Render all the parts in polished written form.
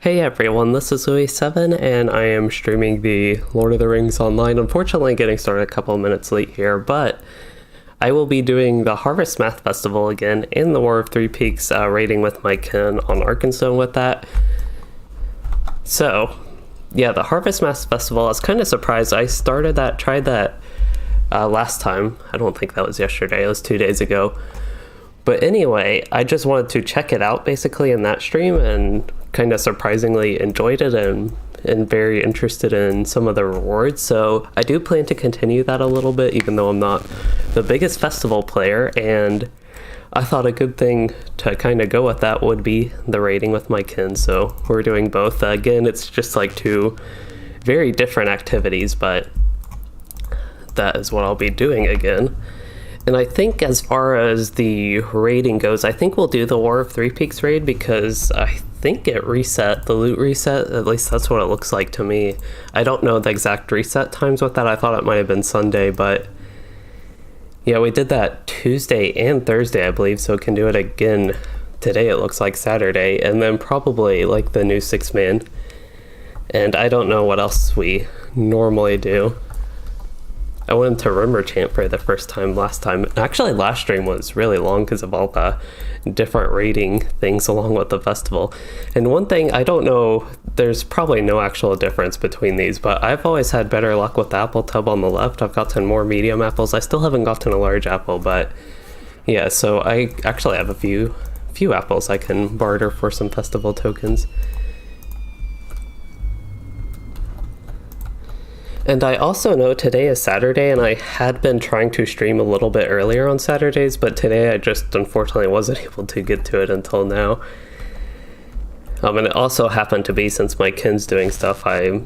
Hey everyone, this is Louis7 and I am streaming the Lord of the Rings Online. Unfortunately getting started a couple of minutes late here, but I will be doing the Harvestmath Festival again and the War of Three Peaks raiding with my kin on Arkenstone with that. So, yeah, the Harvestmath Festival, I was kind of surprised. I tried that last time. I don't think that was yesterday, it was 2 days ago. But anyway, I just wanted to check it out basically in that stream and kind of surprisingly enjoyed it and very interested in some of the rewards. So I do plan to continue that a little bit, even though I'm not the biggest festival player. And I thought a good thing to kind of go with that would be the raiding with my kin. So we're doing both. Again, it's just like two very different activities, but that is what I'll be doing again. And I think as far as the raiding goes, I think we'll do the War of Three Peaks raid because I think it reset, the loot reset, at least that's what it looks like to me. I don't know the exact reset times with that. I thought it might have been Sunday, but yeah, we did that Tuesday and Thursday, I believe, so we can do it again today. It looks like Saturday, and then probably like the new 6-man. And I don't know what else we normally do. I went into Rimmer Champ for the first time last time. Actually, last stream was really long because of all the different raiding things along with the festival. And one thing, I don't know, there's probably no actual difference between these, but I've always had better luck with the apple tub on the left. I've gotten more medium apples. I still haven't gotten a large apple, but yeah, so I actually have a few apples I can barter for some festival tokens. And I also know today is Saturday, and I had been trying to stream a little bit earlier on Saturdays, but today I just unfortunately wasn't able to get to it until now. And it also happened to be, since my kin's doing stuff, I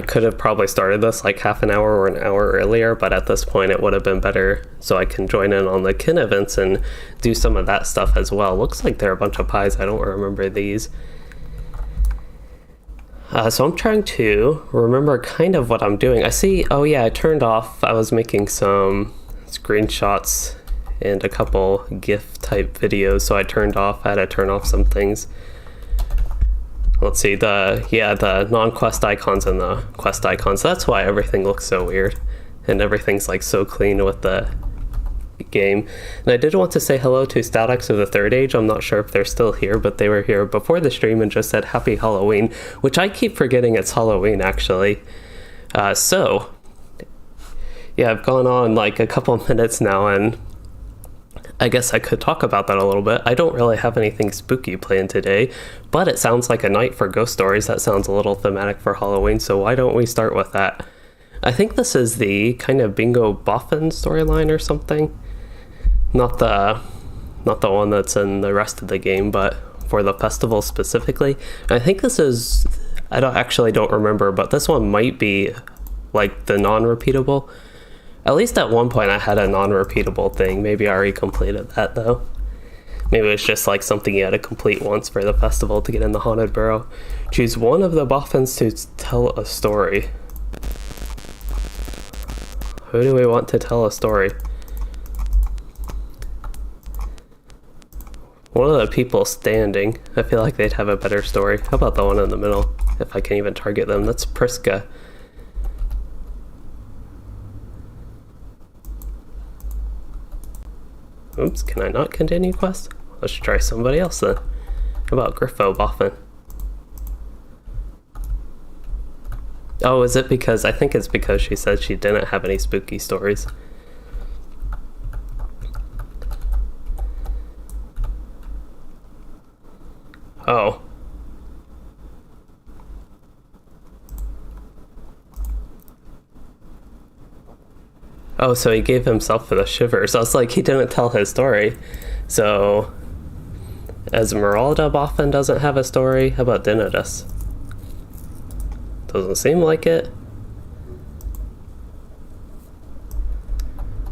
could have probably started this like half an hour or an hour earlier, but at this point it would have been better so I can join in on the kin events and do some of that stuff as well. Looks like there are a bunch of pies. I don't remember these. So I'm trying to remember kind of what I'm doing. I see, oh yeah, I turned off, I was making some screenshots and a couple GIF type videos, so I had to turn off some things. Let's see, the non-quest icons and the quest icons, that's why everything looks so weird. And everything's like so clean with the game. And I did want to say hello to Statics of the Third Age. I'm not sure if they're still here, but they were here before the stream and just said happy Halloween, which I keep forgetting it's Halloween actually. So yeah, I've gone on like a couple minutes now, and I guess I could talk about that a little bit. I don't really have anything spooky planned today, but it sounds like a night for ghost stories. That sounds a little thematic for Halloween, so why don't we start with that? I think this is the kind of Bingo Boffin storyline or something. Not the one that's in the rest of the game, but for the festival specifically. I think this is, I don't remember, but this one might be like the non-repeatable. At least at one point I had a non-repeatable thing. Maybe I already completed that though. Maybe it was just like something you had to complete once for the festival to get in the Haunted Burrow. Choose one of the Boffins to tell a story. Who do we want to tell a story? One of the people standing. I feel like they'd have a better story. How about the one in the middle? If I can even target them. That's Priska. Oops, can I not continue quest? Let's try somebody else then. How about Griffo Boffin? Oh, is it because, I think it's because she said she didn't have any spooky stories. Oh. Oh, so he gave himself the shivers. I was like, he didn't tell his story. So, Esmeralda Boffin doesn't have a story. How about Dinodus? Doesn't seem like it.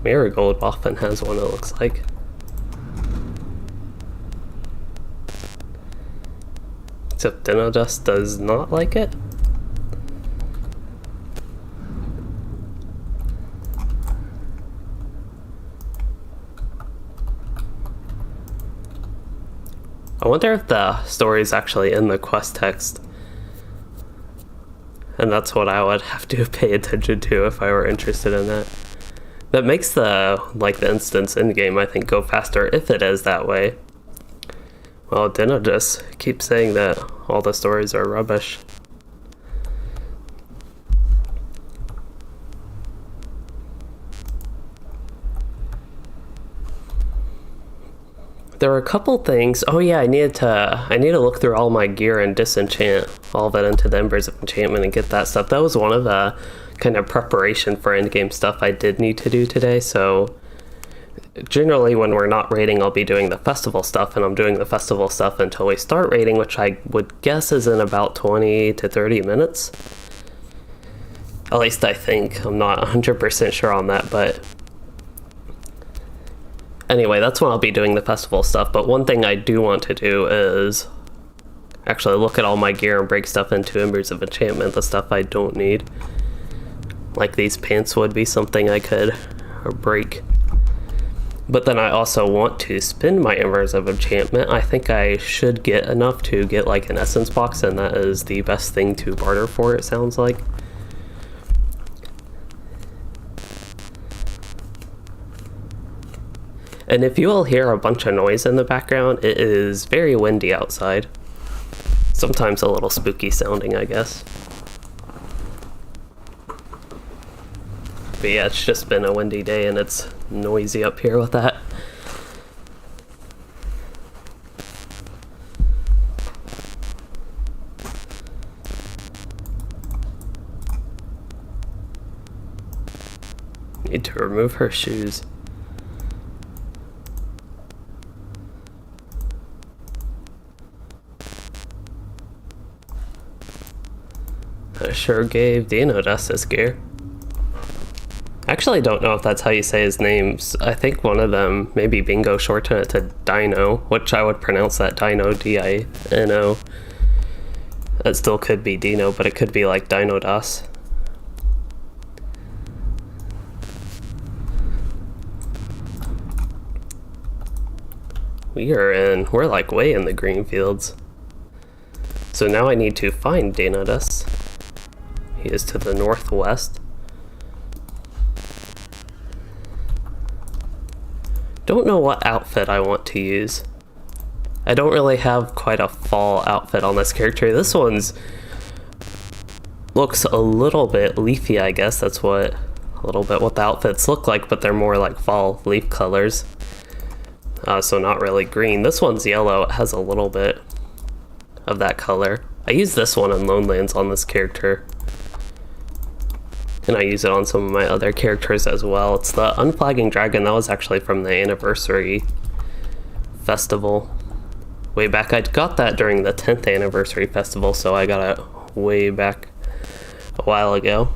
Marigold Boffin has one, it looks like. Except Dinodus does not like it. I wonder if the story is actually in the quest text. and that's what I would have to pay attention to if I were interested in that. That makes the instance in game, I think, go faster if it is that way. Well, Dino just keeps saying that all the stories are rubbish. There were a couple things. Oh yeah, I need to look through all my gear and disenchant all of it into the Embers of Enchantment and get that stuff. That was one of the kind of preparation for endgame stuff I did need to do today. So generally when we're not raiding, I'll be doing the festival stuff, and I'm doing the festival stuff until we start raiding, which I would guess is in about 20 to 30 minutes. At least I think. I'm not 100% sure on that, but anyway, that's when I'll be doing the festival stuff. But one thing I do want to do is actually look at all my gear and break stuff into Embers of Enchantment, the stuff I don't need. Like these pants would be something I could break. But then I also want to spend my Embers of Enchantment. I think I should get enough to get like an essence box, and that is the best thing to barter for, it sounds like. And if you all hear a bunch of noise in the background, it is very windy outside. Sometimes a little spooky sounding, I guess. But yeah, it's just been a windy day and it's noisy up here with that. Need to remove her shoes. I sure gave Dino Dust his gear. I actually don't know if that's how you say his names. I think one of them, maybe Bingo, shortened it to Dino, which I would pronounce that Dino, D-I-N-O. That still could be Dino, but it could be like Dino Das. We're like way in the green fields. So now I need to find Dino Das. He is to the northwest. Don't know what outfit I want to use. I don't really have quite a fall outfit on this character. This one's looks a little bit leafy, I guess. That's what the outfits look like, but they're more like fall leaf colors. So not really green. This one's yellow. It has a little bit of that color. I use this one in Lonelands on this character. And I use it on some of my other characters as well. It's the Unflagging Dragon. That was actually from the anniversary festival way back. I got that during the 10th anniversary festival, so I got it way back a while ago.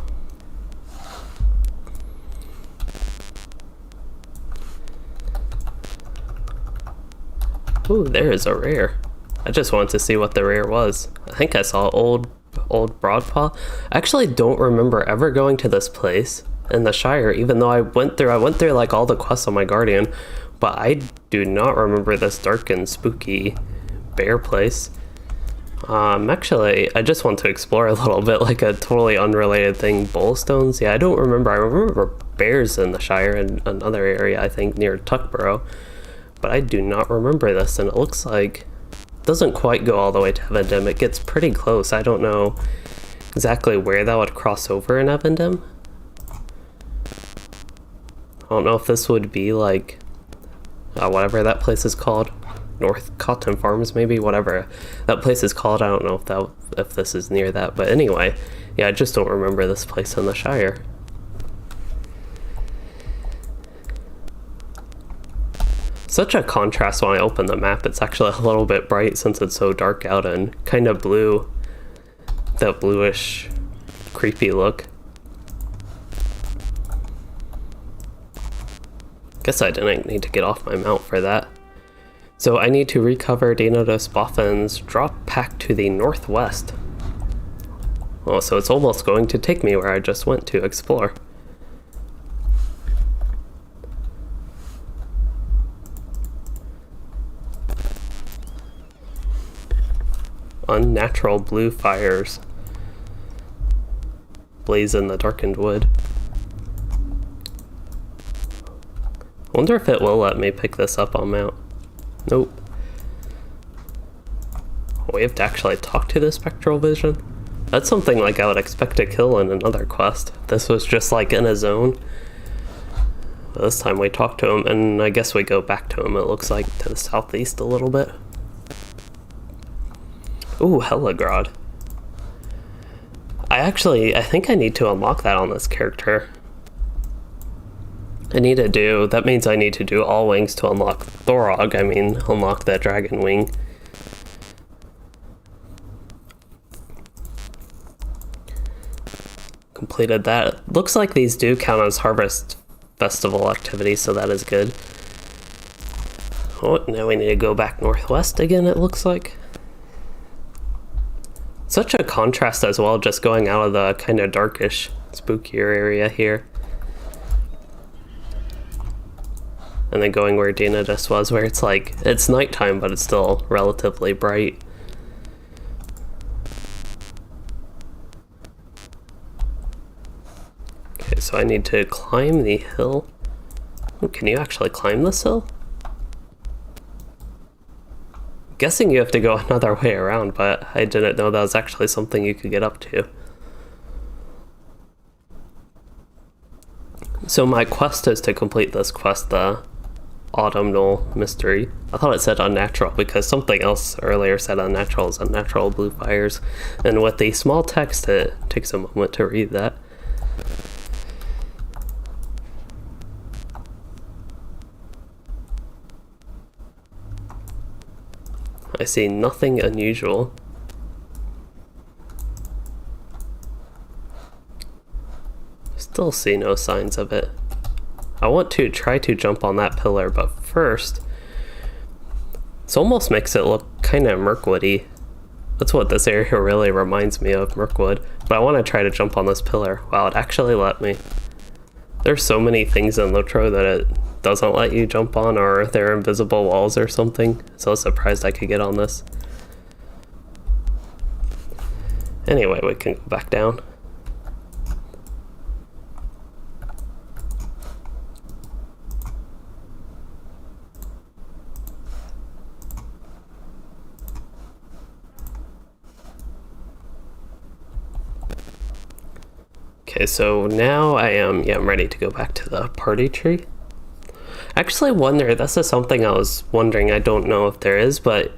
Ooh, there is a rare. I just wanted to see what the rare was. I think I saw old Broadpaw. I actually don't remember ever going to this place in the Shire, even though I went through like all the quests on my Guardian, but I do not remember this dark and spooky bear place. Actually, I just want to explore a little bit, like a totally unrelated thing. Bullstones? Yeah, I don't remember. I remember bears in the Shire in another area, I think near Tuckborough, but I do not remember this, and it looks like doesn't quite go all the way to Evendem. It gets pretty close. I don't know exactly where that would cross over in Evendem. I don't know if this would be like whatever that place is called, North Cotton Farms maybe, whatever that place is called. I don't know if this is near that, but anyway, yeah, I just don't remember this place in the Shire. Such a contrast when I open the map. It's actually a little bit bright since it's so dark out and kind of blue. That bluish, creepy look. Guess I didn't need to get off my mount for that. So I need to recover Dino Das Boffin's drop pack to the northwest. Oh, so it's almost going to take me where I just went to explore. Unnatural blue fires. blaze in the darkened wood. I wonder if it will let me pick this up on mount. Nope. We have to actually talk to the spectral vision? That's something like I would expect to kill in another quest. This was just like in a zone. But this time we talk to him, and I guess we go back to him, it looks like, to the southeast a little bit. Ooh, Helagrod. I think I need to unlock that on this character. That means I need to do all wings to unlock Thorog, unlock that dragon wing. Completed that. Looks like these do count as Harvest Festival activities, so that is good. Oh, now we need to go back northwest again, it looks like. Such a contrast as well, just going out of the kind of darkish, spookier area here. And then going where Dina just was, where it's like, it's nighttime, but it's still relatively bright. Okay, so I need to climb the hill. Oh, can you actually climb this hill? I'm guessing you have to go another way around, but I didn't know that was actually something you could get up to. So my quest is to complete this quest, the Autumnal Mystery. I thought it said unnatural because something else earlier said unnatural is unnatural blue fires. And with the small text, it takes a moment to read that. I see nothing unusual. Still see no signs of it. I want to try to jump on that pillar, but first, this almost makes it look kind of Mirkwoody. That's what this area really reminds me of, Mirkwood. But I want to try to jump on this pillar. Wow, it actually let me. There's so many things in LOTRO that it doesn't let you jump on, or they're invisible walls or something. So I was surprised I could get on this. Anyway, we can go back down. Okay, so now I'm ready to go back to the party tree. Actually wonder, this is something I was wondering, I don't know if there is, but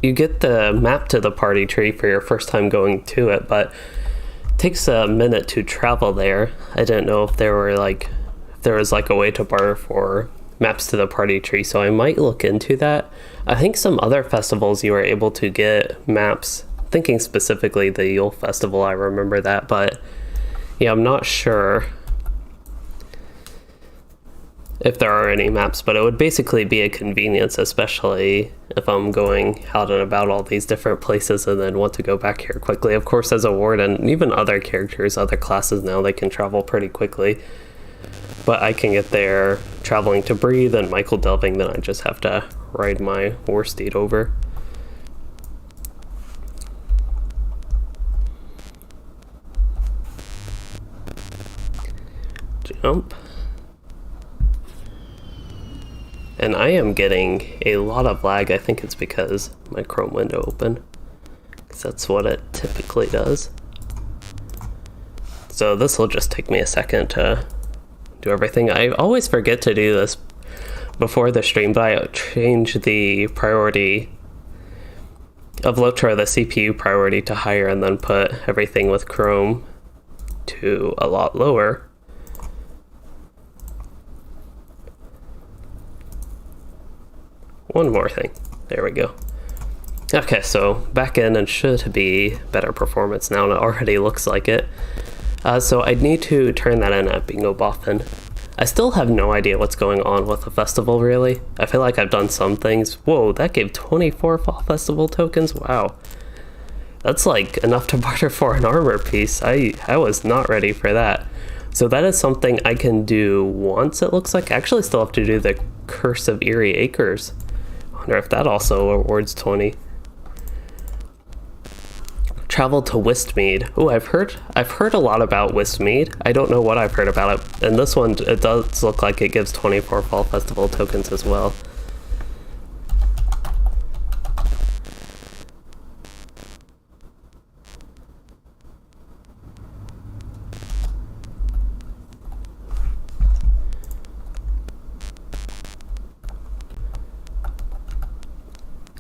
you get the map to the party tree for your first time going to it, but it takes a minute to travel there. I didn't know if there was like a way to barter for maps to the party tree, so I might look into that. I think some other festivals you were able to get maps, thinking specifically the Yule Festival, I remember that, but yeah, I'm not sure if there are any maps, but it would basically be a convenience, especially if I'm going out and about all these different places and then want to go back here quickly. Of course, as a warden, even other characters, other classes now, they can travel pretty quickly. But I can get there traveling to breathe and Michael delving, then I just have to ride my war steed over. Jump. And I am getting a lot of lag. I think it's because my Chrome window open, because that's what it typically does. So this will just take me a second to do everything. I always forget to do this before the stream, but I change the priority of LOTRO, the CPU priority, to higher, and then put everything with Chrome to a lot lower. One more thing. There we go. Okay, so back in and should be better performance now, and it already looks like it. So I need to turn that in at Bingo Boffin. I still have no idea what's going on with the festival, really. I feel like I've done some things. Whoa, that gave 24 Fall Festival tokens? Wow. That's like enough to barter for an armor piece. I was not ready for that. So that is something I can do once, it looks like. I actually still have to do the Curse of Eerie Acres. I wonder if that also awards 20. travel to Westmead. Oh, I've heard a lot about Westmead. I don't know what I've heard about it. And this one, it does look like it gives 24 Fall Festival tokens as well.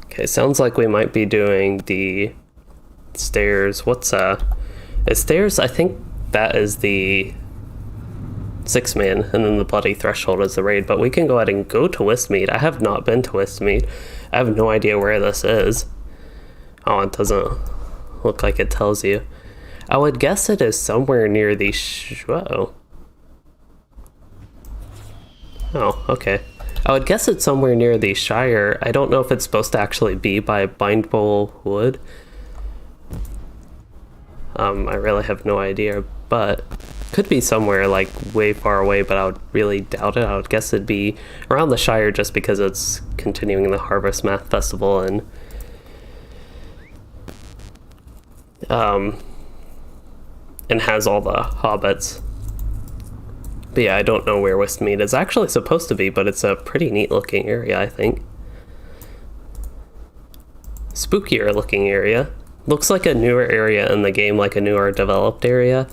Okay, sounds like we might be doing the stairs. What's is stairs? I think that is the 6-man, and then the Bloody Threshold is the raid. But we can go ahead and go to Westmead. I have not been to Westmead. I have no idea where this is. Oh, it doesn't look like it tells you. I would guess it is somewhere near the whoa. Oh, okay. I would guess it's somewhere near the Shire. I don't know if it's supposed to actually be by Bindbowl Wood. I really have no idea, but could be somewhere like way far away, but I would really doubt it. I would guess it'd be around the Shire just because it's continuing the Harvestmath festival and has all the hobbits. But yeah, I don't know where Westmead is actually supposed to be, but it's a pretty neat looking area, I think. Spookier looking area. Looks like a newer area in the game, like a newer developed area.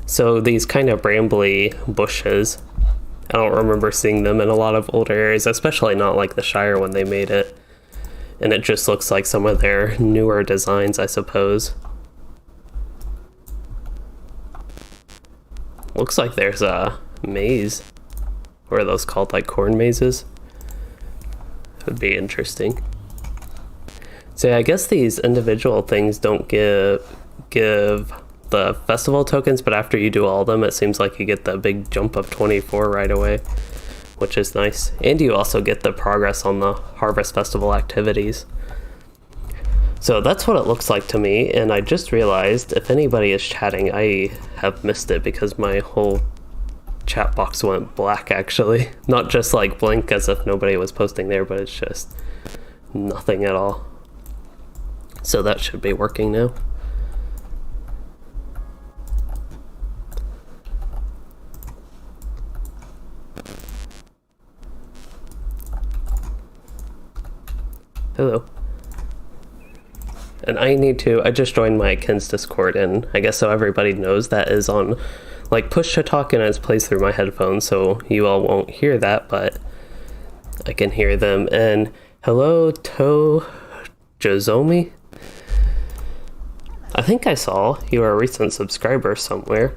So these kind of brambly bushes, I don't remember seeing them in a lot of older areas, especially not like the Shire when they made it. And it just looks like some of their newer designs, I suppose. Looks like there's a maze. What are those called, like corn mazes? Would be interesting. So yeah, I guess these individual things don't give the festival tokens, but after you do all of them, it seems like you get the big jump of 24 right away, which is nice. And you also get the progress on the Harvest Festival activities. So that's what it looks like to me, and I just realized if anybody is chatting, I have missed it because my whole chat box went black actually. Not just like blink as if nobody was posting there, but it's just nothing at all. So that should be working now. Hello. And I just joined my Ken's Discord, and I guess so everybody knows that is on like push to talk, and it plays through my headphones, so you all won't hear that, but I can hear them. And hello to Jozomi. I think I saw you are a recent subscriber somewhere,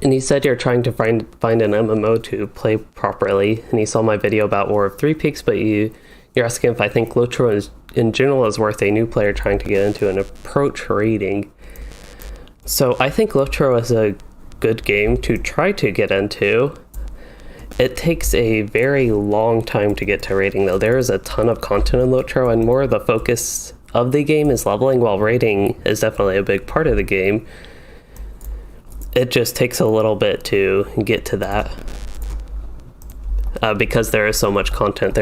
and he said you're trying to find an MMO to play properly, and he saw my video about War of Three Peaks, but you're asking if I think LOTRO is in general is worth a new player trying to get into an approach rating. So I think LOTRO is a good game to try to get into. It takes a very long time to get to rating though. There is a ton of content in LOTRO, and more of the focus of the game is leveling, while rating is definitely a big part of the game. It just takes a little bit to get to that. Because there is so much content.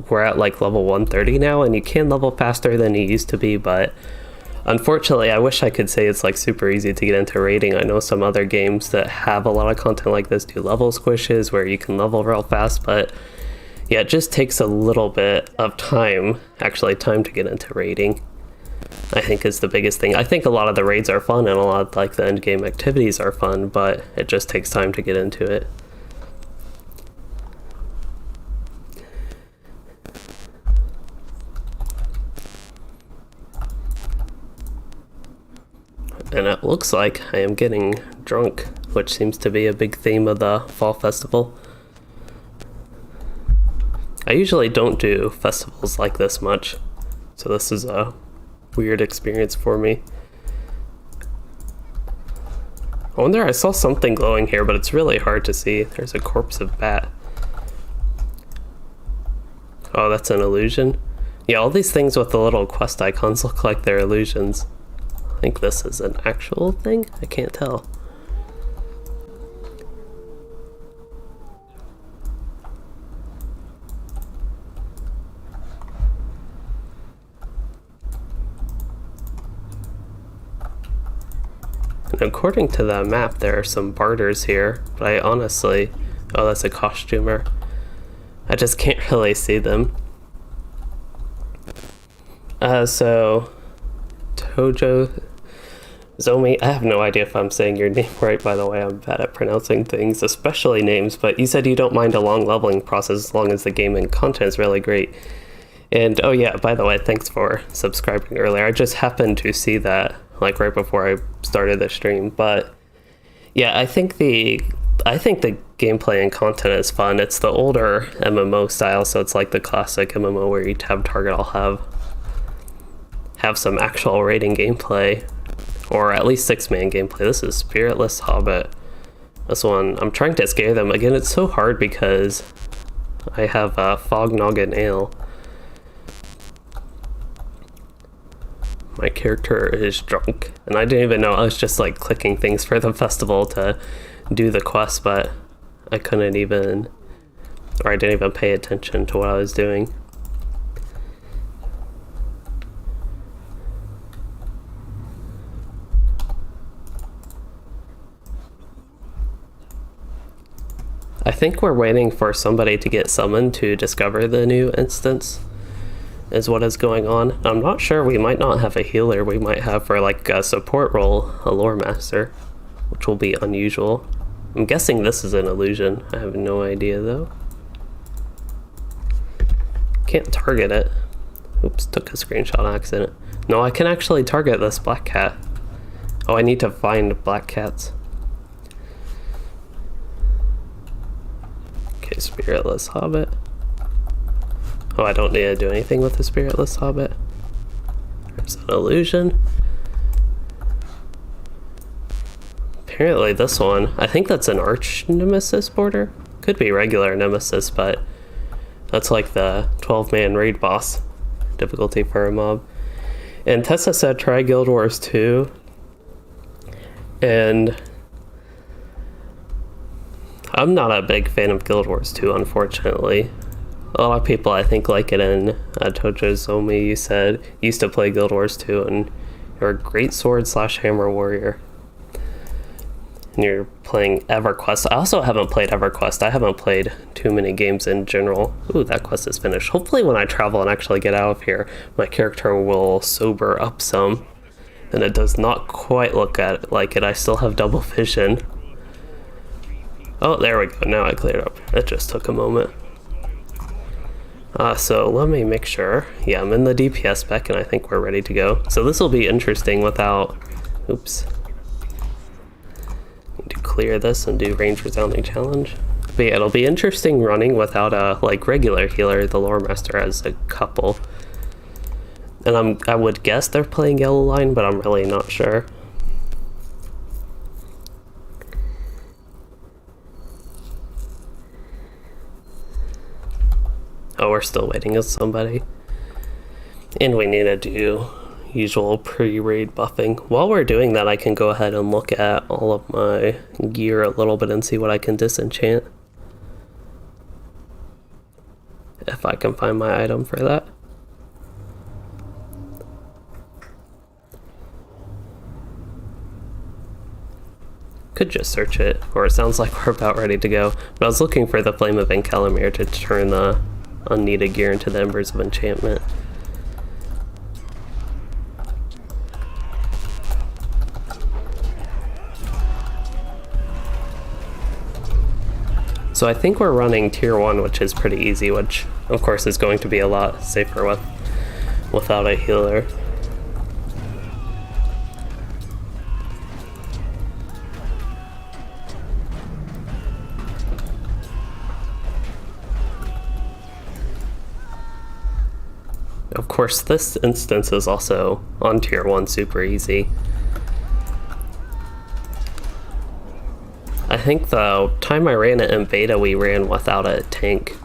We're at like level 130 now, and you can level faster than you used to be, but unfortunately I wish I could say it's like super easy to get into rating. I know some other games that have a lot of content like this do level squishes where you can level real fast, but yeah, it just takes a little bit of time to get into rating, I think is the biggest thing. I think a lot of the raids are fun and a lot of like the end game activities are fun, but it just takes time to get into it. And it looks like I am getting drunk, which seems to be a big theme of the fall festival. I usually don't do festivals like this much, so this is a weird experience for me. I wonder, I saw something glowing here, but it's really hard to see. There's a corpse of bat. Oh, that's an illusion? Yeah, all these things with the little quest icons look like they're illusions. I think this is an actual thing? I can't tell. And according to the map, there are some barters here, but I honestly... Oh, that's a costumer. I just can't really see them. So... Tojo... Zomi, I have no idea if I'm saying your name right, by the way. I'm bad at pronouncing things, especially names, but you said you don't mind a long leveling process as long as the game and content is really great. And oh yeah, by the way, thanks for subscribing earlier. I just happened to see that like right before I started the stream, but yeah, I think the gameplay and content is fun. It's the older MMO style, so it's like the classic MMO where you tab target. I'll have some actual raiding gameplay, or at least 6-man gameplay. This is Spiritless Hobbit. This one, I'm trying to scare them. Again, it's so hard because I have Fog Noggin Ale. My character is drunk, and I didn't even know. I was just like clicking things for the festival to do the quest, but I couldn't even, or I didn't even pay attention to what I was doing. I think we're waiting for somebody to get summoned to discover the new instance is what is going on. I'm not sure. We might not have a healer. We might have, for like a support role, a lore master, which will be unusual. I'm guessing this is an illusion. I have no idea though. Can't target it. Oops, took a screenshot on accident. No, I can actually target this black cat. Oh, I need to find black cats. Okay, Spiritless Hobbit. Oh, I don't need to do anything with the Spiritless Hobbit. There's an illusion. Apparently this one, I think that's an arch nemesis border. Could be regular nemesis, but that's like the 12-man raid boss difficulty for a mob. And Tessa said try Guild Wars 2. And I'm not a big fan of Guild Wars 2, unfortunately. A lot of people, I think, like it, and Tojo Zomi, you said, used to play Guild Wars 2, and you're a great sword / hammer warrior. And you're playing EverQuest. I also haven't played EverQuest. I haven't played too many games in general. Ooh, that quest is finished. Hopefully when I travel and actually get out of here, my character will sober up some. And it does not quite look like it. I still have double vision. Oh, there we go. Now I cleared up. It just took a moment. So let me make sure. Yeah, I'm in the DPS spec and I think we're ready to go. So this will be interesting without... Oops. Need to clear this and do range resounding challenge. But yeah, it'll be interesting running without a like regular healer. The lore master has a couple. And I would guess they're playing yellow line, but I'm really not sure. Oh, we're still waiting on somebody. And we need to do usual pre-raid buffing. While we're doing that, I can go ahead and look at all of my gear a little bit and see what I can disenchant. If I can find my item for that. Could just search it, or it sounds like we're about ready to go. But I was looking for the Flame of Encalamir to turn the unneeded gear into the Embers of Enchantment. So I think we're running tier 1, which is pretty easy, which of course is going to be a lot safer without a healer. Of course, this instance is also on tier 1 super easy. I think the time I ran it in beta, we ran without a tank.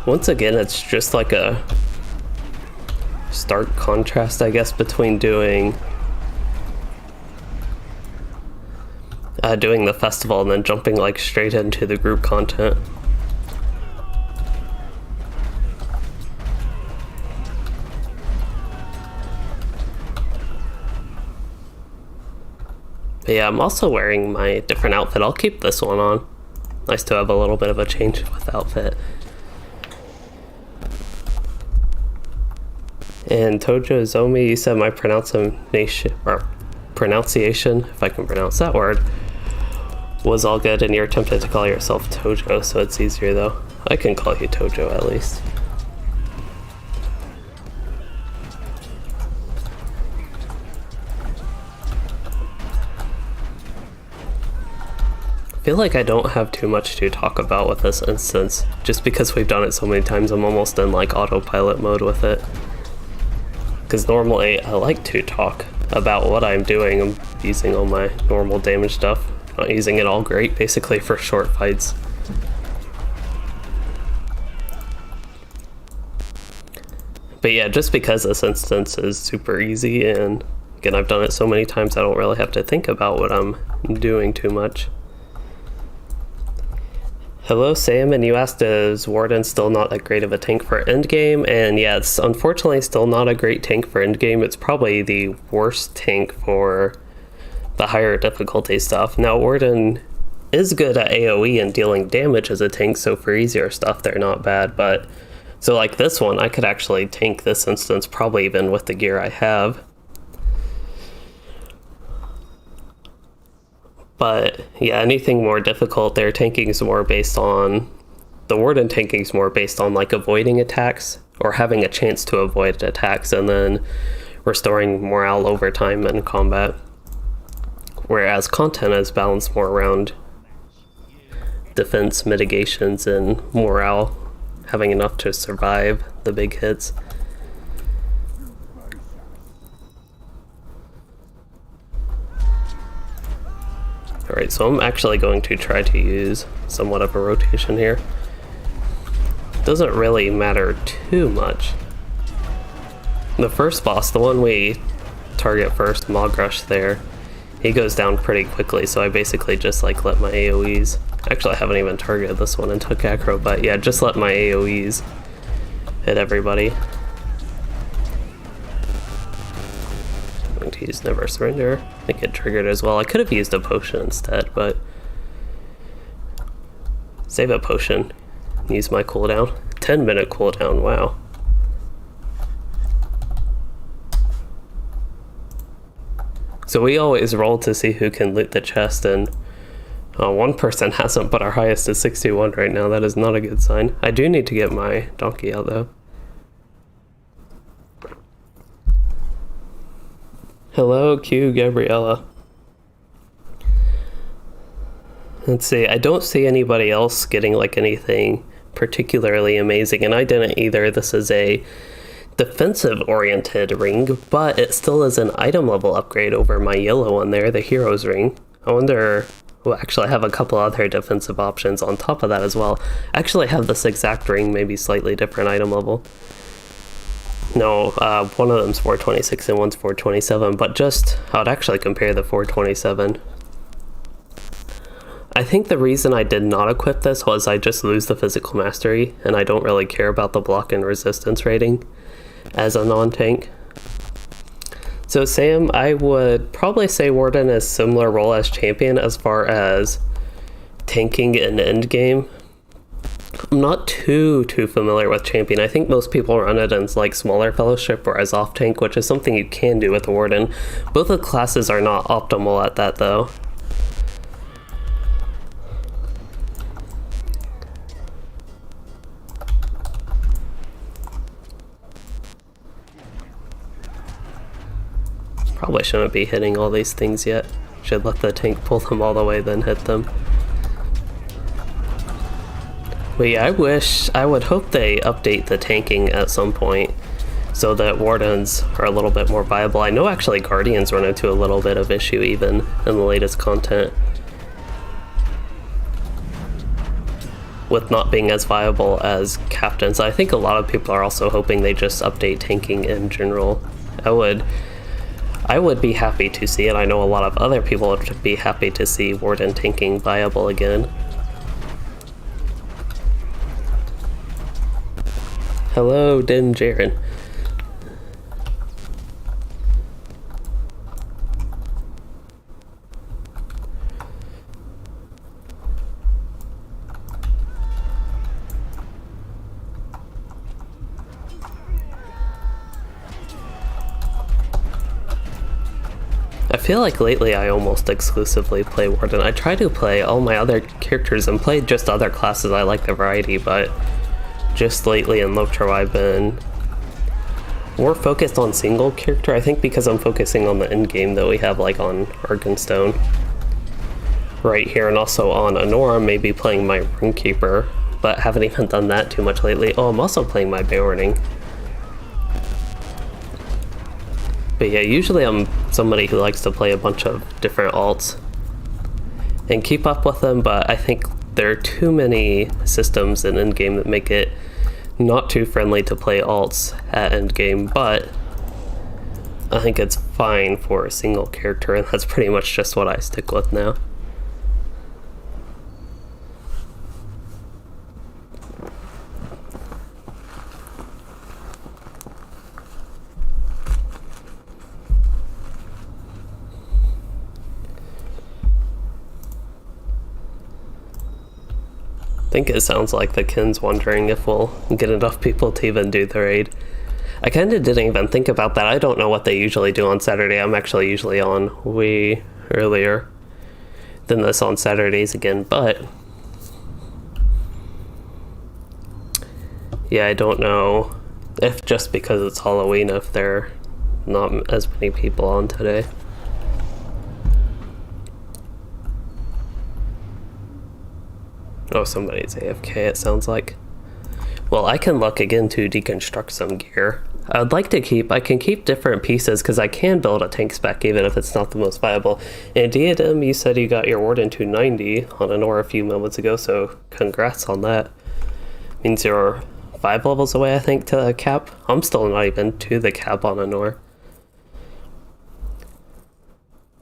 once again, it's just like a stark contrast, I guess, between doing the festival and then jumping like straight into the group content. But yeah, I'm also wearing my different outfit. I'll keep this one on. Nice to have a little bit of a change with outfit. And Tojo Zomi, you said my pronunciation, if I can pronounce that word, was all good, and you're tempted to call yourself Tojo, so it's easier though. I can call you Tojo at least. I feel like I don't have too much to talk about with this instance, just because we've done it so many times. I'm almost in like autopilot mode with it. Because normally I like to talk about what I'm doing. I'm using all my normal damage stuff, not using it all great, basically for short fights. But yeah, just because this instance is super easy, and again, I've done it so many times I don't really have to think about what I'm doing too much. Hello Sam, and you asked, is Warden still not that great of a tank for endgame? And yeah, it's unfortunately still not a great tank for endgame. It's probably the worst tank for the higher difficulty stuff. Now Warden is good at AoE and dealing damage as a tank, so for easier stuff they're not bad, but so like this one, I could actually tank this instance probably even with the gear I have. But yeah, anything more difficult, their tanking is more based on, the Warden tanking is more based on like avoiding attacks or having a chance to avoid attacks and then restoring morale over time in combat. Whereas content is balanced more around defense mitigations and morale, having enough to survive the big hits. Alright, so I'm actually going to try to use somewhat of a rotation here. Doesn't really matter too much. The first boss, the one we target first, Mogrush there, he goes down pretty quickly, so I basically just like let my AoEs, actually I haven't even targeted this one and took aggro, but yeah, just let my AoEs hit everybody. I'm going to use Never Surrender. I think it triggered as well. I could have used a potion instead, but save a potion. Use my cooldown. 10-minute cooldown, wow. So we always roll to see who can loot the chest, and one person hasn't, but our highest is 61 right now. That is not a good sign. I do need to get my donkey out though. Hello, Q Gabriella. Let's see, I don't see anybody else getting like anything particularly amazing, and I didn't either. This is a defensive oriented ring, but it still is an item level upgrade over my yellow one there, the hero's ring. I wonder, we'll actually have a couple other defensive options on top of that as well. I actually have this exact ring, maybe slightly different item level. No, one of them's 426 and one's 427, but just, I would actually compare the 427. I think the reason I did not equip this was I just lose the physical mastery, and I don't really care about the block and resistance rating as a non-tank. So Sam, I would probably say Warden is similar role as Champion as far as tanking in endgame. I'm not too familiar with Champion. I think most people run it in like smaller fellowship or as off tank, which is something you can do with the Warden. Both the classes are not optimal at that though. Probably shouldn't be hitting all these things yet. Should let the tank pull them all the way, then hit them. But yeah, I would hope they update the tanking at some point so that Wardens are a little bit more viable. I know actually Guardians run into a little bit of issue even in the latest content. with not being as viable as captains. I think a lot of people are also hoping they just update tanking in general. I would be happy to see it. I know a lot of other people would be happy to see Warden tanking viable again. Hello, Din Jaren. I feel like lately I almost exclusively play Warden. I try to play all my other characters and play just other classes. I like the variety, but just lately in LOTRO I've been more focused on single character. I think because I'm focusing on the end game that we have, like on Arkenstone right here, and also on Anora, maybe playing my Runekeeper, but haven't even done that too much lately. Oh, I'm also playing my Beorning. But yeah, usually I'm somebody who likes to play a bunch of different alts and keep up with them, but I think there are too many systems in endgame that make it not too friendly to play alts at endgame, but I think it's fine for a single character, and that's pretty much just what I stick with now. I think it sounds like the Kin's wondering if we'll get enough people to even do the raid. I kind of didn't even think about that. I don't know what they usually do on Saturday. I'm actually usually on way earlier than this on Saturdays again, but yeah, I don't know if just because it's Halloween, if there are not as many people on today. Oh, somebody's AFK, it sounds like. Well, I can look again to deconstruct some gear. I'd like to I can keep different pieces because I can build a tank spec even if it's not the most viable. And Diadem, you said you got your Warden to 90 on Anora a few moments ago, so congrats on that. Means you're 5 levels away, I think, to the cap. I'm still not even to the cap on Anora.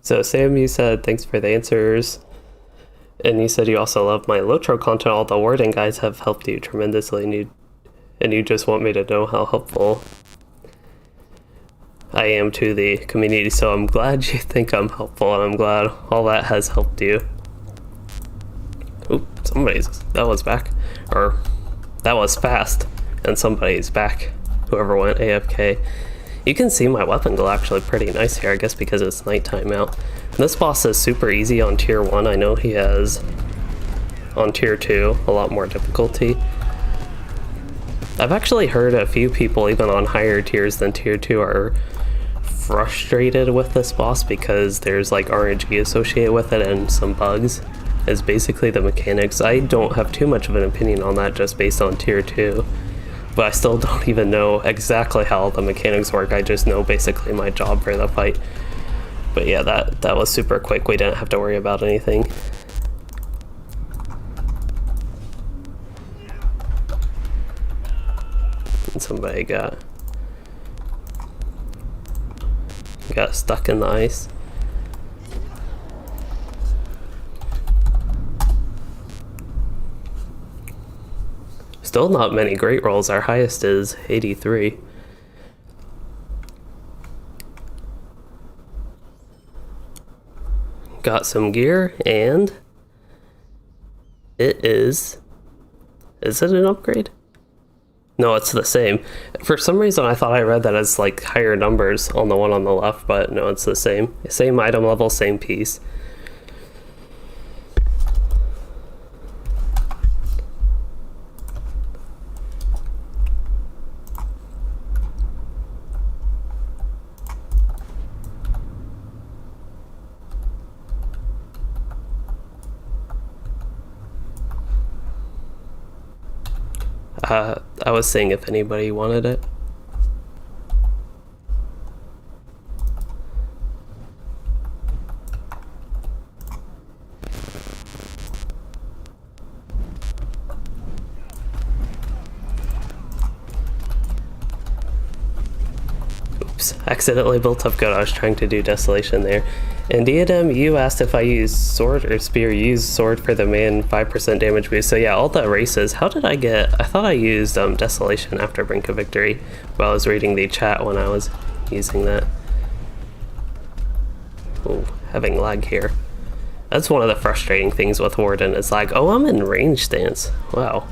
So Sam, you said thanks for the answers. And you said you also love my LOTRO content. All the wording guys have helped you tremendously, and you just want me to know how helpful I am to the community. So I'm glad you think I'm helpful, and I'm glad all that has helped you. Oop, that was back. Or, that was fast, and somebody's back. Whoever went AFK. You can see my weapon glow actually pretty nice here, I guess because it's nighttime out. And this boss is super easy on tier 1. I know he has, on tier 2, a lot more difficulty. I've actually heard a few people, even on higher tiers than tier 2, are frustrated with this boss because there's like RNG associated with it and some bugs. Is basically the mechanics. I don't have too much of an opinion on that just based on tier 2. But I still don't even know exactly how the mechanics work. I just know basically my job for the fight. But yeah, that was super quick. We didn't have to worry about anything. And somebody got stuck in the ice. Still not many great rolls. Our highest is 83. Got some gear, and it is it an upgrade? No, it's the same. For some reason I thought I read that as like higher numbers on the one on the left, but no, it's the same. Same item level, same piece. I was seeing if anybody wanted it. Oops, accidentally built up good. I was trying to do Desolation there. And Diadem, you asked if I use sword or spear. You use sword for the man 5% damage boost. So yeah, all the races. How did I get... I thought I used Desolation after Brink of Victory while I was reading the chat when I was using that. Oh, having lag here. That's one of the frustrating things with Warden. It's like, oh, I'm in range stance. Wow.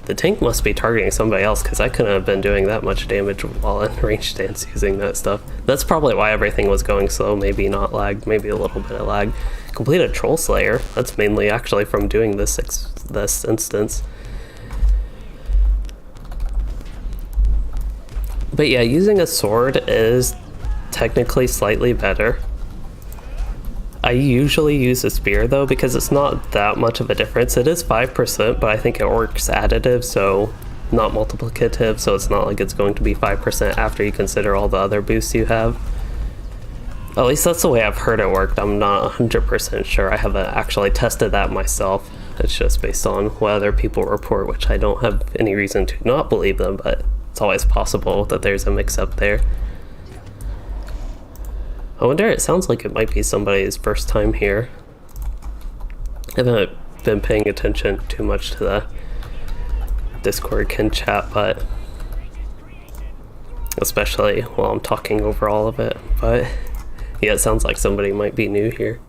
The tank must be targeting somebody else because I couldn't have been doing that much damage while in range stance using that stuff. That's probably why everything was going slow, maybe not lag, maybe a little bit of lag. Completed Troll Slayer. That's mainly actually from doing this instance. But yeah, using a sword is technically slightly better. I usually use a spear though because it's not that much of a difference. It is 5%, but I think it works additive, so not multiplicative, so it's not like it's going to be 5% after you consider all the other boosts you have. At least that's the way I've heard it worked. I'm not 100% sure. I haven't actually tested that myself. It's just based on what other people report, which I don't have any reason to not believe them, but it's always possible that there's a mix-up there. I wonder, it sounds like it might be somebody's first time here. I haven't been paying attention too much to the Discord can chat, but especially while I'm talking over all of it. But yeah, it sounds like somebody might be new here.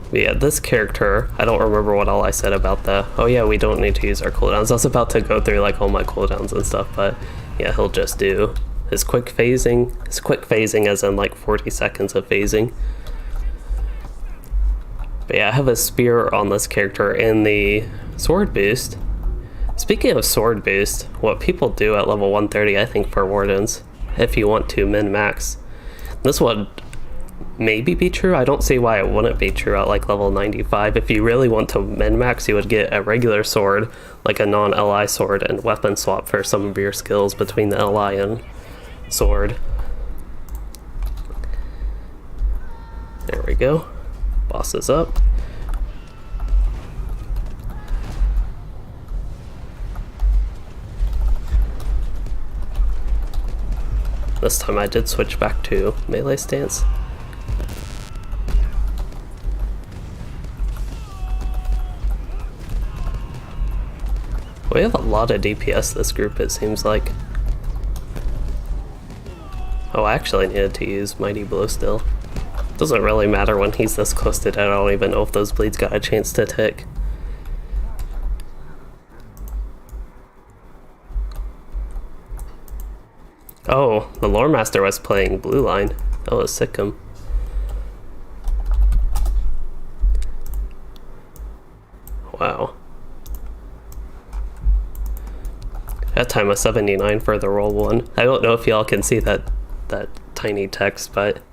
But yeah, this character, I don't remember what all I said about the, oh yeah, we don't need to use our cooldowns. I was about to go through like all my cooldowns and stuff, but yeah, he'll just do his quick phasing as in like 40 seconds of phasing. But yeah, I have a spear on this character in the sword boost. Speaking of sword boost, what people do at level 130, I think for Wardens, if you want to min-max, this would maybe be true. I don't see why it wouldn't be true at like level 95. If you really want to min-max, you would get a regular sword, like a non-LI sword, and weapon swap for some of your skills between the LI and sword. There we go. Boss is up. This time I did switch back to melee stance. We have a lot of DPS this group, it seems like. Oh, I actually needed to use Mighty Blow still. Doesn't really matter when he's this close to dead. I don't even know if those bleeds got a chance to tick. Oh, the Lore Master was playing blue line. That was sickum. Wow. That time was 79 for the roll one. I don't know if y'all can see that tiny text, but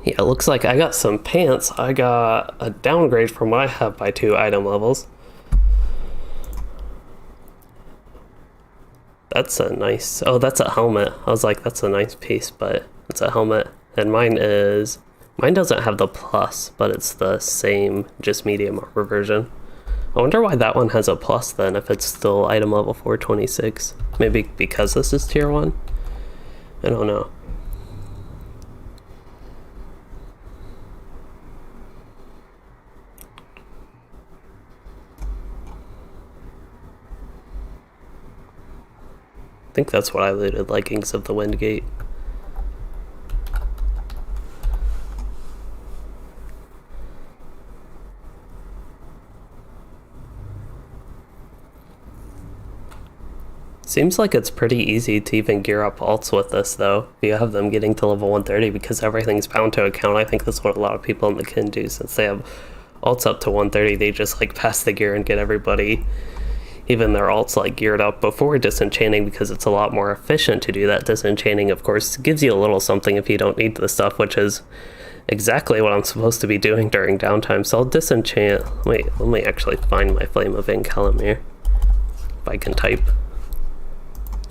yeah, it looks like I got some pants. I got a downgrade from what I have by 2 item levels. That's a nice, oh, that's a helmet. I was like, that's a nice piece, but it's a helmet. And mine doesn't have the plus, but it's the same, just medium armor version. I wonder why that one has a plus then, if it's still item level 426. Maybe because this is tier 1? I don't know. I think that's what I looted, Leggings of the Windgate. Seems like it's pretty easy to even gear up alts with this though, if you have them getting to level 130, because everything's bound to account. I think that's what a lot of people in the kin do. Since they have alts up to 130, they just like pass the gear and get everybody, even their alts, like geared up before disenchanting, because it's a lot more efficient to do that. Disenchanting, of course, gives you a little something if you don't need the stuff, which is exactly what I'm supposed to be doing during downtime. So I'll disenchant. Wait, let me actually find my Flame of Encalamir, if I can type.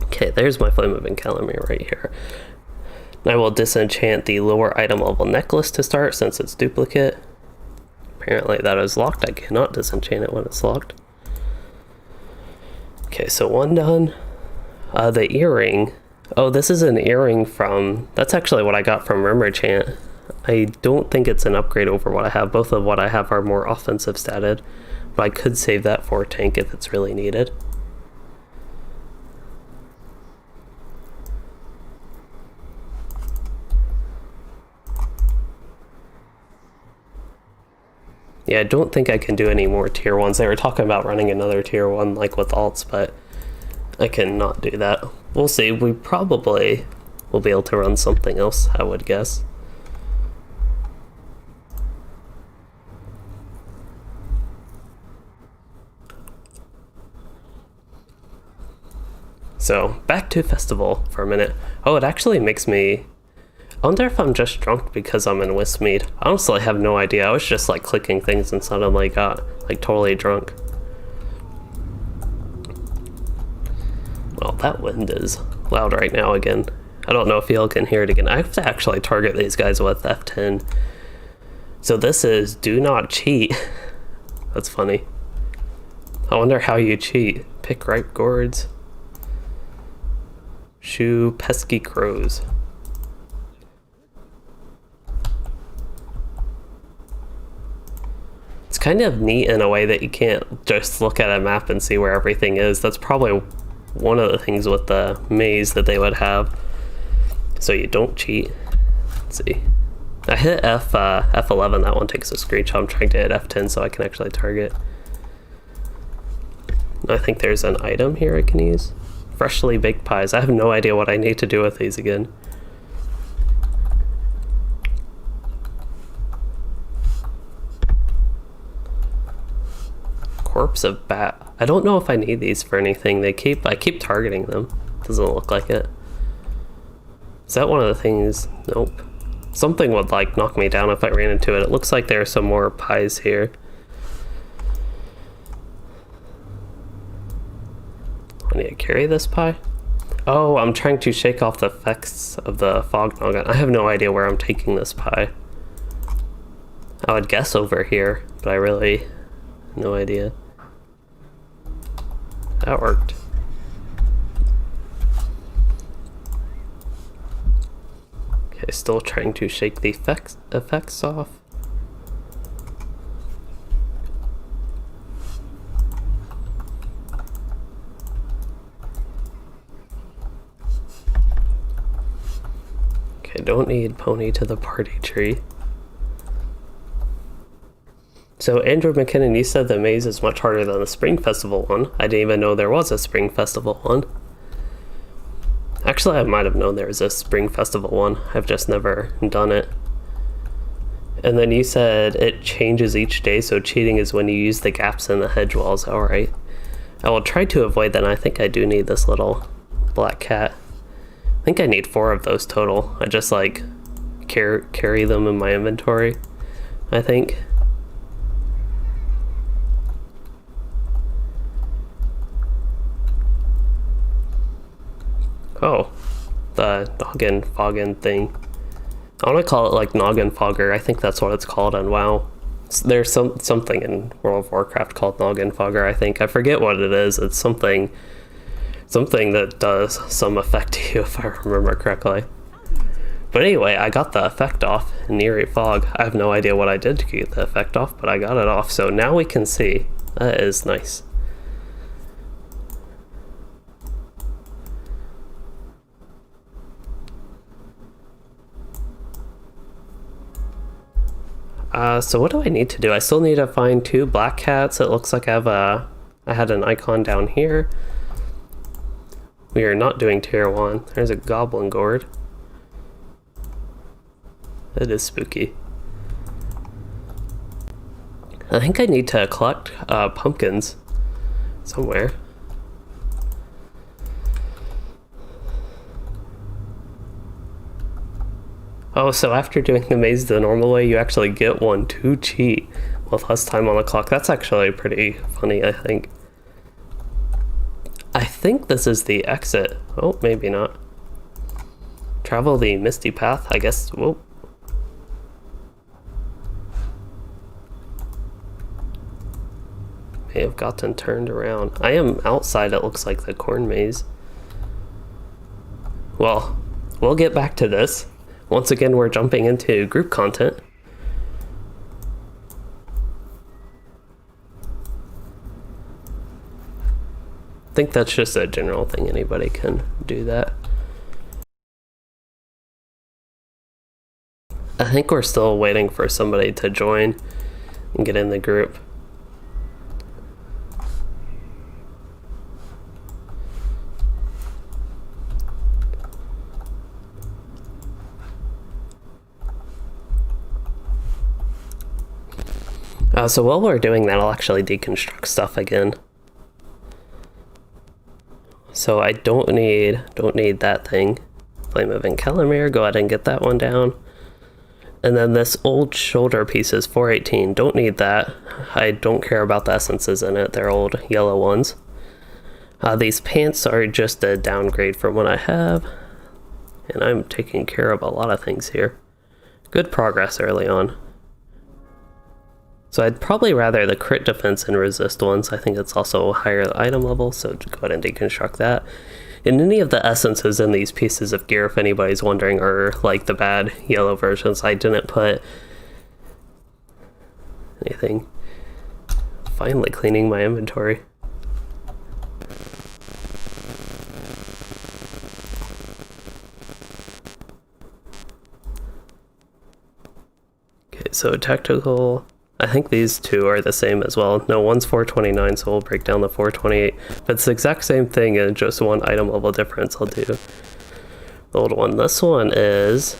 Okay, there's my Flame of Encalamir right here. I will disenchant the lower item level necklace to start since it's duplicate. Apparently that is locked. I cannot disenchant it when it's locked. Okay, so one done. The earring. Oh, this is an earring from... That's actually what I got from Rimmerchant. I don't think it's an upgrade over what I have. Both of what I have are more offensive statted. But I could save that for a tank if it's really needed. Yeah, I don't think I can do any more tier 1s. They were talking about running another tier 1 like with alts, but I cannot do that. We'll see. We probably will be able to run something else, I would guess. So, back to Festival for a minute. Oh, it actually makes me... I wonder if I'm just drunk because I'm in Westmead. Honestly, I have no idea. I was just like clicking things and suddenly got like totally drunk. Well, that wind is loud right now again. I don't know if y'all can hear it again. I have to actually target these guys with F10. So this is do not cheat. That's funny. I wonder how you cheat. Pick ripe gourds. Shoo pesky crows. It's kind of neat in a way that you can't just look at a map and see where everything is. That's probably one of the things with the maze that they would have. So you don't cheat. Let's see. I hit F11, that one takes a screenshot. I'm trying to hit F10 so I can actually target. I think there's an item here I can use. Freshly baked pies. I have no idea what I need to do with these again. Corpse of bat. I don't know if I need these for anything. I keep targeting them. Doesn't look like it. Is that one of the things? Nope. Something would like knock me down if I ran into it. It looks like there are some more pies here. I need to carry this pie. Oh, I'm trying to shake off the effects of the fog noggin. I have no idea where I'm taking this pie. I would guess over here, but I really no idea. That worked. Okay, still trying to shake the effects off. Okay, don't need pony to the party tree. So Andrew McKinnon, you said the maze is much harder than the Spring Festival one. I didn't even know there was a Spring Festival one. Actually, I might have known there was a Spring Festival one. I've just never done it. And then you said it changes each day, so cheating is when you use the gaps in the hedge walls. Alright. I will try to avoid that, and I think I do need this little black cat. I think I need 4 of those total. I just like carry them in my inventory, I think. Oh, the noggin foggin thing. I want to call it like noggin fogger. I think that's what it's called on WoW. There's something in World of Warcraft called noggin fogger, I think. I forget what it is. It's something that does some effect to you, if I remember correctly. But anyway, I got the effect off in Eerie Fog. I have no idea what I did to get the effect off, but I got it off. So now we can see. That is nice. So what do I need to do? I still need to find 2 black cats. It looks like I had an icon down here. We are not doing tier 1. There's a goblin gourd. It is spooky. I think I need to collect pumpkins somewhere. Oh, so after doing the maze the normal way, you actually get one to cheat with less time on the clock. That's actually pretty funny, I think. I think this is the exit. Oh, maybe not. Travel the misty path, I guess. Whoa. May have gotten turned around. I am outside, it looks like the corn maze. Well, we'll get back to this. Once again, we're jumping into group content. I think that's just a general thing, anybody can do that. I think we're still waiting for somebody to join and get in the group. So while we're doing that, I'll actually deconstruct stuff again. So I don't need that thing. Flame of Encalamir, go ahead and get that one down. And then this old shoulder piece is 418, don't need that. I don't care about the essences in it, they're old yellow ones. These pants are just a downgrade from what I have. And I'm taking care of a lot of things here. Good progress early on. So I'd probably rather the crit defense and resist ones. I think it's also a higher item level, so go ahead and deconstruct that. And any of the essences in these pieces of gear, if anybody's wondering, are like the bad yellow versions. I didn't put anything. Finally cleaning my inventory. Okay, so tactical. I think these two are the same as well. No, one's 429, so we'll break down the 428. If it's the exact same thing and just one item level difference, I'll do the old one. This one is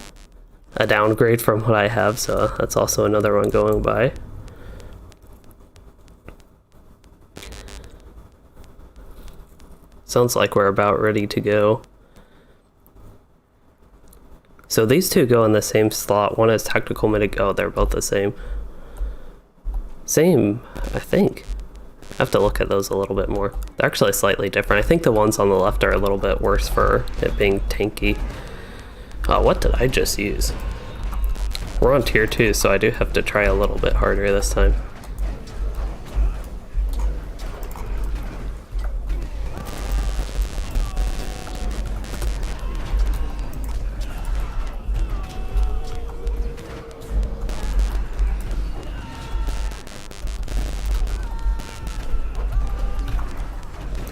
a downgrade from what I have, so that's also another one going by. Sounds like we're about ready to go. So these two go in the same slot. One is tactical medic. Oh, they're both the same. Same, I think. I have to look at those a little bit more. They're actually slightly different. I think the ones on the left are a little bit worse for it being tanky. What did I just use? We're on tier 2, so I do have to try a little bit harder this time.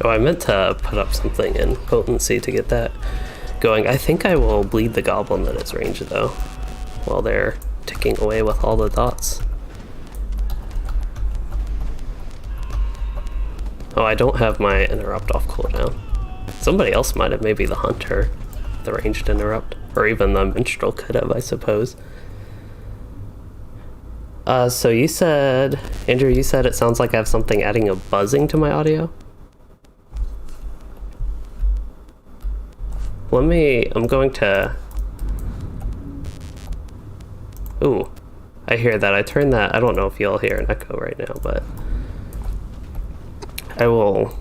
Oh, I meant to put up something in potency to get that going. I think I will bleed the goblin that is ranged though, while they're ticking away with all the dots. Oh, I don't have my interrupt off cooldown. Somebody else might have, maybe the hunter, the ranged interrupt, or even the minstrel could have, I suppose. So you said, Andrew, you said it sounds like I have something adding a buzzing to my audio? I'm going to... Ooh, I hear that. I turned that. I don't know if you'll hear an echo right now, but I will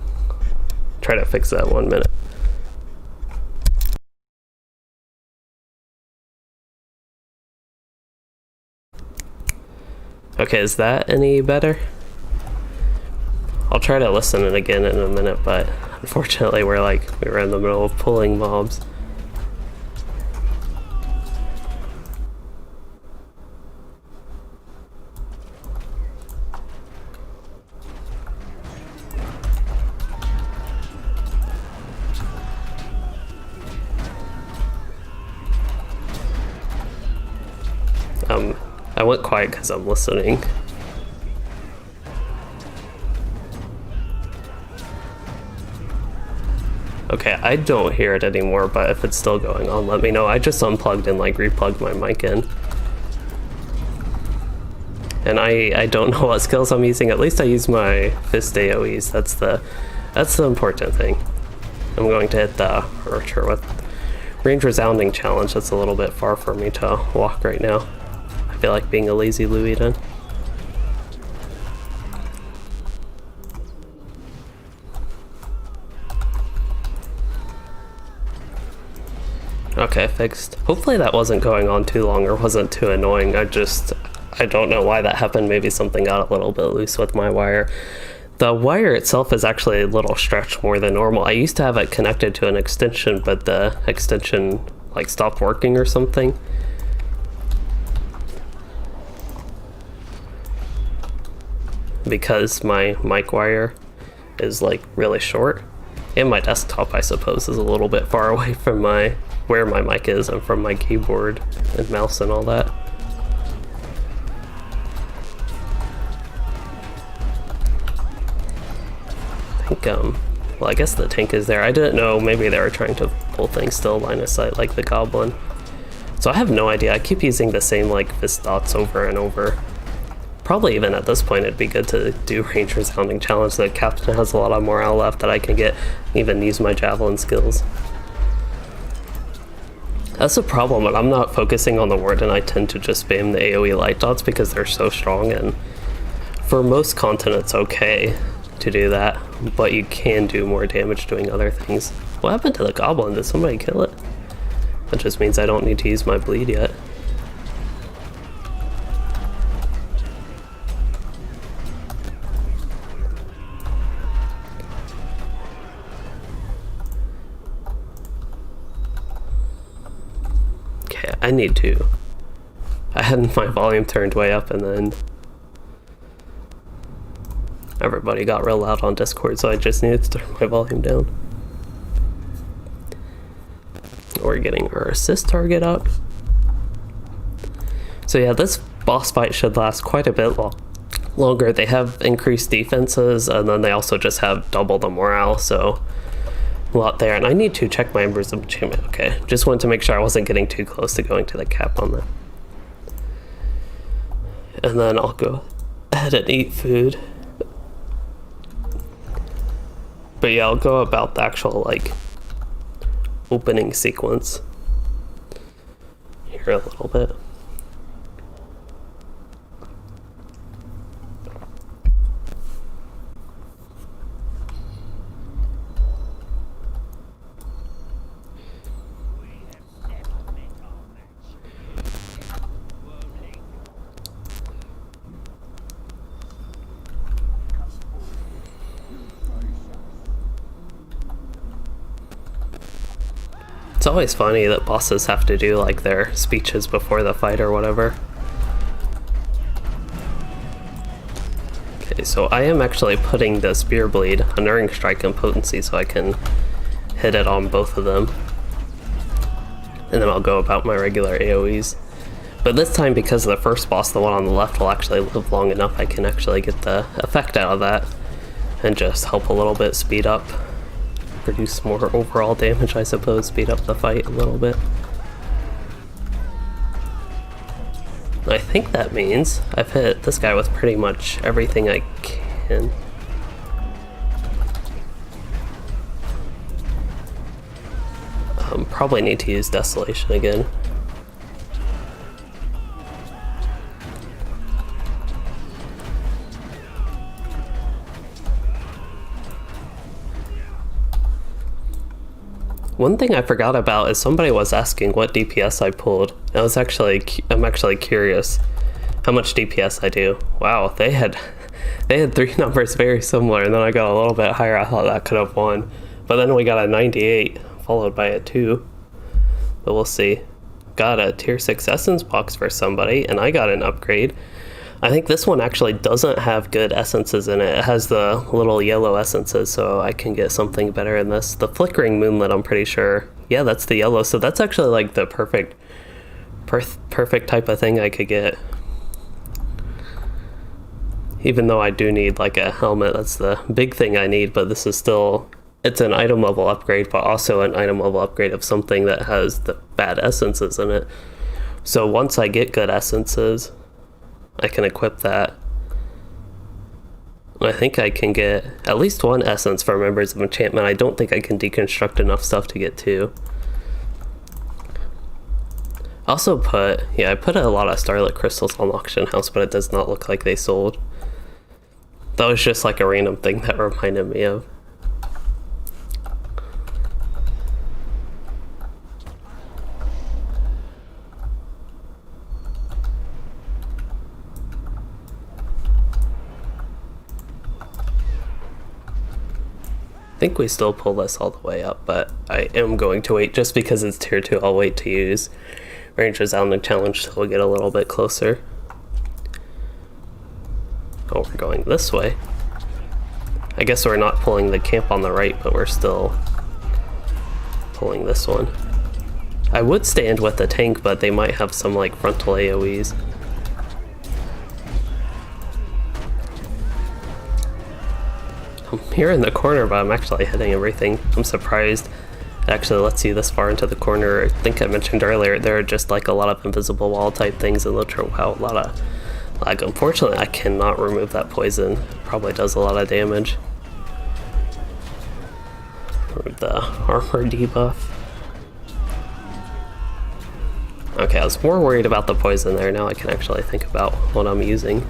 try to fix that 1 minute. Okay, is that any better? I'll try to listen it again in a minute, but unfortunately we were in the middle of pulling mobs. I went quiet because I'm listening. Okay, I don't hear it anymore, but if it's still going on, let me know. I just unplugged and replugged my mic in. And I don't know what skills I'm using. At least I use my fist AoEs. That's the important thing. I'm going to hit the archer with range resounding challenge. That's a little bit far for me to walk right now. I feel like being a lazy Louis then. Okay, fixed. Hopefully that wasn't going on too long or wasn't too annoying. I don't know why that happened. Maybe something got a little bit loose with my wire. The wire itself is actually a little stretched more than normal. I used to have it connected to an extension, but the extension like stopped working or something. Because my mic wire is like really short. And my desktop, I suppose, is a little bit far away from where my mic is and from my keyboard and mouse and all that. I think, well, I guess the tank is there. I didn't know, maybe they were trying to pull things still line of sight like the goblin. So I have no idea. I keep using the same like fist dots over and over. Probably even at this point it'd be good to do Ranger Sounding Challenge. The captain has a lot of morale left that I can get, even use my javelin skills. That's a problem when I'm not focusing on the warden. I tend to just spam the AoE light dots because they're so strong, and for most content it's okay to do that, but you can do more damage doing other things. What happened to the goblin? Did somebody kill it? That just means I don't need to use my bleed yet. I need to. I had my volume turned way up and then everybody got real loud on Discord, so I just needed to turn my volume down. We're getting our assist target up. So yeah, this boss fight should last quite a bit longer. They have increased defenses and then they also just have double the morale, so a lot there. And I need to check my Embers of Enchantment. Okay, just wanted to make sure I wasn't getting too close to going to the cap on that. And then I'll go ahead and eat food. But yeah, I'll go about the actual like opening sequence here a little bit. It's always funny that bosses have to do like their speeches before the fight or whatever. Okay, so I am actually putting the Spear Bleed, Unnerving Strike, and Potency so I can hit it on both of them. And then I'll go about my regular AoEs. But this time, because the first boss, the one on the left, will actually live long enough, I can actually get the effect out of that and just help a little bit speed up. Produce more overall damage, I suppose, speed up the fight a little bit. I think that means I've hit this guy with pretty much everything I can. Probably need to use Desolation again. One thing I forgot about is somebody was asking what DPS I pulled. I'm actually curious how much DPS I do. Wow, they had three numbers very similar, and then I got a little bit higher. I thought that could have won, but then we got a 98 followed by a 2. But we'll see. Got a tier 6 essence box for somebody, and I got an upgrade. I think this one actually doesn't have good essences in it. It has the little yellow essences, so I can get something better in this. The Flickering Moonlit, I'm pretty sure. Yeah, that's the yellow, so that's actually like the perfect type of thing I could get. Even though I do need like a helmet, that's the big thing I need, but this is still, it's an item level upgrade, but also an item level upgrade of something that has the bad essences in it. So once I get good essences, I can equip that. I think I can get at least one essence for Members of Enchantment. I don't think I can deconstruct enough stuff to get 2. I also put, I put a lot of Starlit Crystals on the auction house, but it does not look like they sold. That was just like a random thing that reminded me of. think we still pull this all the way up, but I am going to wait just because it's tier 2. I'll wait to use Ranger's Outlook Challenge till we get a little bit closer. Oh, we're going this way. I guess we're not pulling the camp on the right, but we're still pulling this one. I would stand with the tank, but they might have some like frontal AoEs. I'm here in the corner, but I'm actually hitting everything. I'm surprised it actually lets you this far into the corner. I think I mentioned earlier, there are just like a lot of invisible wall type things in LOTRO. Wow, a lot of lag. Unfortunately, I cannot remove that poison. It probably does a lot of damage. Remove the armor debuff. Okay, I was more worried about the poison there. Now I can actually think about what I'm using.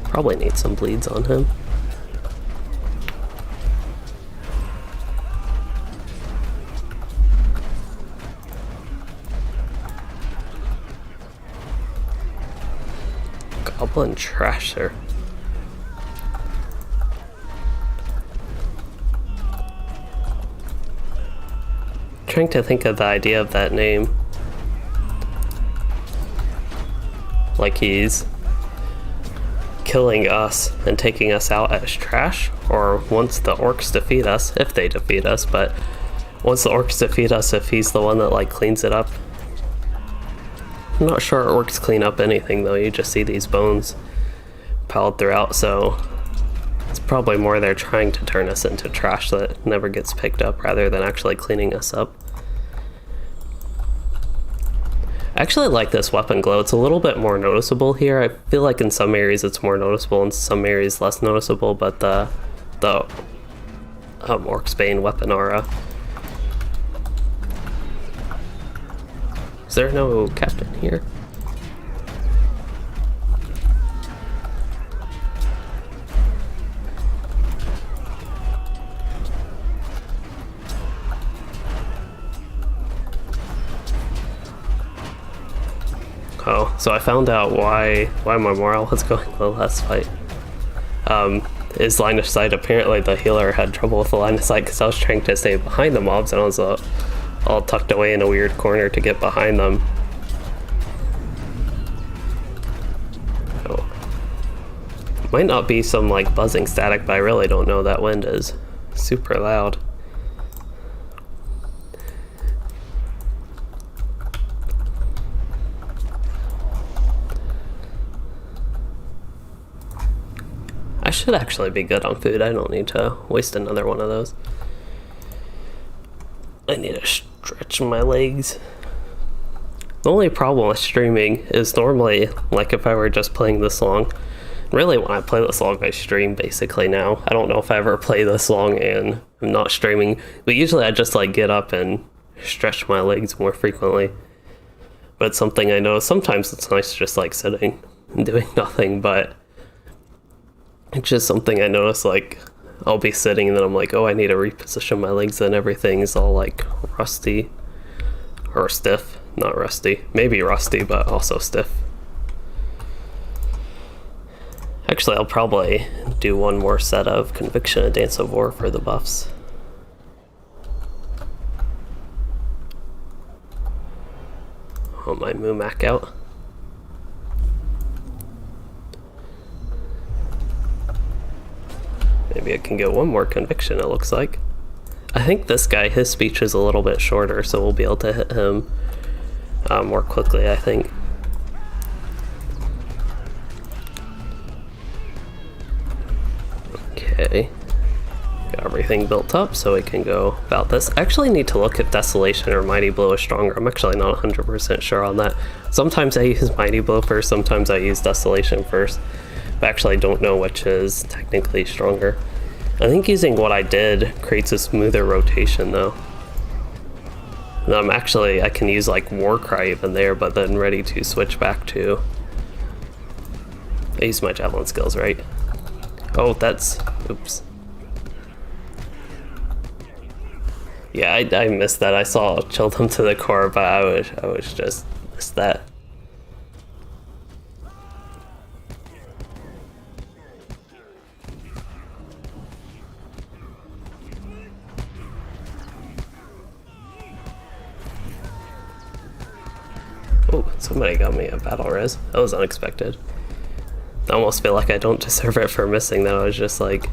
Probably need some bleeds on him. Goblin Trasher. Trying to think of the idea of that name. Like he's killing us and taking us out as trash, or once the orcs defeat us, if they defeat us, but once the orcs defeat us, if he's the one that like cleans it up. I'm not sure orcs clean up anything though, you just see these bones piled throughout, so it's probably more they're trying to turn us into trash that never gets picked up rather than actually cleaning us up. I actually like this weapon glow. It's a little bit more noticeable here. I feel like in some areas it's more noticeable, in some areas less noticeable, but the Orc's Bane weapon aura. Is there no captain here? Oh, so I found out why my morale was going low last fight. Is line of sight. Apparently the healer had trouble with the line of sight because I was trying to stay behind the mobs and I was all tucked away in a weird corner to get behind them. Oh. Might not be some like buzzing static, but I really don't know. That wind is super loud. I should actually be good on food. I don't need to waste another one of those. I need to stretch my legs. The only problem with streaming is normally, like if I were just playing this long, really when I play this long I stream basically now. I don't know if I ever play this long and I'm not streaming, but usually I just like get up and stretch my legs more frequently. But it's something I know sometimes it's nice just like sitting and doing nothing, but it's just something I notice, like I'll be sitting and then I'm like, oh, I need to reposition my legs and everything's all like rusty or stiff. Not rusty, maybe rusty, but also stiff. Actually, I'll probably do one more set of Conviction and Dance of War for the buffs. Oh, my Moomac out. Maybe I can get one more conviction, it looks like. I think this guy, his speech is a little bit shorter, so we'll be able to hit him more quickly, I think. Okay. Got everything built up, so we can go about this. I actually need to look if Desolation or Mighty Blow is stronger. I'm actually not 100% sure on that. Sometimes I use Mighty Blow first, sometimes I use Desolation first. I actually don't know which is technically stronger. I think using what I did creates a smoother rotation though. And I can use like Warcry even there, but then ready to switch back to... I use my Javelin skills, right? Oh, that's... oops. Yeah, I missed that. I saw Chill Them to the Core, but I was just missed that. Somebody got me a battle res. That was unexpected. I almost feel like I don't deserve it for missing that. I was just like,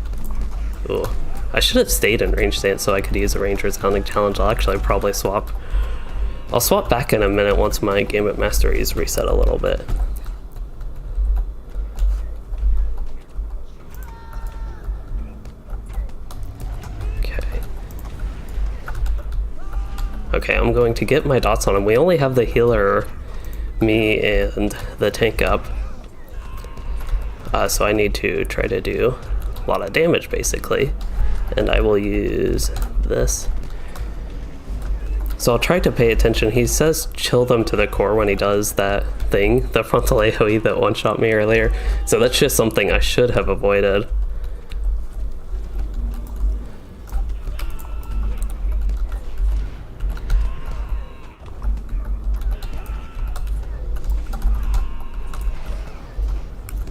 ooh. I should have stayed in range stance so I could use a Ranger's Hunting Challenge. I'll actually probably swap. I'll swap back in a minute once my Gambit Mastery is reset a little bit. Okay, I'm going to get my dots on him. We only have the healer, me, and the tank up. So I need to try to do a lot of damage, basically. And I will use this. So I'll try to pay attention. He says chill them to the core when he does that thing, the frontal AoE that one-shot me earlier. So that's just something I should have avoided.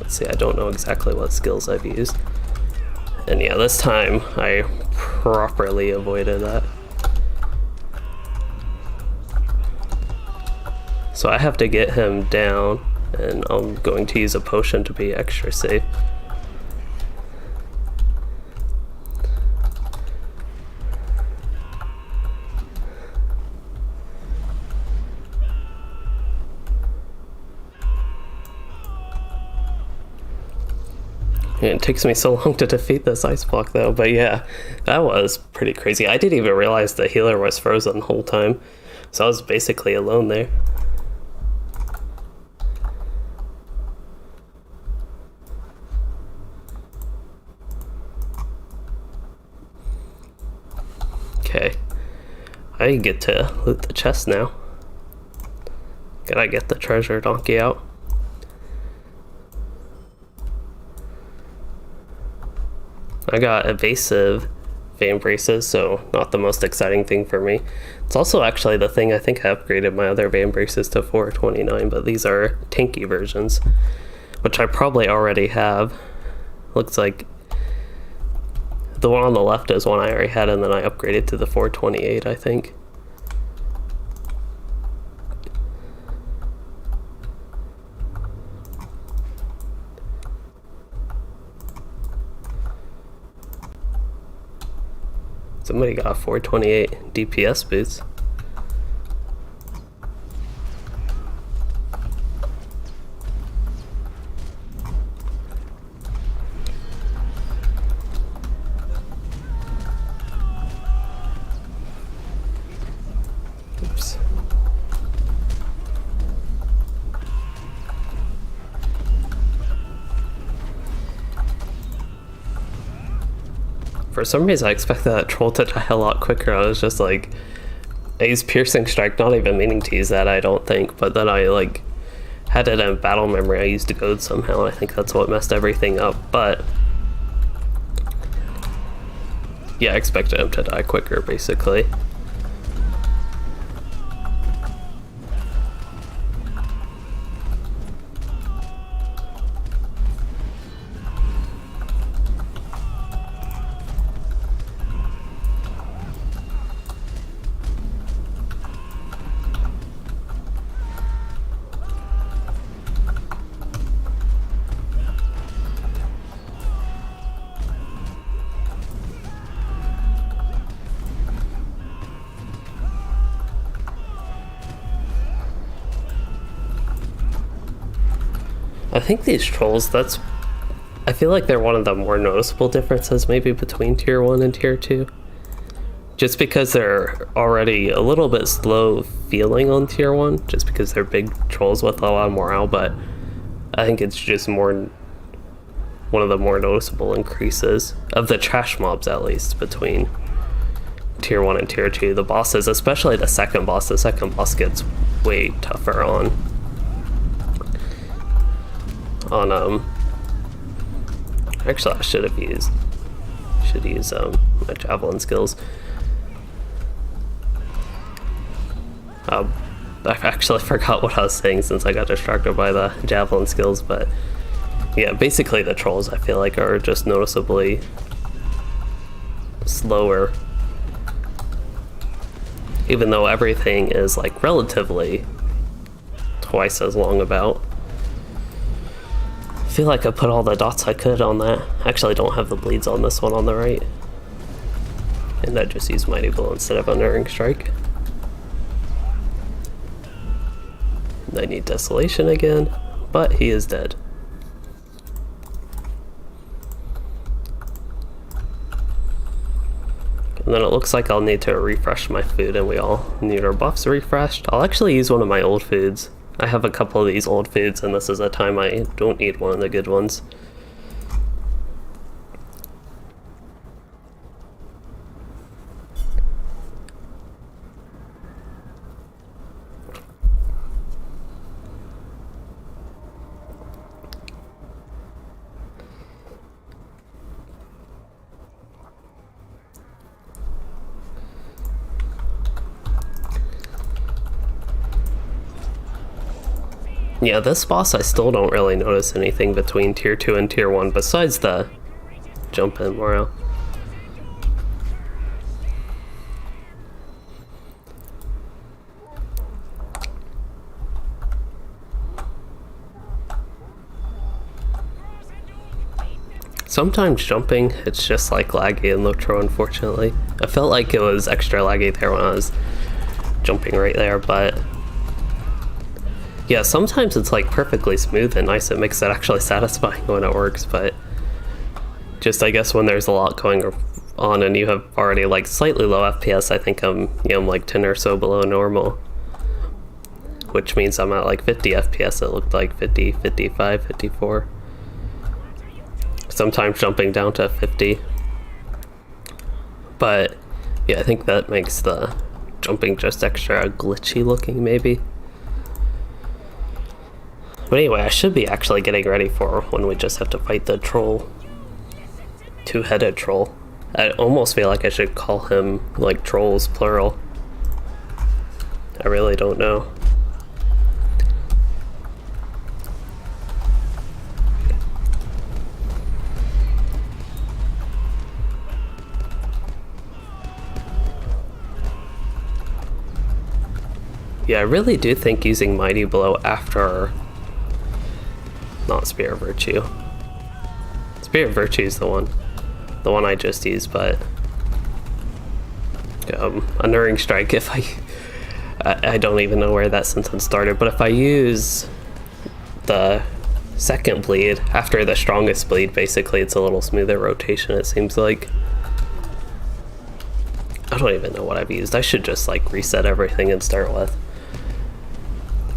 See, I don't know exactly what skills I've used. And yeah, this time I properly avoided that. So I have to get him down, and I'm going to use a potion to be extra safe. It takes me so long to defeat this ice block though, but yeah, that was pretty crazy. I didn't even realize the healer was frozen the whole time, so I was basically alone there. Okay, I get to loot the chest now. Gotta get the treasure donkey out. I got evasive vein braces, so not the most exciting thing for me. It's also actually the thing I think I upgraded my other vein braces to 429, but these are tanky versions, which I probably already have. Looks like the one on the left is one I already had, and then I upgraded to the 428, I think. Somebody got 428 DPS boots. Oops. For some reason, I expected that troll to die a lot quicker. I was just like, I used Piercing Strike, not even meaning to use that, I don't think, but then I like had it in battle memory. I used a goad somehow. I think that's what messed everything up, but yeah, I expected him to die quicker, basically. I think these trolls, I feel like they're one of the more noticeable differences maybe between tier 1 and tier 2. Just because they're already a little bit slow feeling on tier 1, just because they're big trolls with a lot of morale, but I think it's just one of the more noticeable increases of the trash mobs, at least, between tier 1 and tier 2. The bosses, especially the second boss gets way tougher on actually I should use my javelin skills. I actually forgot what I was saying since I got distracted by the javelin skills, but yeah, basically the trolls I feel like are just noticeably slower, even though everything is like relatively twice as long about. I feel like I put all the dots I could on that. Actually, I don't have the bleeds on this one on the right. And I just used Mighty Blow instead of Unerring Strike. And I need Desolation again, but he is dead. And then it looks like I'll need to refresh my food, and we all need our buffs refreshed. I'll actually use one of my old foods. I have a couple of these old foods, and this is a time I don't need one of the good ones. Yeah, this boss I still don't really notice anything between tier 2 and tier 1 besides the jump in morale. Sometimes jumping, it's just like laggy in LOTRO, unfortunately. I felt like it was extra laggy there when I was jumping right there, but yeah, sometimes it's like perfectly smooth and nice. It makes it actually satisfying when it works, but just I guess when there's a lot going on and you have already like slightly low FPS, I think I'm like 10 or so below normal, which means I'm at like 50 FPS. It looked like 50, 55, 54. Sometimes jumping down to 50. But yeah, I think that makes the jumping just extra glitchy looking maybe. But anyway, I should be actually getting ready for when we just have to fight the troll. Two-headed troll. I almost feel like I should call him like trolls plural. I really don't know. Yeah, I really do think using Mighty Blow after... not Spear of Virtue. Spear of Virtue is the one I just used, but Unerring Strike, if I don't even know where that sentence started, but if I use the second bleed after the strongest bleed, basically it's a little smoother rotation, it seems like. I don't even know what I've used. I should just like reset everything and start with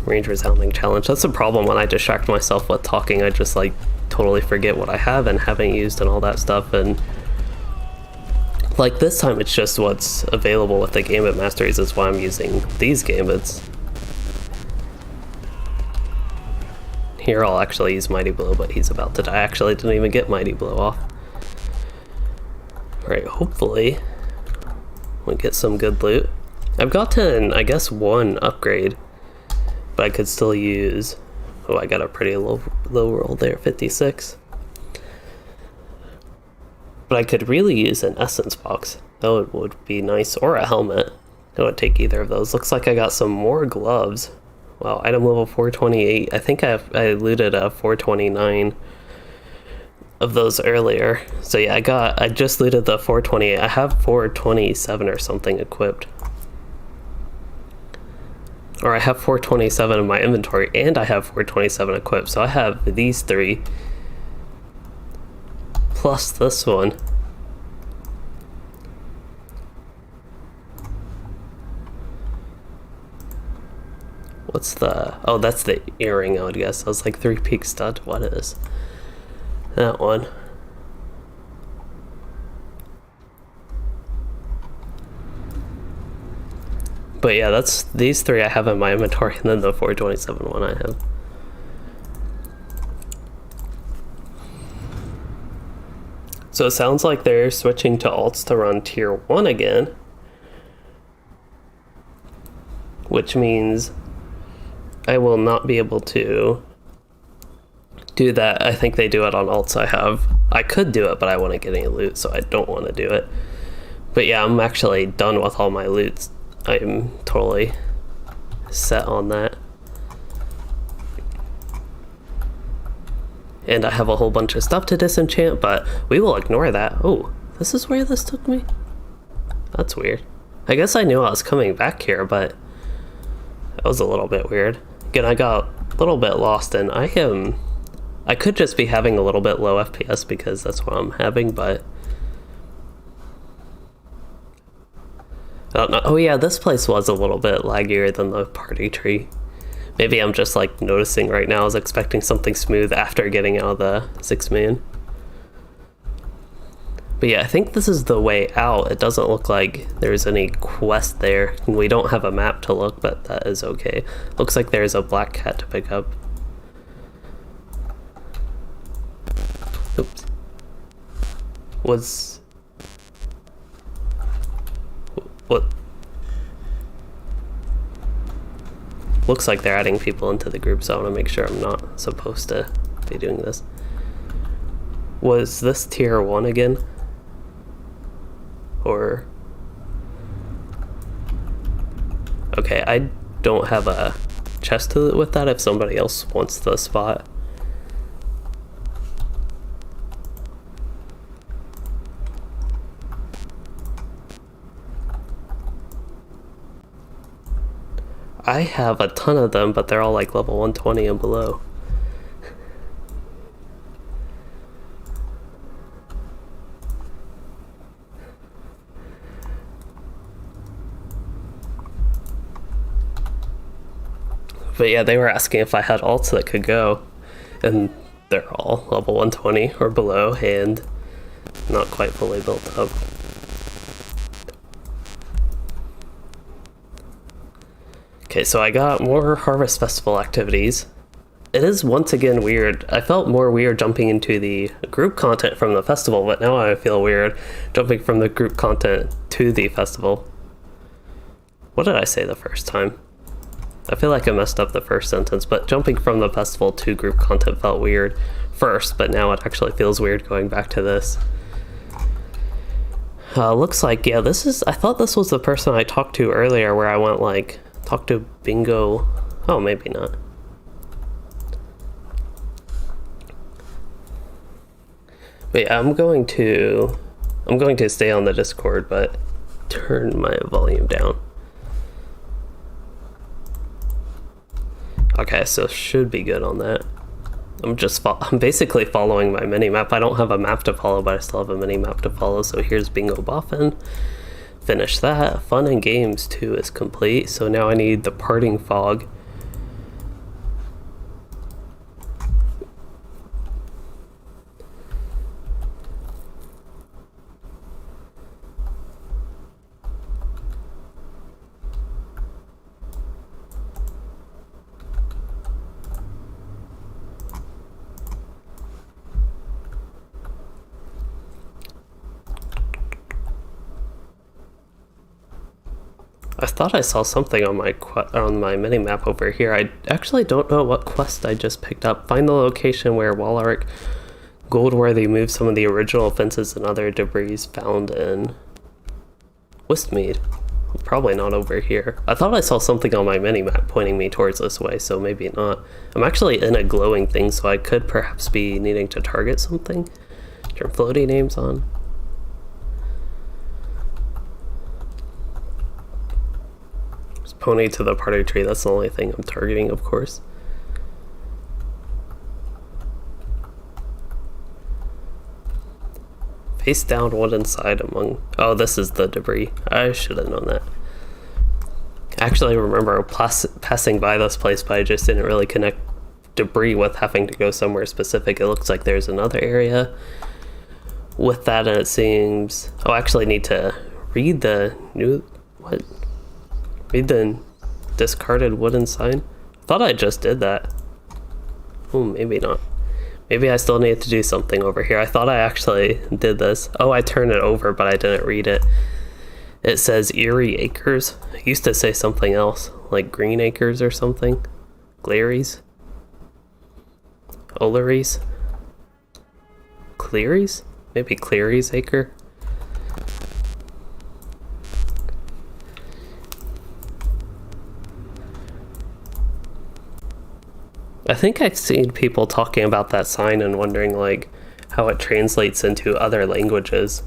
Range Resounding Challenge. That's the problem when I distract myself with talking. I just like totally forget what I have and haven't used and all that stuff, and like this time it's just what's available with the Gambit Masteries is why I'm using these Gambits. Here I'll actually use Mighty Blow, but he's about to die. I actually didn't even get Mighty Blow off. Alright, hopefully we'll get some good loot. I've gotten, I guess, one upgrade, but I could still use... oh, I got a pretty low roll there, 56. But I could really use an Essence Box. That would be nice, or a helmet. I would take either of those. Looks like I got some more gloves. Wow, item level 428. I think I looted a 429 of those earlier. So yeah, I just looted the 428. I have 427 or something equipped. Or I have 427 in my inventory, and I have 427 equipped, so I have these three, plus this one. What's the... oh, that's the earring, I would guess. I was like, 3 peak stud, what is that one? But yeah, that's these three I have in my inventory, and then the 427 one I have. So it sounds like they're switching to alts to run tier 1 again, which means I will not be able to do that. I think they do it on alts I could do it, but I wouldn't get any loot, so I don't want to do it. But yeah, I'm actually done with all my loots. I'm totally set on that. And I have a whole bunch of stuff to disenchant, but we will ignore that. Oh, this is where this took me? That's weird. I guess I knew I was coming back here, but that was a little bit weird. Again, I got a little bit lost, and I could just be having a little bit low FPS because that's what I'm having, but oh yeah, this place was a little bit laggier than the party tree. Maybe I'm just like noticing right now. I was expecting something smooth after getting out of the 6-man. But yeah, I think this is the way out. It doesn't look like there's any quest there. We don't have a map to look, but that is okay. Looks like there's a black cat to pick up. Oops. What? Looks like they're adding people into the group, so I want to make sure I'm not supposed to be doing this. Was this tier 1 again? Or... okay, I don't have a chest with that if somebody else wants the spot. I have a ton of them, but they're all like level 120 and below. But yeah, they were asking if I had alts that could go, and they're all level 120 or below and not quite fully built up. Okay, so I got more Harvest Festival activities. It is once again weird. I felt more weird jumping into the group content from the festival, but now I feel weird jumping from the group content to the festival. What did I say the first time? I feel like I messed up the first sentence, but jumping from the festival to group content felt weird first, but now it actually feels weird going back to this. Looks like, yeah, this is, I thought this was the person I talked to earlier where I went like, talk to Bingo. Oh, maybe not. But yeah, I'm going to stay on the Discord, but turn my volume down. Okay, so should be good on that. I'm basically following my mini-map. I don't have a map to follow, but I still have a mini-map to follow. So here's Bingo Boffin. Finish that. Fun and Games 2 is complete. So now I need the Parting Fog. I thought I saw something on my mini-map over here. I actually don't know what quest I just picked up. Find the location where Walaric Goldworthy moved some of the original fences and other debris found in Westmead. Probably not over here. I thought I saw something on my mini-map pointing me towards this way, so maybe not. I'm actually in a glowing thing, so I could perhaps be needing to target something. Turn floaty names on. Pony to the party tree, that's the only thing I'm targeting, of course. Face down wooden side among... oh, this is the debris. I should have known that. I actually remember passing by this place, but I just didn't really connect debris with having to go somewhere specific. It looks like there's another area with that, and it seems... oh, I actually need to read the new... what? Read the discarded wooden sign? I thought I just did that. Oh, maybe not. Maybe I still need to do something over here. I thought I actually did this. Oh, I turned it over, but I didn't read it. It says Eerie Acres. It used to say something else, like Green Acres or something. Glaries? Oleries? Cleary's? Maybe Cleary's Acre? I think I've seen people talking about that sign and wondering like how it translates into other languages.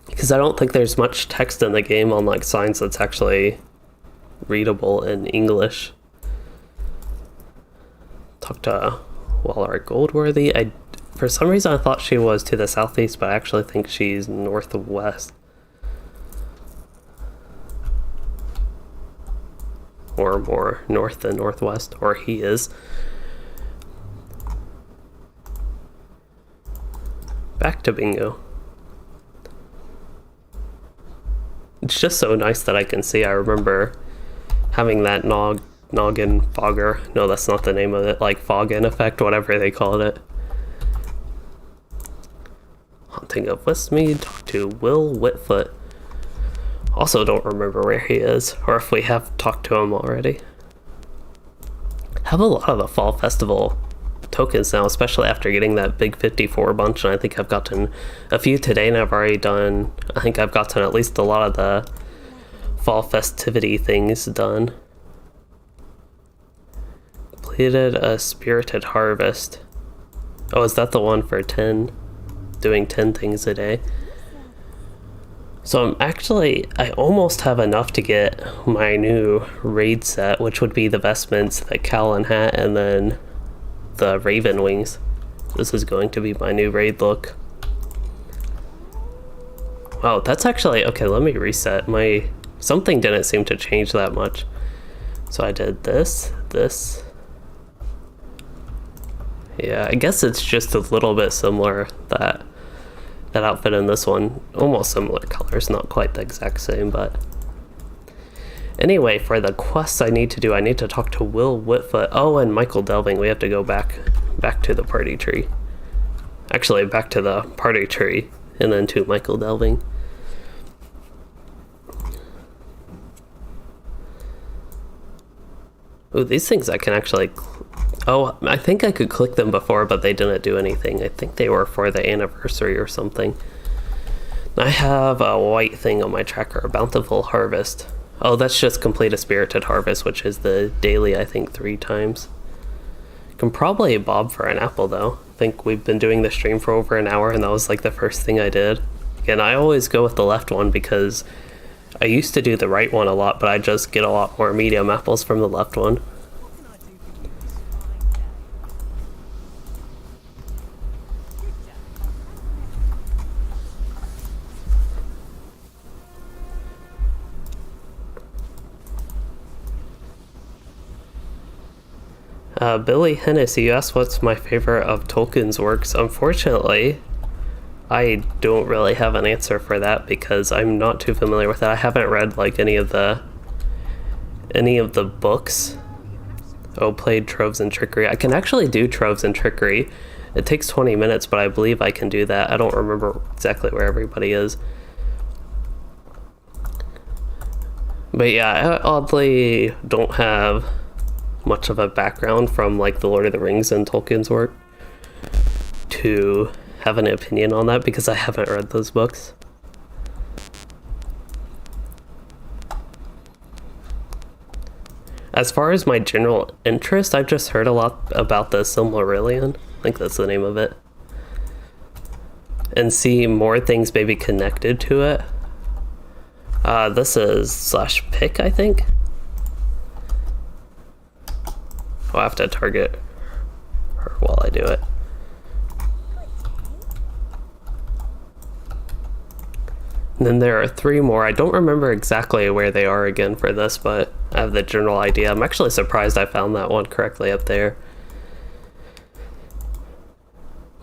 Because I don't think there's much text in the game on like signs that's actually readable in English. Talk to Waller Goldworthy. For some reason I thought she was to the southeast, but I actually think she's northwest. Or more north than northwest, or he is. Back to bingo. It's just so nice that I can see. I remember having that noggin fogger. No, that's not the name of it. Like fog-in effect, whatever they called it. Haunting of Westmead. Talk to Will Whitfoot. Also don't remember where he is, or if we have talked to him already. Have a lot of the Fall Festival tokens now, especially after getting that big 54 bunch, and I think I've gotten a few today, and I've already done, I think I've gotten at least a lot of the fall festivity things done. Completed a Spirited Harvest. Oh, is that the one for 10? Doing 10 things a day? So I almost have enough to get my new raid set, which would be the vestments, the cowl and hat, and then the raven wings. This is going to be my new raid look. Wow, that's actually, okay, let me reset. Something didn't seem to change that much. So I did this. Yeah, I guess it's just a little bit similar, that outfit in this one. Almost similar colors, not quite the exact same, but anyway, for the quests I need to talk to Will Whitfoot. Oh, and Michael Delving. We have to go back to the party tree. Actually, back to the party tree and then to Michael Delving. Oh, these things I can actually oh, I think I could click them before, but they didn't do anything. I think they were for the anniversary or something. I have a white thing on my tracker, a Bountiful Harvest. Oh, that's just complete a Spirited Harvest, which is the daily, I think, 3 times. Can probably bob for an apple, though. I think we've been doing the stream for over an hour, and that was like the first thing I did. Again, I always go with the left one because I used to do the right one a lot, but I just get a lot more medium apples from the left one. Billy Hennessy, you asked what's my favorite of Tolkien's works. Unfortunately, I don't really have an answer for that because I'm not too familiar with it. I haven't read like any of the books. Oh, played Troves and Trickery. I can actually do Troves and Trickery. It takes 20 minutes, but I believe I can do that. I don't remember exactly where everybody is. But yeah, I oddly don't have much of a background from like the Lord of the Rings and Tolkien's work to have an opinion on that because I haven't read those books. As far as my general interest, I've just heard a lot about the Silmarillion, I think that's the name of it, and see more things maybe connected to it. This is /pick, I think. I'll have to target her while I do it. And then there are 3 more. I don't remember exactly where they are again for this, but I have the general idea. I'm actually surprised I found that one correctly up there.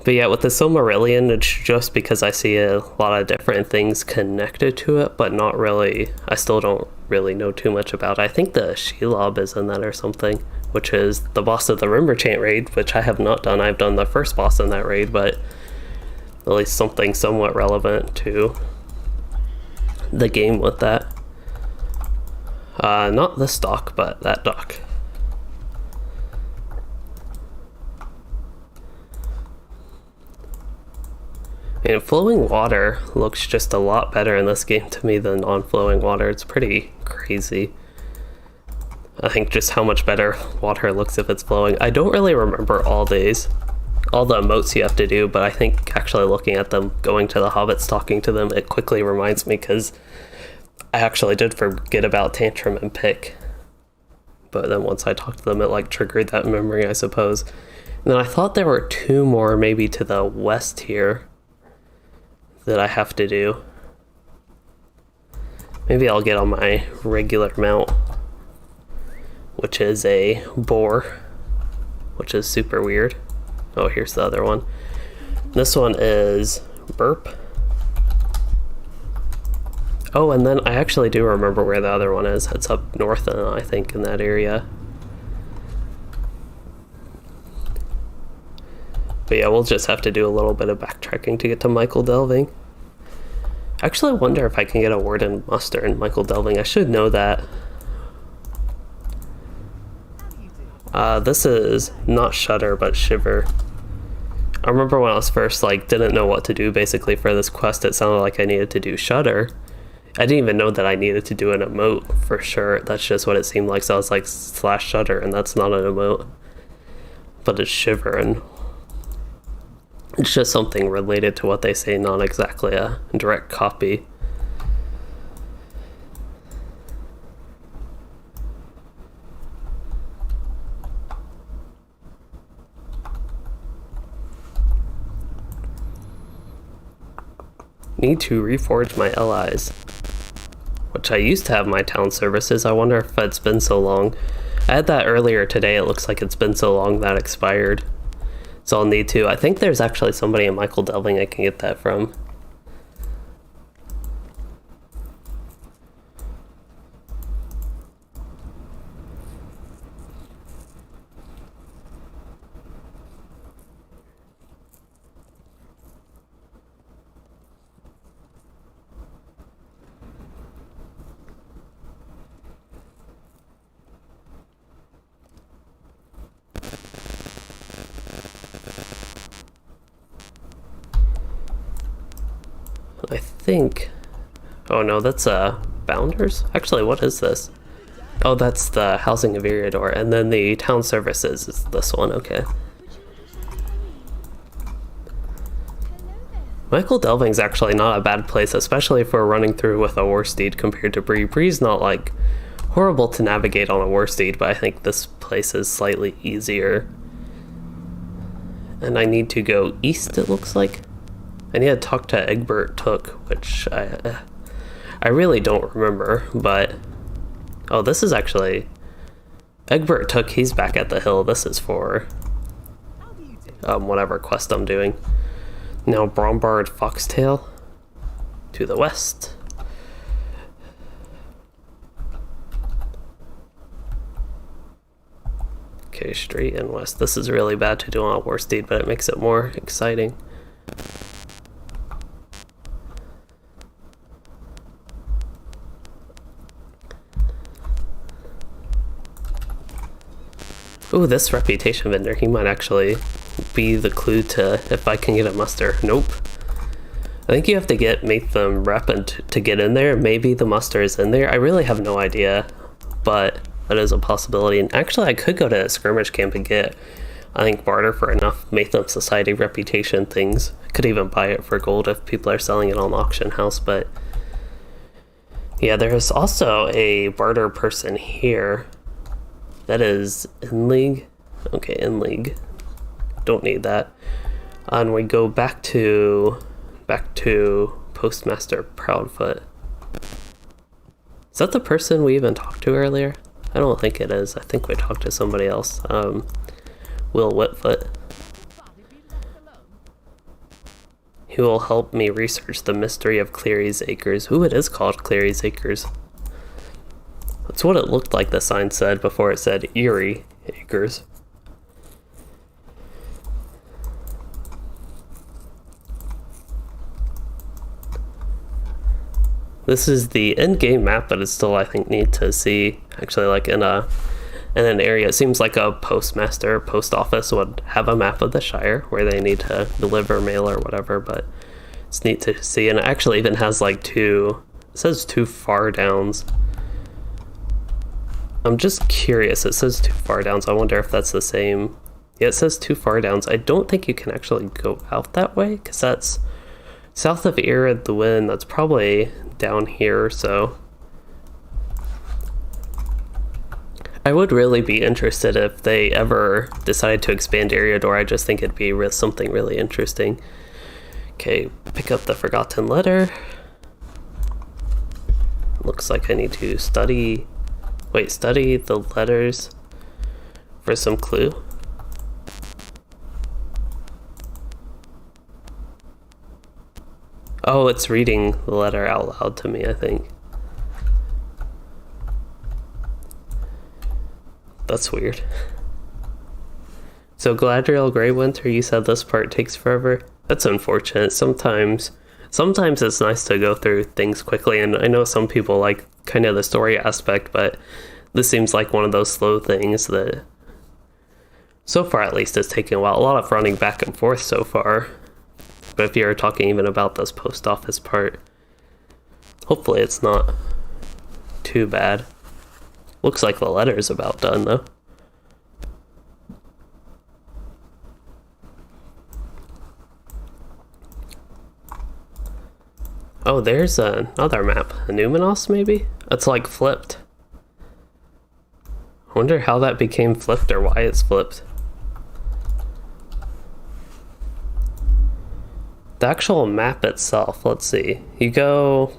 But yeah, with the Silmarillion, it's just because I see a lot of different things connected to it, but not really. I still don't really know too much about it. I think the Shelob is in that or something, which is the boss of the Rimmerchant raid, which I have not done. I've done the first boss in that raid, but at least something somewhat relevant to the game with that. Not this dock, but that dock. And flowing water looks just a lot better in this game to me than non-flowing water. It's pretty crazy. I think just how much better water looks if it's flowing. I don't really remember all the emotes you have to do, but I think actually looking at them, going to the hobbits, talking to them, it quickly reminds me, because I actually did forget about Tantrum and Pick. But then once I talked to them, it like triggered that memory, I suppose. And then I thought there were 2 more maybe to the west here that I have to do. Maybe I'll get on my regular mount, which is a boar, which is super weird. Oh, here's the other one. This one is Burp. Oh, and then I actually do remember where the other one is. It's up north, I think, in that area. But yeah, we'll just have to do a little bit of backtracking to get to Michael Delving. I actually wonder if I can get a word in muster in Michael Delving. I should know that. This is not Shudder, but Shiver. I remember when I was first, like, didn't know what to do basically for this quest, it sounded like I needed to do Shudder. I didn't even know that I needed to do an emote for sure. That's just what it seemed like. So I was like /Shudder, and that's not an emote, but it's Shiver, and it's just something related to what they say, not exactly a direct copy. Need to reforge my allies, which I used to have my town services. I wonder if it's been so long. I had that earlier today. It looks like it's been so long that expired. So I'll need to. I think there's actually somebody in Michael Delving I can get that from. I think... Oh no, that's Bounders? Actually, what is this? Oh, that's the Housing of Eriador, and then the Town Services is this one, okay. Michael Delving's actually not a bad place, especially if we're running through with a war steed compared to Bree. Bree's not, like, horrible to navigate on a war steed, but I think this place is slightly easier. And I need to go east, it looks like. I need to talk to Egbert Took, which I really don't remember, but... Oh, this is actually... Egbert Took, he's back at the hill. This is for... whatever quest I'm doing. Now, Brombard Foxtail to the west. Okay, straight and west. This is really bad to do on a war steed, but it makes it more exciting. Ooh, this reputation vendor, he might actually be the clue to if I can get a muster. Nope. I think you have to make them rep and to get in there. Maybe the muster is in there. I really have no idea, but that is a possibility. And actually, I could go to a skirmish camp and get, I think, barter for enough Matham Society reputation things. I could even buy it for gold if people are selling it on the auction house, but... Yeah, there's also a barter person here. That is in league. Okay, in league. Don't need that. And we go back to Postmaster Proudfoot. Is that the person we even talked to earlier? I don't think it is. I think we talked to somebody else. Will Whitfoot. He will help me research the mystery of Cleary's Acres. Ooh, it is called Cleary's Acres. That's what it looked like the sign said before it said Erie Acres. This is the end-game map, but it's still, I think, neat to see. Actually, like in an area, it seems like a postmaster, post office would have a map of the Shire where they need to deliver mail or whatever, but it's neat to see. And it actually even has like it says two far downs. I'm just curious. It says too far down, so I wonder if that's the same. Yeah, it says too far down. I don't think you can actually go out that way, because that's south of Durin the Wind. That's probably down here, so I would really be interested if they ever decided to expand Eriador. I just think it'd be something really interesting. Okay, pick up the Forgotten Letter. Looks like I need to study the letters for some clue. Oh, it's reading the letter out loud to me, I think. That's weird. So Galadriel Greywinter, you said this part takes forever? That's unfortunate. Sometimes it's nice to go through things quickly, and I know some people like kind of the story aspect, but this seems like one of those slow things that, so far at least, is taking a while. A lot of running back and forth so far. But if you're talking even about this post office part, hopefully it's not too bad. Looks like the letter's about done, though. Oh, there's another map. A Numenos, maybe? It's like flipped. I wonder how that became flipped or why it's flipped. The actual map itself, let's see. You go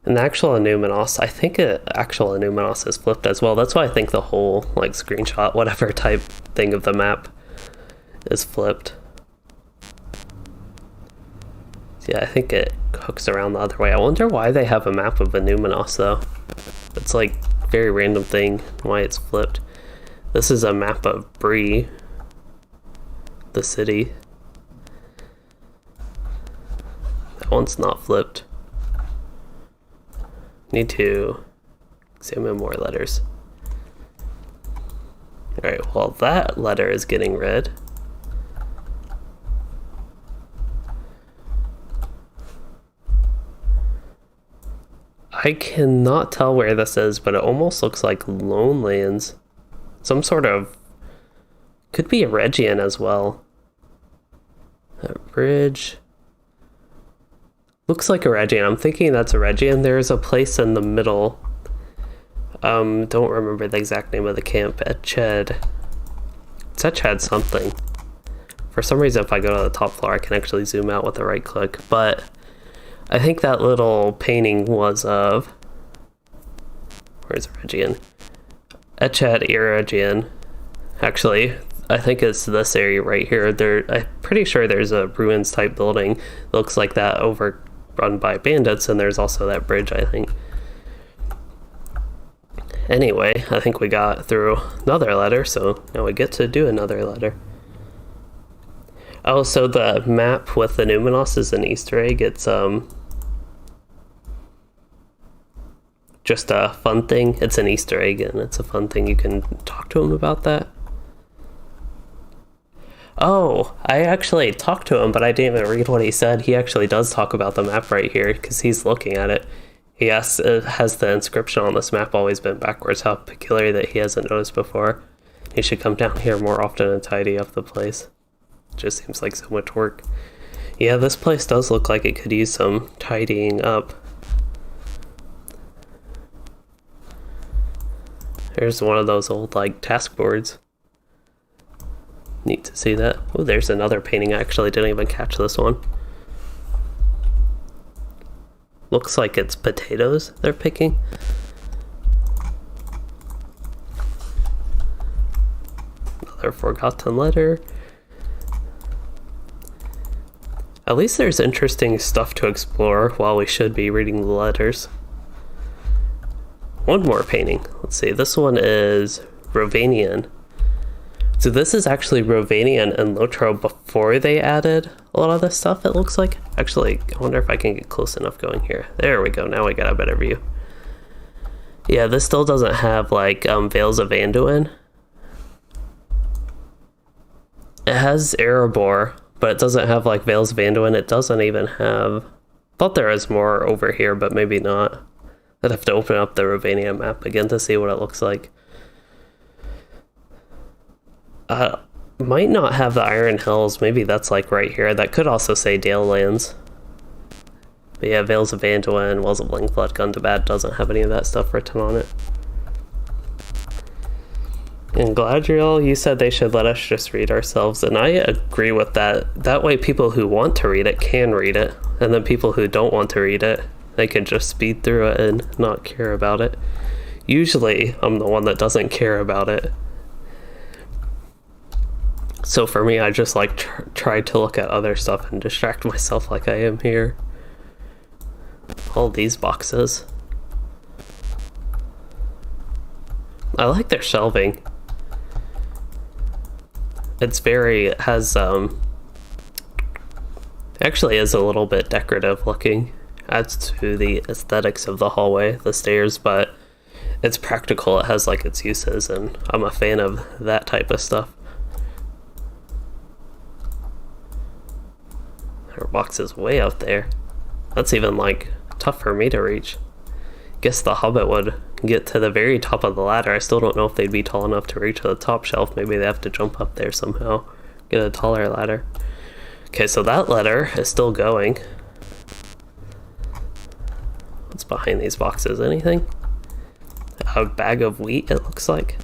in the actual Numenos. I think actual Numenos is flipped as well. That's why I think the whole like screenshot, whatever type thing of the map is flipped. Yeah, I think it hooks around the other way. I wonder why they have a map of a Numenos though. It's like a very random thing why it's flipped. This is a map of Bree, the city. That one's not flipped. Need to examine more letters. Alright, well that letter is getting read. I cannot tell where this is, but it almost looks like Lonelands. Some sort of... could be a Region as well. That bridge... looks like a Region. I'm thinking that's a Region. There's a place in the middle. Don't remember the exact name of the camp. Etched. It's Etched something. For some reason, if I go to the top floor, I can actually zoom out with a right click. But I think that little painting was of... where's Region? Etched Region. Actually, I think it's this area right here. I'm pretty sure there's a ruins type building that looks like that overrun by bandits, and there's also that bridge, I think. Anyway, I think we got through another letter, so now we get to do another letter. Oh, so the map with the Numenos is an Easter egg. It's just a fun thing. It's an Easter egg, and it's a fun thing. You can talk to him about that. Oh, I actually talked to him, but I didn't even read what he said. He actually does talk about the map right here, because he's looking at it. He asks, has the inscription on this map always been backwards? How peculiar that he hasn't noticed before. He should come down here more often and tidy up the place. It just seems like so much work. Yeah, this place does look like it could use some tidying up. There's one of those old, like, task boards. Neat to see that. Oh, there's another painting. I actually didn't even catch this one. Looks like it's potatoes they're picking. Another forgotten letter. At least there's interesting stuff to explore while we should be reading the letters. One more painting. Let's see. This one is Rovanian. So this is actually Rovanian and LOTRO before they added a lot of this stuff, it looks like. Actually, I wonder if I can get close enough going here. There we go, now we got a better view. Yeah, this still doesn't have, like, Vales of Anduin. It has Erebor, but it doesn't have, like, Vales of Anduin. It doesn't even have... I thought there was more over here, but maybe not. I'd have to open up the Ravania map again to see what it looks like. Might not have the Iron Hills. Maybe that's like right here. That could also say Dale Lands. But yeah, Vales of Anduin, Wells of Lingflood, Gundabad doesn't have any of that stuff written on it. And Gladriel, you said they should let us just read ourselves, and I agree with that. That way people who want to read it can read it, and then people who don't want to read it, they can just speed through it and not care about it. Usually, I'm the one that doesn't care about it. So for me, I just like try to look at other stuff and distract myself like I am here. All these boxes. I like their shelving. It's very, actually is a little bit decorative looking. Adds to the aesthetics of the hallway, the stairs, but it's practical. It has like its uses, and I'm a fan of that type of stuff. Our box is way out there. That's even like tough for me to reach. Guess the Hobbit would get to the very top of the ladder. I still don't know if they'd be tall enough to reach the top shelf. Maybe they have to jump up there somehow, get a taller ladder. Okay, so that letter is still going. What's behind these boxes? Anything? A bag of wheat, it looks like.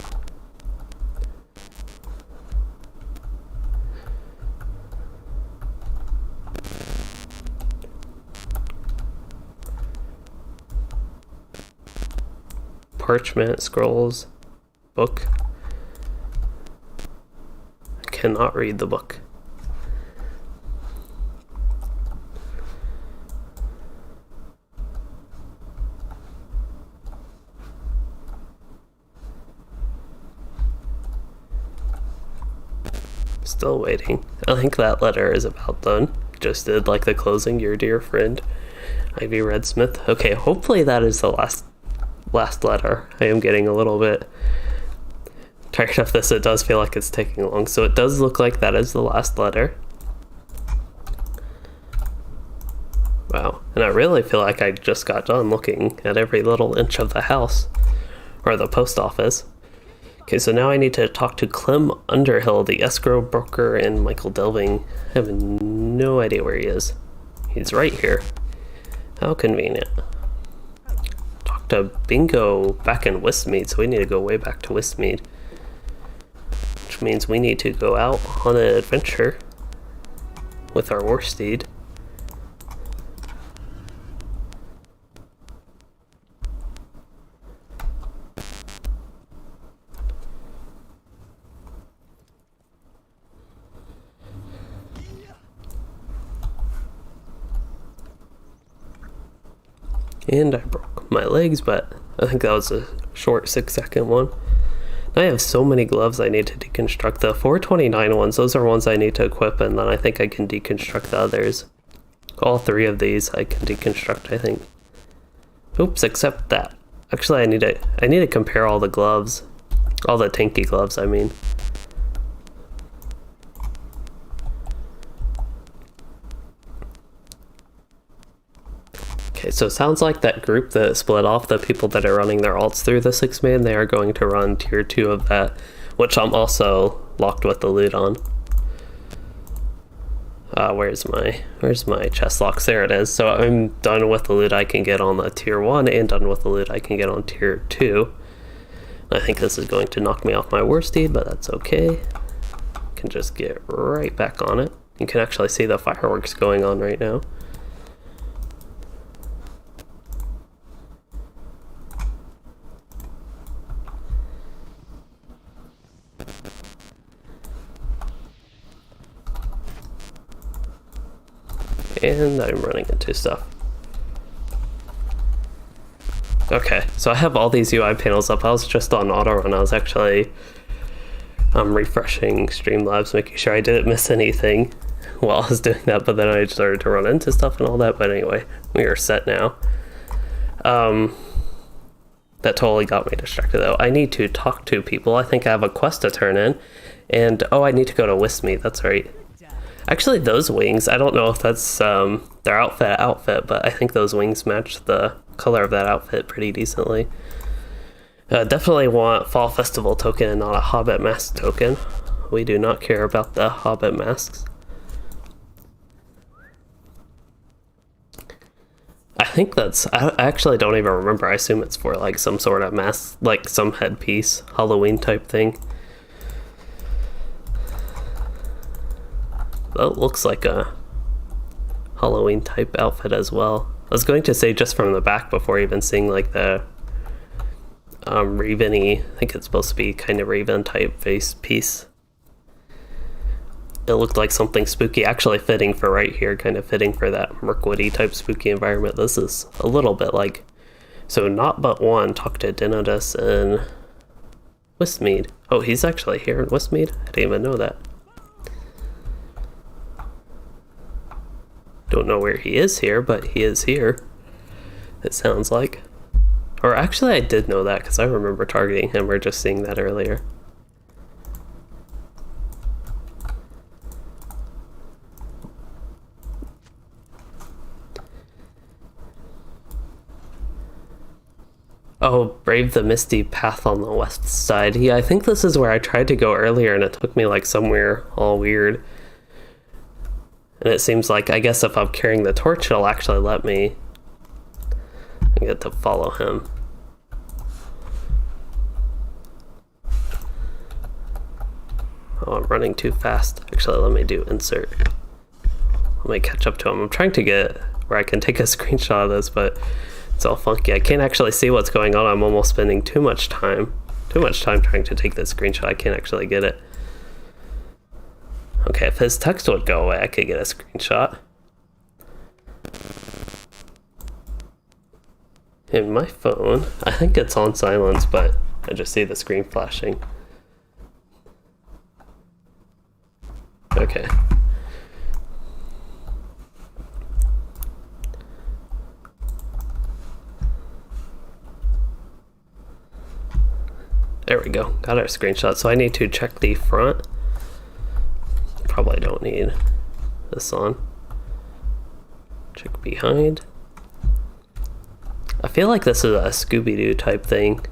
Parchment, scrolls, book. I cannot read the book. Still waiting. I think that letter is about done. Just did like the closing, your dear friend, Ivy Redsmith. Okay, hopefully that is the last letter. I am getting a little bit tired of this. It does feel like it's taking long. So it does look like that is the last letter. Wow. And I really feel like I just got done looking at every little inch of the house, or the post office. Okay, so now I need to talk to Clem Underhill, the escrow broker, and Michael Delving. I have no idea where he is. He's right here. How convenient. To Bingo back in Westmead, so we need to go way back to Westmead, which means we need to go out on an adventure with our war steed. And I broke my legs, but I think that was a short 6-second one. I have so many gloves I need to deconstruct. The 429 ones, those are ones I need to equip, and then I think I can deconstruct the others. All 3 of these I can deconstruct, I think. Oops, except that. Actually, I need to compare all the gloves. All the tanky gloves, I mean. Okay, so it sounds like that group that split off, the people that are running their alts through the 6-man, they are going to run tier 2 of that, which I'm also locked with the loot on. Where's my chest locks? There it is. So I'm done with the loot I can get on the tier 1 and done with the loot I can get on tier 2. I think this is going to knock me off my war steed, but that's okay. I can just get right back on it. You can actually see the fireworks going on right now. And I'm running into stuff. Okay, so I have all these UI panels up. I was just on auto run. I was actually refreshing Streamlabs, making sure I didn't miss anything while I was doing that, but then I started to run into stuff and all that. But anyway, we are set now. That totally got me distracted though. I need to talk to people. I think I have a quest to turn in. And oh, I need to go to Westmead, that's right. Actually, those wings, I don't know if that's their outfit, but I think those wings match the color of that outfit pretty decently. Definitely want Fall Festival token and not a Hobbit mask token. We do not care about the Hobbit masks. I think that's, I actually don't even remember. I assume it's for like some sort of mask, like some headpiece, Halloween type thing. That looks like a Halloween type outfit as well. I was going to say just from the back before even seeing like the Raven-y, I think it's supposed to be kind of Raven type face piece. It looked like something spooky, actually fitting for right here, kind of fitting for that Mirkwoody type spooky environment. This is a little bit like, so Not But One talked to Dinodus and Westmead. Oh, he's actually here in Westmead? I didn't even know that. Don't know where he is here, but he is here, it sounds like. Or actually I did know that because I remember targeting him or just seeing that earlier. Oh, Brave the Misty Path on the west side. Yeah, I think this is where I tried to go earlier and it took me like somewhere all weird. And it seems like, I guess if I'm carrying the torch, it'll actually let me get to follow him. Oh, I'm running too fast. Actually, let me do insert. Let me catch up to him. I'm trying to get where I can take a screenshot of this, but it's all funky. I can't actually see what's going on. I'm almost spending too much time trying to take this screenshot. I can't actually get it. Okay, if his text would go away, I could get a screenshot. In my phone, I think it's on silence, but I just see the screen flashing. Okay. There we go, got our screenshot. So I need to check the front. Probably don't need this on. Check behind. I feel like this is a Scooby-Doo type thing.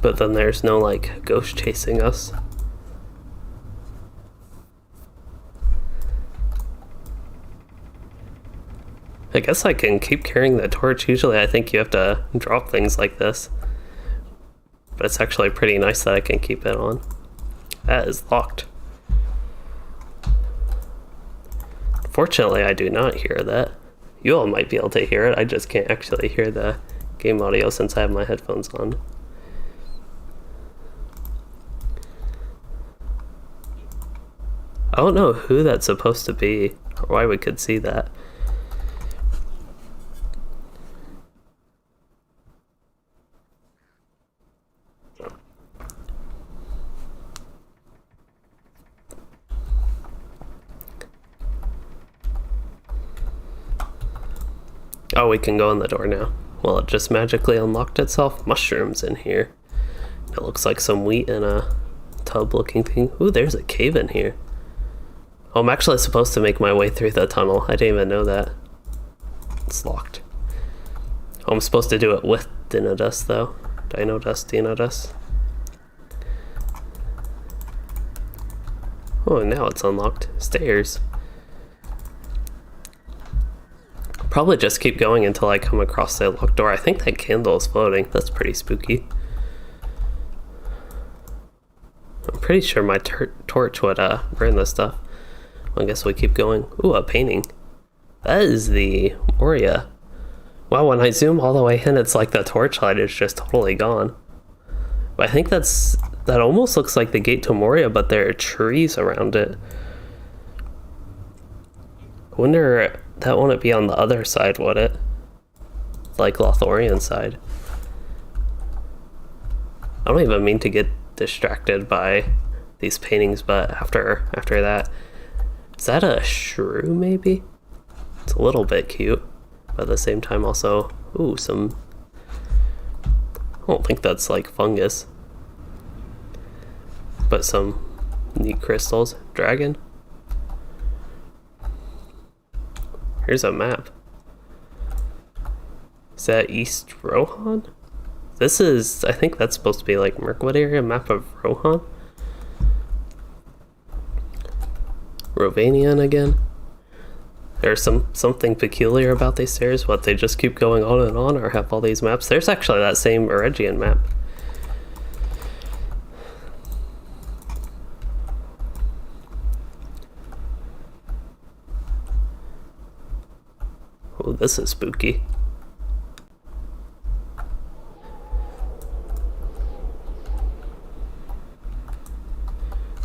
But then there's no like ghost chasing us. I guess I can keep carrying the torch. Usually I think you have to drop things like this. But it's actually pretty nice that I can keep it on. That is locked. Fortunately, I do not hear that. You all might be able to hear it. I just can't actually hear the game audio since I have my headphones on. I don't know who that's supposed to be or why we could see that. Oh, we can go in the door now. Well, it just magically unlocked itself. Mushrooms in here. It looks like some wheat in a tub looking thing. Ooh, there's a cave in here. Oh, I'm actually supposed to make my way through the tunnel. I didn't even know that. It's locked. Oh, I'm supposed to do it with Dinodus though. Dinodus. Oh, now it's unlocked. Stairs. Probably just keep going until I come across the locked door. I think that candle is floating. That's pretty spooky. I'm pretty sure my torch would burn this stuff. Well, I guess we keep going. Ooh, a painting. That is the Moria. Wow, when I zoom all the way in, it's like the torchlight is just totally gone. But I think that almost looks like the gate to Moria, but there are trees around it. I wonder, that wouldn't be on the other side, would it? Like Lothlorien side. I don't even mean to get distracted by these paintings, but after that, is that a shrew maybe? It's a little bit cute, but at the same time also, ooh, some, I don't think that's like fungus. but some neat crystals. Dragon. Here's a map. Is that East Rohan? This is, I think that's supposed to be like Mirkwood area, map of Rohan. Rovanian again. There's something peculiar about these stairs. What, they just keep going on and on, or have all these maps? There's actually that same Eregian map. Oh, this is spooky.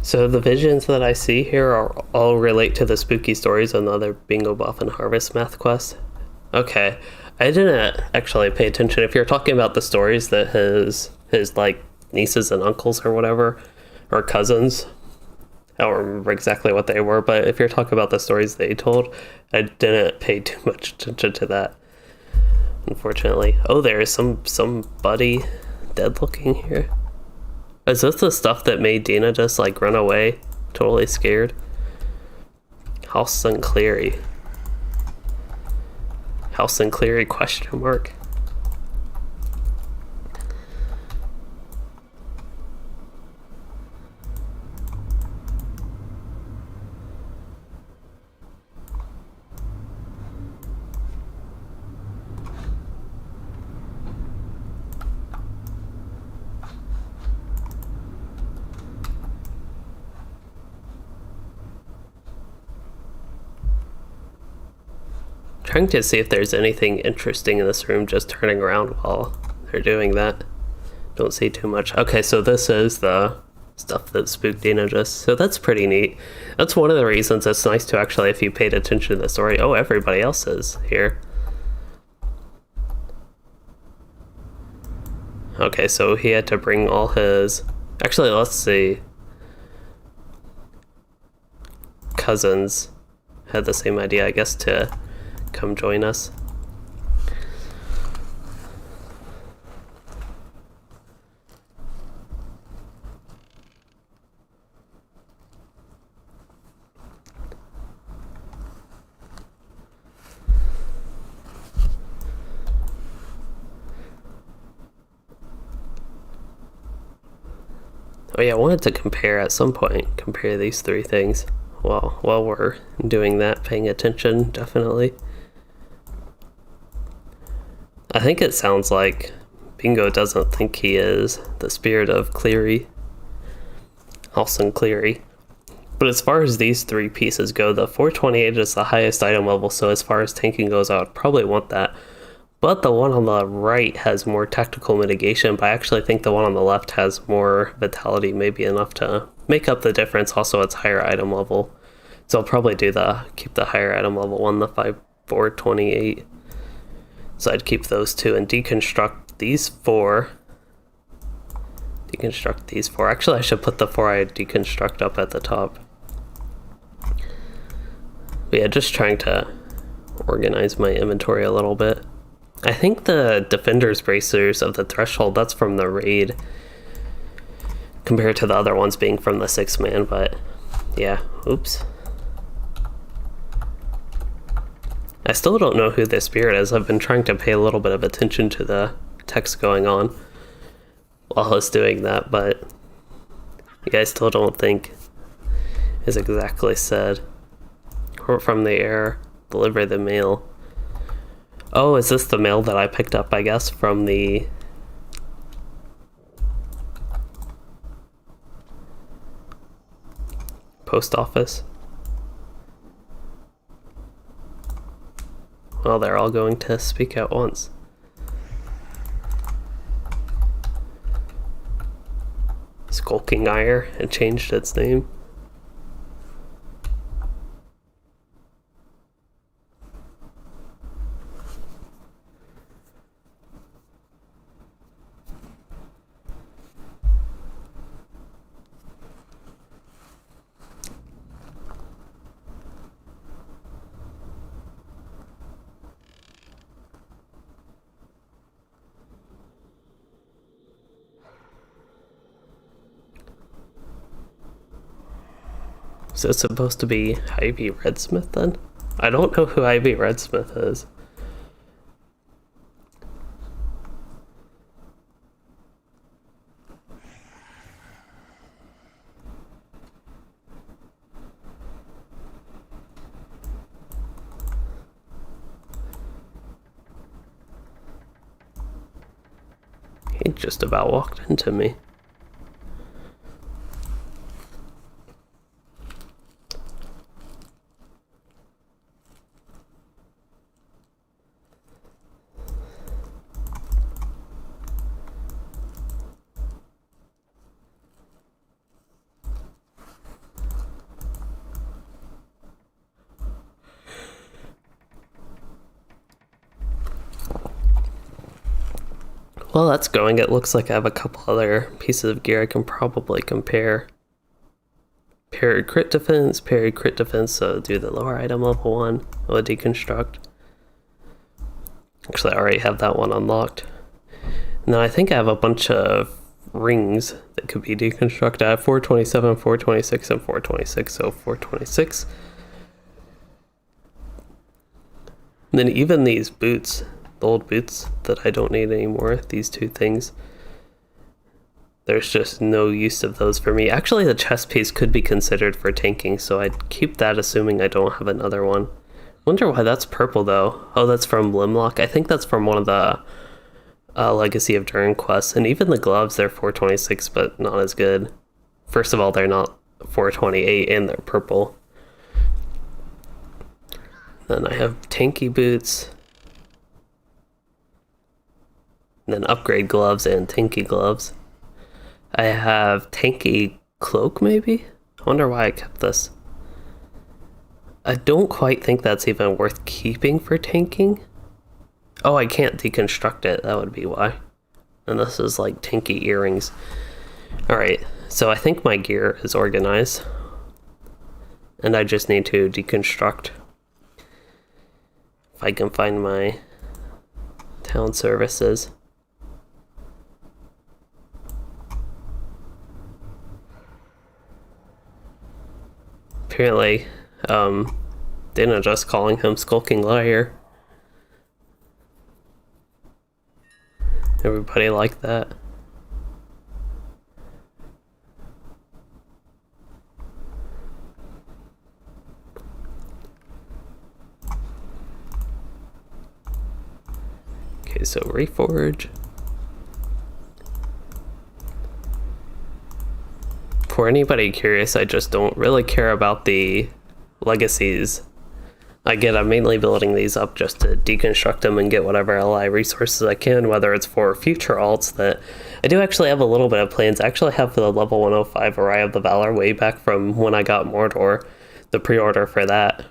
So the visions that I see here are all relate to the spooky stories and the other bingo buff and Harvestmath quest. Okay, I didn't actually pay attention. If you're talking about the stories that his like nieces and uncles or whatever, or cousins, I don't remember exactly what they were, but if you're talking about the stories they told, I didn't pay too much attention to that, unfortunately. Oh, there's somebody dead looking here. Is this the stuff that made Dina just like run away, totally scared? House and Cleary. House and Cleary question mark. Trying to see if there's anything interesting in this room, just turning around while they're doing that. Don't see too much. Okay, so this is the stuff that spooked Dina just, so that's pretty neat. That's one of the reasons it's nice to actually, if you paid attention to the story, oh, everybody else is here. Okay, so he had to bring all his, actually, let's see. Cousins had the same idea, I guess, to come join us. Oh yeah, I wanted to compare at some point, compare these three things. Well, while we're doing that, paying attention, definitely. I think it sounds like Bingo doesn't think he is the spirit of Cleary. Halson Cleary. But as far as these three pieces go, the 428 is the highest item level, so as far as tanking goes, I would probably want that. But the one on the right has more tactical mitigation, but I actually think the one on the left has more vitality, maybe enough to make up the difference. Also, it's higher item level. So I'll probably keep the higher item level one, the 428. So I'd keep those two and deconstruct these four. Deconstruct these four. Actually, I should put the four I deconstruct up at the top. But yeah, just trying to organize my inventory a little bit. I think the Defender's Bracers of the Threshold, that's from the raid, compared to the other ones being from the 6-man, but yeah, oops. I still don't know who this spirit is. I've been trying to pay a little bit of attention to the text going on while I was doing that, but you guys still don't think is exactly said. Or from the air, deliver the mail. Oh, is this the mail that I picked up, I guess, from the post office? Well, they're all going to speak at once. Skulking Ire had changed its name. Is it supposed to be Ivy Redsmith then? I don't know who Ivy Redsmith is. He just about walked into me. Well, that's going. It looks like I have a couple other pieces of gear I can probably compare. Parried crit defense, so do the lower item level 1, or deconstruct. Actually, I already have that one unlocked. Now I think I have a bunch of rings that could be deconstructed. I have 427, 426, and 426, so 426. And then even these boots, the old boots that I don't need anymore, these two things, there's just no use of those for me. Actually, the chest piece could be considered for tanking, so I'd keep that assuming I don't have another one. Wonder why that's purple though. Oh, that's from Limlock. I think that's from one of the Legacy of Durin quests. And even the gloves, they're 426, but not as good. First of all, they're not 428 and they're purple. Then I have tanky boots. And then upgrade gloves and tanky gloves. I have tanky cloak maybe? I wonder why I kept this. I don't quite think that's even worth keeping for tanking. Oh, I can't deconstruct it, that would be why. And this is like tanky earrings. Alright, so I think my gear is organized. And I just need to deconstruct. If I can find my town services. Apparently, Dana just calling him Skulking Liar. Everybody liked that. Okay, so Reforge. For anybody curious, I just don't really care about the legacies. Again, I'm mainly building these up just to deconstruct them and get whatever LI resources I can, whether it's for future alts that I do actually have a little bit of plans. I actually have the level 105 Array of the Valor way back from when I got Mordor, the pre-order for that.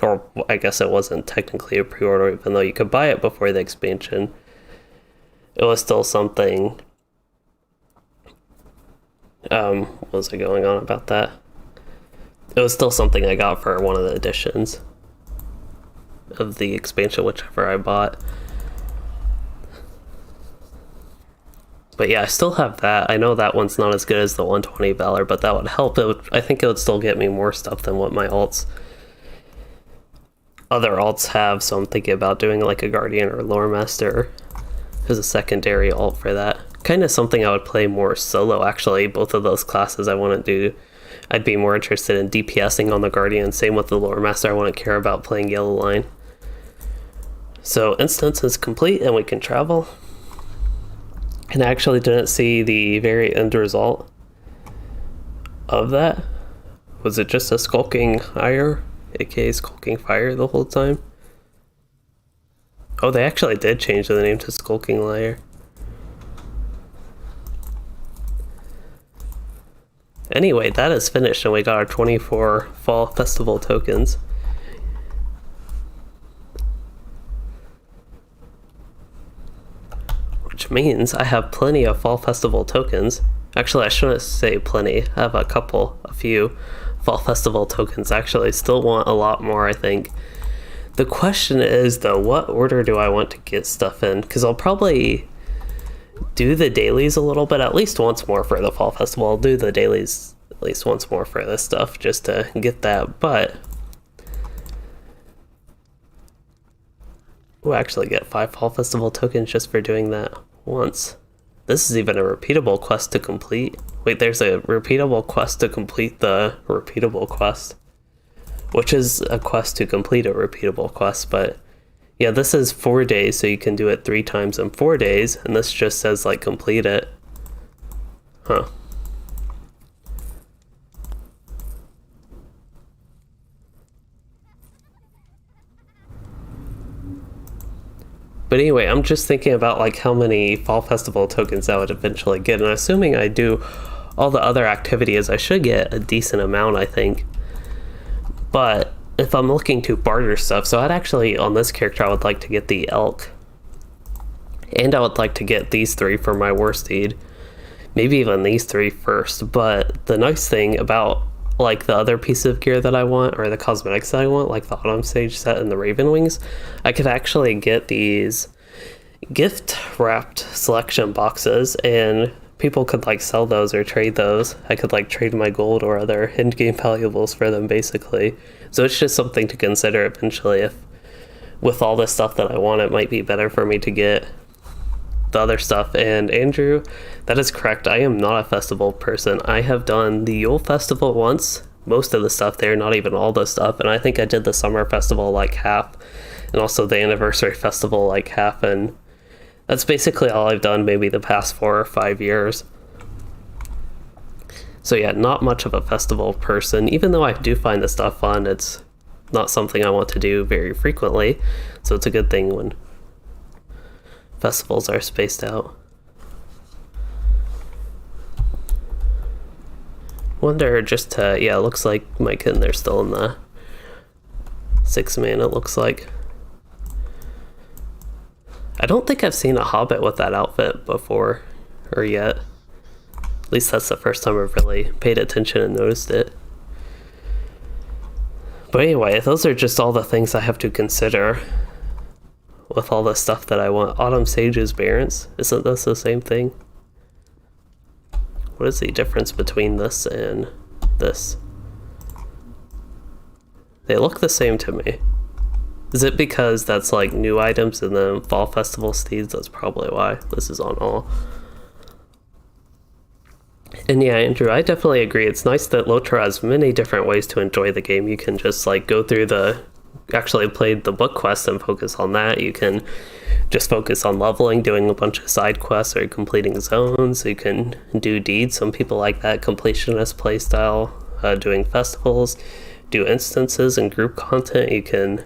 Or I guess it wasn't technically a pre-order, even though you could buy it before the expansion. It was still something. What was I going on about that? It was still something I got for one of the editions of the expansion, whichever I bought. But yeah, I still have that. I know that one's not as good as the 120 Valor, but that would help. I think it would still get me more stuff than what my other alts have, so I'm thinking about doing like a Guardian or Lore Master as a secondary alt for that. Kind of something I would play more solo, actually. Both of those classes I want to do. I'd be more interested in DPSing on the Guardian. Same with the Lore Master. I wouldn't care about playing Yellow Line. So instance is complete and we can travel. And I actually didn't see the very end result of that. Was it just a Skulking Fire, aka Skulking Fire, the whole time? Oh, they actually did change the name to Skulking Liar. Anyway, that is finished and we got our 24 Fall Festival tokens. Which means I have plenty of Fall Festival tokens. Actually, I shouldn't say plenty. I have a few Fall Festival tokens. Actually, still want a lot more, I think. The question is, though, what order do I want to get stuff in? Because I'll probably do the dailies a little bit, at least once more for the Fall Festival. I'll do the dailies at least once more for this stuff just to get that, but we'll actually get 5 Fall Festival tokens just for doing that once. This is even a repeatable quest to complete. Wait, there's a repeatable quest to complete the repeatable quest, which is a quest to complete a repeatable quest, but yeah, this is 4 days, so you can do it 3 times in 4 days, and this just says, like, complete it. Huh. But anyway, I'm just thinking about like how many Fall Festival tokens I would eventually get, and assuming I do all the other activities, I should get a decent amount, I think. But if I'm looking to barter stuff, so I'd actually, on this character, I would like to get the elk. And I would like to get these 3 for my war steed. Maybe even these 3 first, but the nice thing about like the other piece of gear that I want, or the cosmetics that I want, like the Autumn Sage set and the Raven Wings, I could actually get these gift wrapped selection boxes, and people could like sell those or trade those. I could like trade my gold or other end game valuables for them, basically. So it's just something to consider eventually. If with all this stuff that I want, it might be better for me to get the other stuff. And Andrew, that is correct, I am not a festival person. I have done the Yule Festival once, most of the stuff there, not even all the stuff, and I think I did the Summer Festival like half, and also the Anniversary Festival like half, and that's basically all I've done maybe the past 4 or 5 years. So yeah, not much of a festival person. Even though I do find the stuff fun, it's not something I want to do very frequently, so it's a good thing when festivals are spaced out. Wonder just to, yeah, it looks like Mike and they're still in the 6-man, it looks like. I don't think I've seen a Hobbit with that outfit before, or yet. At least that's the first time I've really paid attention and noticed it. But anyway, those are just all the things I have to consider with all the stuff that I want. Autumn Sage's Barrens, isn't this the same thing? What is the difference between this and this? They look the same to me. Is it because that's like new items and then Fall Festival steeds? That's probably why this is on all. And yeah, Andrew, I definitely agree. It's nice that LOTRO has many different ways to enjoy the game. You can just like go through actually played the book quest and focus on that. You can just focus on leveling, doing a bunch of side quests or completing zones. You can do deeds. Some people like that completionist playstyle, doing festivals, do instances and group content. You can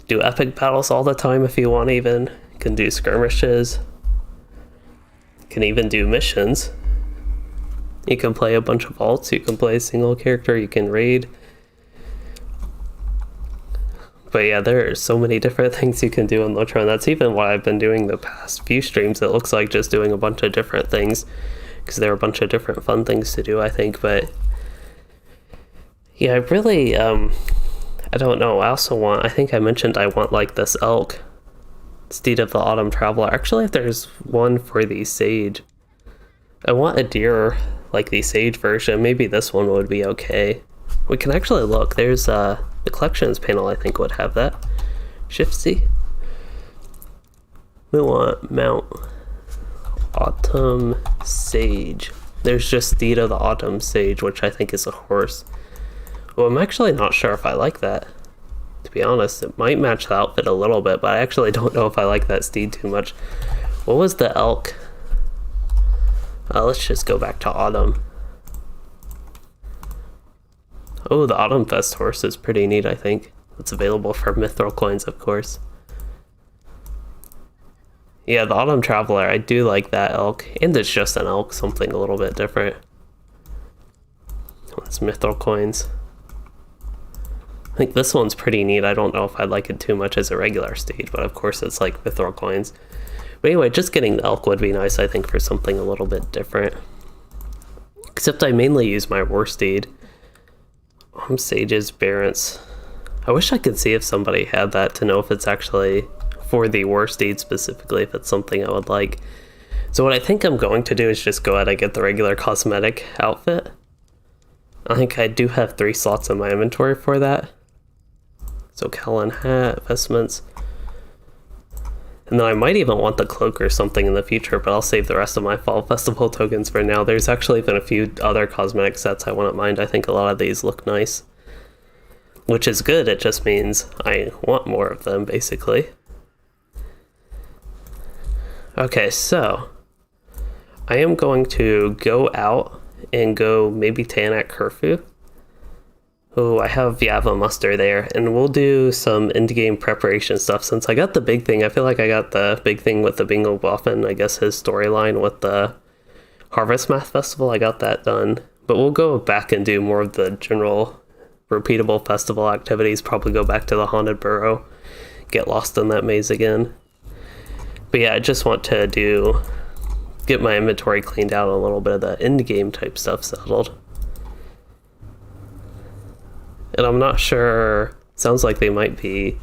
do epic battles all the time if you want even. You can do skirmishes. You can even do missions. You can play a bunch of vaults. You can play a single character. You can raid. But yeah, there are so many different things you can do in LOTRO, and that's even what I've been doing the past few streams. It looks like just doing a bunch of different things, because there are a bunch of different fun things to do, I think. But yeah, I really, I don't know. I think I mentioned I want like this elk, Steed of the Autumn Traveler. Actually, if there's one for the Sage, I want a deer like the Sage version. Maybe this one would be okay. We can actually look. There's the collections panel, I think, would have that. Shift C. We want Mount Autumn Sage. There's just Steed of the Autumn Sage, which I think is a horse. Well, I'm actually not sure if I like that. To be honest, it might match the outfit a little bit, but I actually don't know if I like that steed too much. What was the elk? Let's just go back to Autumn. Oh, the Autumn Fest horse is pretty neat, I think. It's available for mithril coins, of course. Yeah, the Autumn Traveler, I do like that elk. And it's just an elk, something a little bit different. It's mithril coins. I think this one's pretty neat. I don't know if I'd like it too much as a regular steed, but of course it's like mithril coins. But anyway, just getting the elk would be nice, I think, for something a little bit different. Except I mainly use my war steed. Sage's Barrens. I wish I could see if somebody had that to know if it's actually for the war steed specifically, if it's something I would like. So what I think I'm going to do is just go ahead and get the regular cosmetic outfit. I think I do have 3 slots in my inventory for that. So Callan hat, vestments. And then I might even want the cloak or something in the future, but I'll save the rest of my Fall Festival tokens for now. There's actually been a few other cosmetic sets I wouldn't mind. I think a lot of these look nice. Which is good, it just means I want more of them, basically. Okay, so I am going to go out and go maybe Tanak Curfew. Oh, I have Yava Muster there, and we'll do some in-game preparation stuff. Since I got the big thing, I feel like I got the big thing with the Bingo Boffin, I guess his storyline with the Harvestmath Festival, I got that done. But we'll go back and do more of the general repeatable festival activities, probably go back to the Haunted Burrow, get lost in that maze again. But yeah, I just want to get my inventory cleaned out, a little bit of the end-game type stuff settled. And I'm not sure, sounds like they might be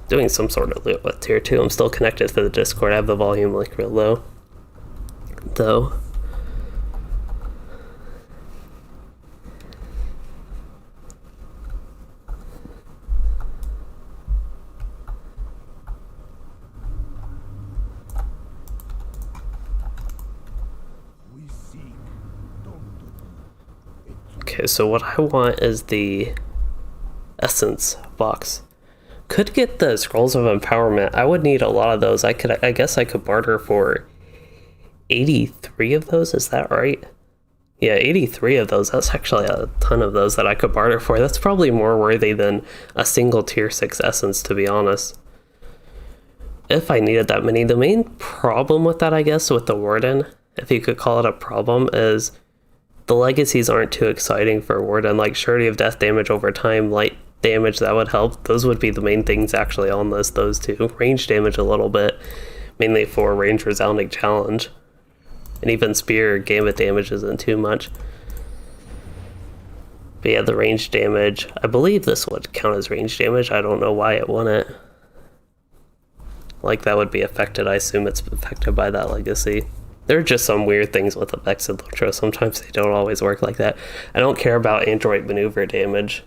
doing some sort of loot with tier 2. I'm still connected to the Discord. I have the volume like real low, though. Okay, so what I want is the essence box. Could get the scrolls of empowerment. I would need a lot of those. I guess I could barter for 83 of those, is that right? Yeah, 83 of those. That's actually a ton of those that I could barter for. That's probably more worthy than a single tier 6 essence, to be honest. If I needed that many. The main problem with that, I guess, with the Warden, if you could call it a problem, is the legacies aren't too exciting for Warden. Like surety of death damage over time, light damage, that would help. Those would be the main things actually on this, those two. Range damage a little bit, mainly for range resounding challenge. And even spear gambit damage isn't too much. But yeah, the range damage, I believe this would count as range damage. I don't know why it wouldn't. Like that would be affected. I assume it's affected by that legacy. There are just some weird things with effects in LOTRO. Sometimes they don't always work like that. I don't care about Android maneuver damage.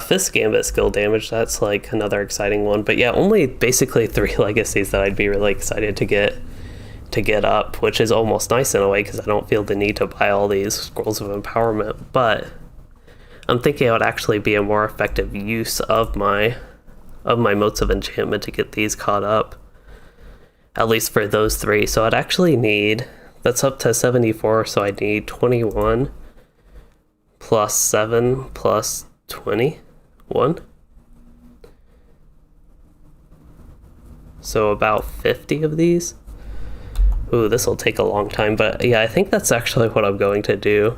Fist Gambit skill damage, that's like another exciting one. But yeah, only basically 3 legacies that I'd be really excited to get up, which is almost nice in a way because I don't feel the need to buy all these scrolls of empowerment. But I'm thinking it would actually be a more effective use of my motes of enchantment to get these caught up. At least for those 3. So I'd actually need, that's up to 74, so I'd need 21 plus 7 plus 21. So about 50 of these. Ooh, this will take a long time, but yeah, I think that's actually what I'm going to do.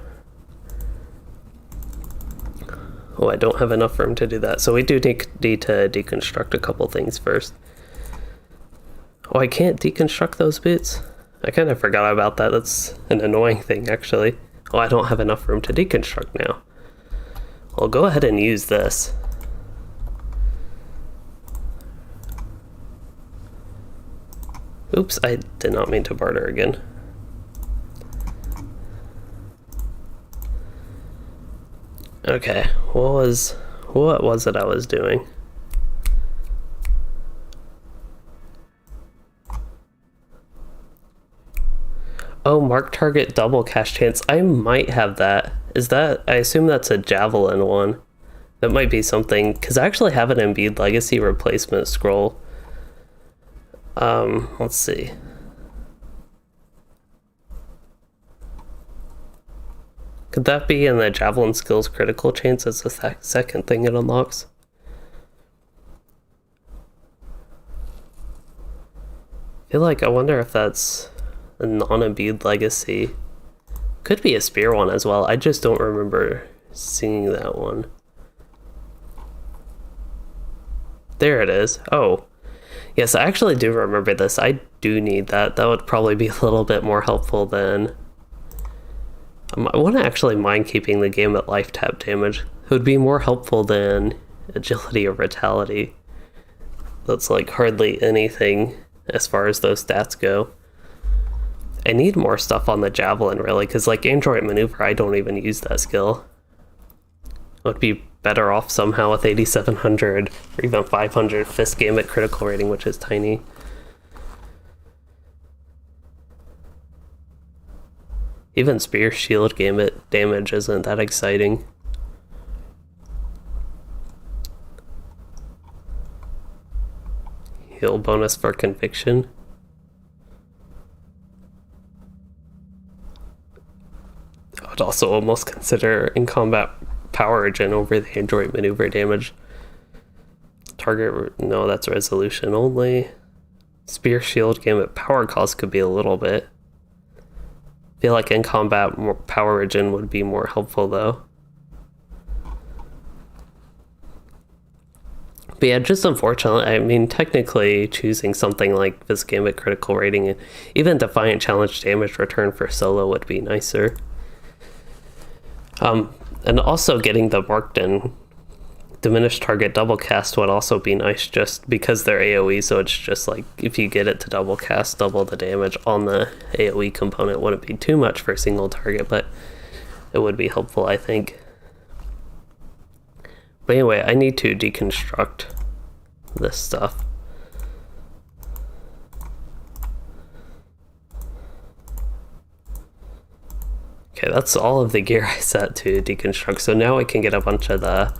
Oh, I don't have enough room to do that. So we do need to deconstruct a couple things first. Oh, I can't deconstruct those bits? I kind of forgot about that. That's an annoying thing, actually. Oh, I don't have enough room to deconstruct now. I'll go ahead and use this. Oops, I did not mean to barter again. Okay, what was it I was doing? Oh, mark target double cast chance. I might have that. Is that, I assume that's a javelin one. That might be something, because I actually have an Embiid Legacy replacement scroll. Let's see. Could that be in the javelin skills critical chance? That's the second thing it unlocks. I feel like, I wonder if that's a non-Embiid Legacy. Could be a spear one as well. I just don't remember seeing that one. There it is. Oh. Yes, I actually do remember this. I do need that. That would probably be a little bit more helpful than... I wouldn't actually mind keeping the game at life tap damage. It would be more helpful than agility or vitality. That's like hardly anything as far as those stats go. I need more stuff on the Javelin, really, because like Android Maneuver, I don't even use that skill. I would be better off somehow with 8700 or even 500 Fist Gambit critical rating, which is tiny. Even Spear Shield Gambit damage isn't that exciting. Heal bonus for Conviction. I would also almost consider in combat Power Regen over the Android Maneuver damage. Target, no, that's resolution only. Spear Shield Gambit power cost could be a little bit. I feel like in combat more Power Regen would be more helpful though. But yeah, just unfortunately, I mean, technically choosing something like this Gambit critical rating and even Defiant Challenge damage return for solo would be nicer. And also getting the marked in diminished target double cast would also be nice just because they're AoE, so it's just like if you get it to double cast, double the damage on the AoE component wouldn't be too much for a single target, but it would be helpful, I think. But anyway, I need to deconstruct this stuff. Okay, that's all of the gear I set to deconstruct, so now I can get a bunch of the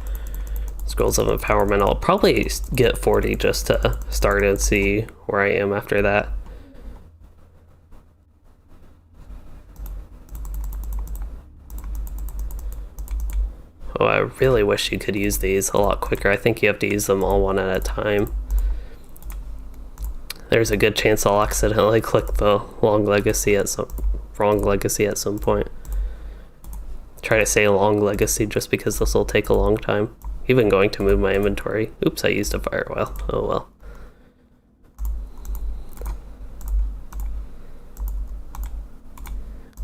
Scrolls of Empowerment. I'll probably get 40 just to start and see where I am after that. Oh, I really wish you could use these a lot quicker. I think you have to use them all one at a time. There's a good chance I'll accidentally click the wrong legacy at some point. Try to say long legacy just because this will take a long time. Even going to move my inventory. Oops, I used a firewall. Oh well.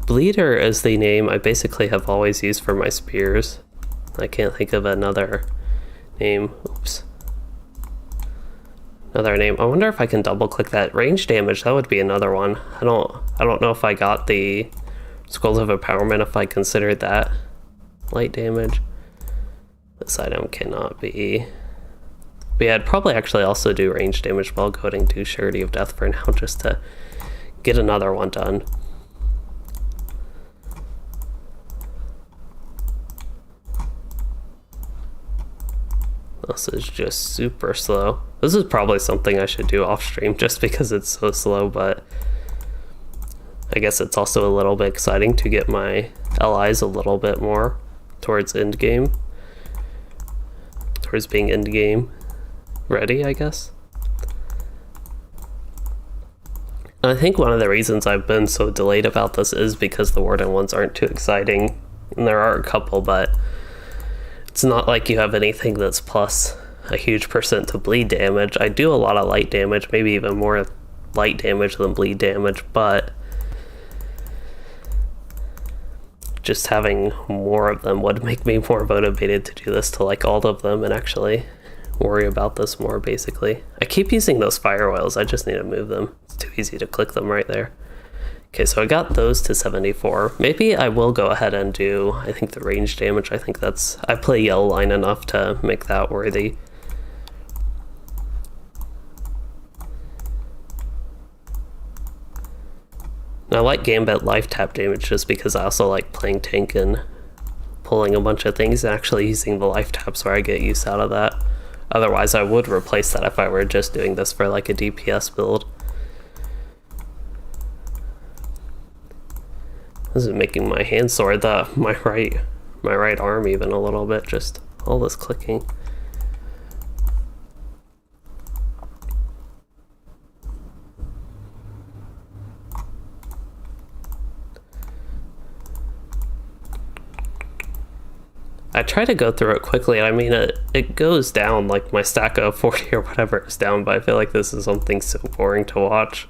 Bleeder is the name I basically have always used for my spears. I can't think of another name. Oops. Another name. I wonder if I can double click that range damage. That would be another one. I don't know if I got the Scrolls of Empowerment if I considered that. Light damage. This item cannot be. But yeah, I'd probably actually also do range damage while going to Surety of Death for now just to get another one done. This is just super slow. This is probably something I should do off stream just because it's so slow, but I guess it's also a little bit exciting to get my allies a little bit more towards end game. Towards being end game ready, I guess. And I think one of the reasons I've been so delayed about this is because the Warden ones aren't too exciting. And there are a couple, but it's not like you have anything that's plus a huge percent to bleed damage. I do a lot of light damage, maybe even more light damage than bleed damage, but just having more of them would make me more motivated to do this, to like all of them and actually worry about this more, basically. I keep using those fire oils, I just need to move them. It's too easy to click them right there. Okay, so I got those to 74. Maybe I will go ahead and do, I think, the range damage. I think that's, I play Yellow Line enough to make that worthy. And I like Gambit life tap damage just because I also like playing tank and pulling a bunch of things and actually using the life taps where I get use out of that. Otherwise, I would replace that if I were just doing this for like a DPS build. This is making my hand sore, my right arm even a little bit, just all this clicking. I try to go through it quickly. I mean, it goes down, like my stack of 40 or whatever is down, but I feel like this is something so boring to watch.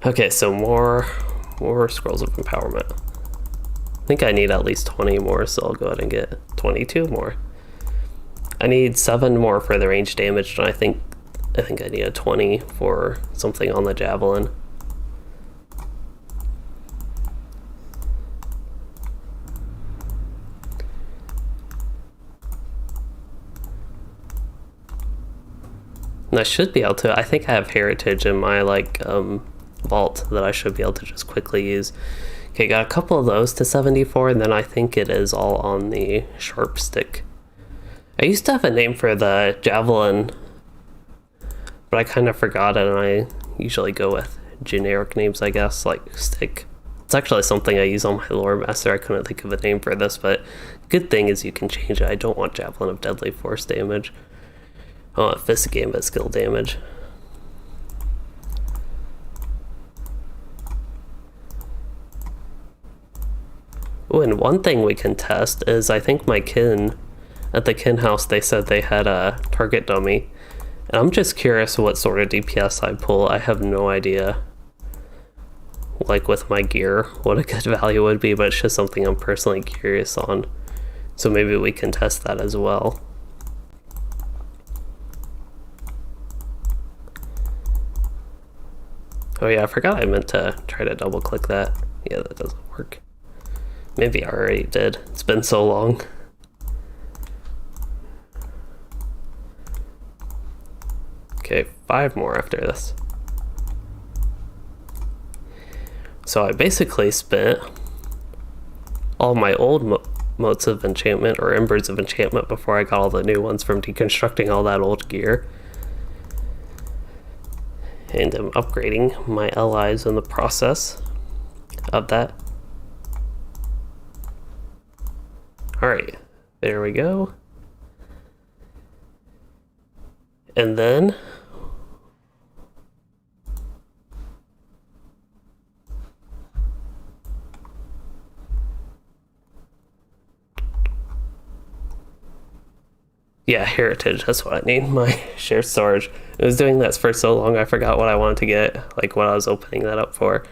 Okay, so more Scrolls of Empowerment. I think I need at least 20 more, so I'll go ahead and get 22 more. I need 7 more for the range damage, and I think I need a 20 for something on the Javelin. And I should be able to. I think I have heritage in my vault that I should be able to just quickly use. Okay, got a couple of those to 74, and then I think it is all on the sharp stick. I used to have a name for the javelin, but I kind of forgot it, and I usually go with generic names, I guess, like stick. It's actually something I use on my lore master. I couldn't think of a name for this, but good thing is you can change it. I don't want javelin of deadly force damage. I want fist gambit skill damage. Oh, and one thing we can test is I think my kin, at the kin house, they said they had a target dummy. And I'm just curious what sort of DPS I pull. I have no idea, like with my gear, what a good value would be, but it's just something I'm personally curious on. So maybe we can test that as well. Oh yeah, I forgot I meant to try to double click that. Yeah, that doesn't work. Maybe I already did. It's been so long. Okay, 5 more after this. So I basically spent all my old motes of enchantment, or embers of enchantment, before I got all the new ones from deconstructing all that old gear. And I'm upgrading my allies in the process of that. Alright, there we go. And then yeah, heritage, that's what I need, my shared storage. I was doing this for so long I forgot what I wanted to get, like what I was opening that up for.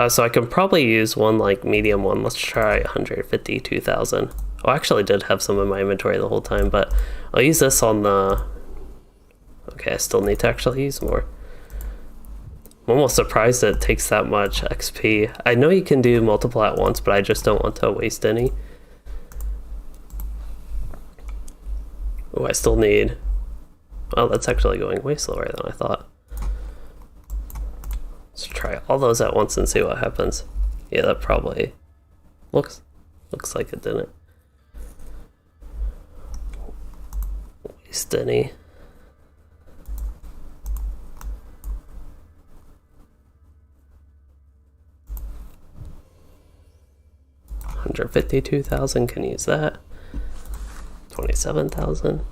So I can probably use one like medium one. Let's try 152,000. Oh, I actually did have some in my inventory the whole time, but I'll use this on the... Okay, I still need to actually use more. I'm almost surprised that it takes that much XP. I know you can do multiple at once, but I just don't want to waste any. Oh, I still need... Oh, that's actually going way slower than I thought. Let's try all those at once and see what happens. Yeah, that probably looks like it didn't waste any. $152,000 can use that. 27,000.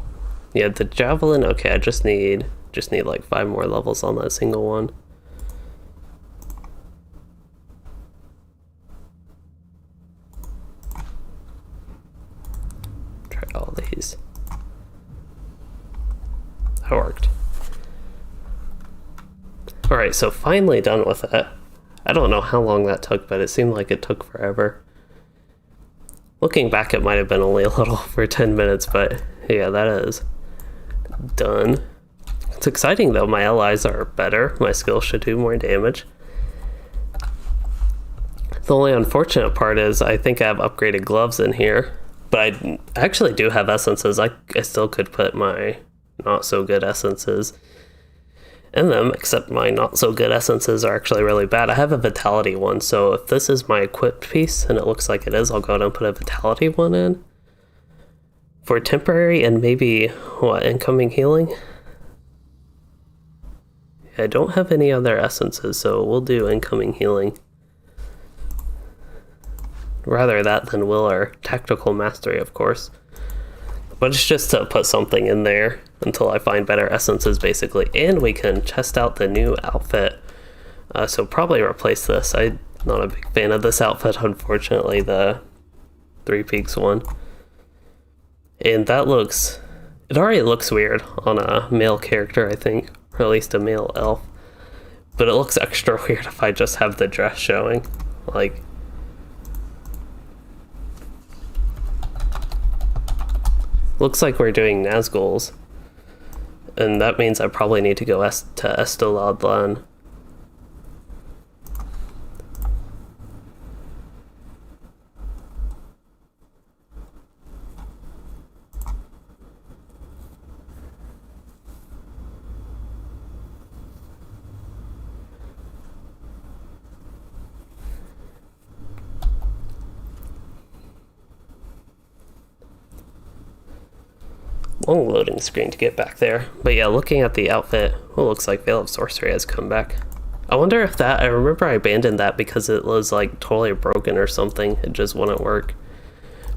Yeah, the javelin. Okay, I just need like 5 more levels on that single one. Try all these. That worked. All right, so finally done with it. I don't know how long that took, but it seemed like it took forever. Looking back, it might have been only a little over 10 minutes, but yeah, that is done. It's exciting though, my allies are better, my skills should do more damage. The only unfortunate part is I think I have upgraded gloves in here, but I actually do have essences. I still could put my not so good essences in them, except my not so good essences are actually really bad. I have a vitality one, so if this is my equipped piece, and it looks like it is, I'll go ahead and put a vitality one in. For temporary and maybe, what, incoming healing? I don't have any other essences, so we'll do incoming healing. Rather that than will our tactical mastery, of course. But it's just to put something in there until I find better essences, basically. And we can test out the new outfit. So probably replace this. I'm not a big fan of this outfit, unfortunately, the Three Peaks one. And that looks... It already looks weird on a male character, I think. Or at least a male elf. But it looks extra weird if I just have the dress showing. Like... Looks like we're doing Nazguls. And that means I probably need to go to Esteladlan. long loading screen to get back there. But yeah, looking at the outfit, it looks like Veil of Sorcery has come back. I wonder if I remember I abandoned that because it was like totally broken or something. It just wouldn't work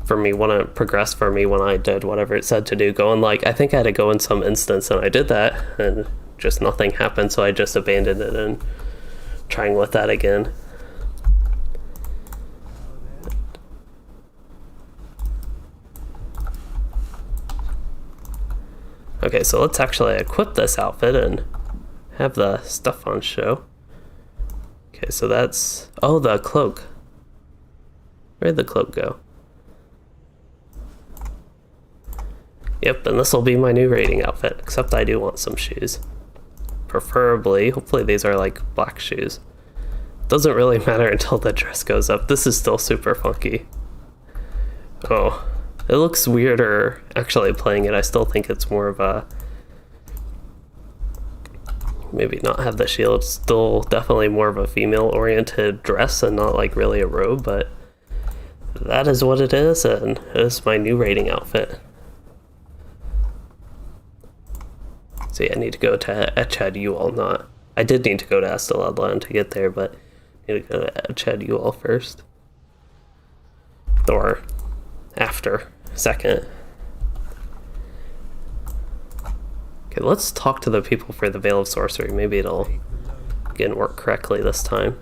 for me, wouldn't progress for me when I did whatever it said to do. Going like, I think I had to go in some instance and I did that and just nothing happened, so I just abandoned it and trying with that again. Okay, so let's actually equip this outfit and have the stuff on show. Okay, so that's... oh, the cloak. Where'd the cloak go? Yep, and this will be my new raiding outfit, except I do want some shoes. Preferably, hopefully these are like black shoes. Doesn't really matter until the dress goes up. This is still super funky. Oh, it looks weirder actually playing it. I still think it's more of a... maybe not have the shield. Still definitely more of a female-oriented dress and not like really a robe, but that is what it is, and it is my new raiding outfit. So yeah, I need to go to Echad Ual, not... I did need to go to Esteladland to get there, but I need to go to Echad Ual first. Or after, second. Okay, let's talk to the people for the Veil of Sorcery. Maybe it'll, again, work correctly this time.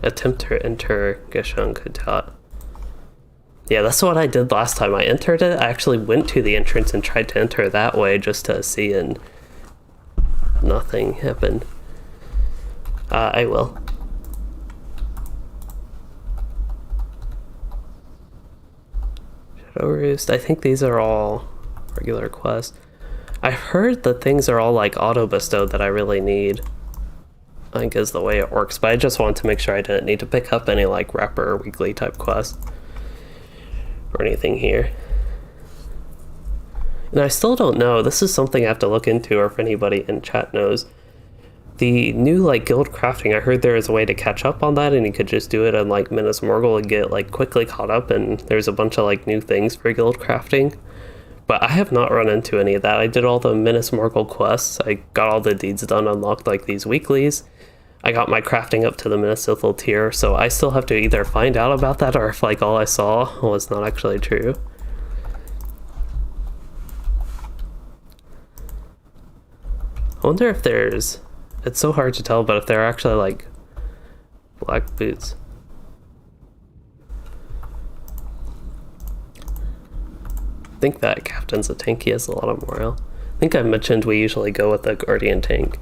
Attempt to enter Geshang Kutat. Yeah, that's what I did last time. I entered it. I actually went to the entrance and tried to enter that way just to see, and nothing happened. I will. Shadow Roost. I think these are all regular quests. I've heard that things are all like auto-bestowed that I really need. I think is the way it works, but I just wanted to make sure I didn't need to pick up any like rapper or weekly type quests or anything here. And I still don't know, this is something I have to look into, or if anybody in chat knows. The new like guild crafting, I heard there is a way to catch up on that, and you could just do it in like Minas Morgul and get like quickly caught up, and there's a bunch of like new things for guild crafting. But I have not run into any of that. I did all the Minas Morgul quests, I got all the deeds done, unlocked like these weeklies. I got my crafting up to the Minas Ithil tier, so I still have to either find out about that or if like all I saw was not actually true. I wonder if there's... it's so hard to tell, but if there are actually like black boots. I think that captain's a tank, he has a lot of morale. I think I mentioned we usually go with the guardian tank.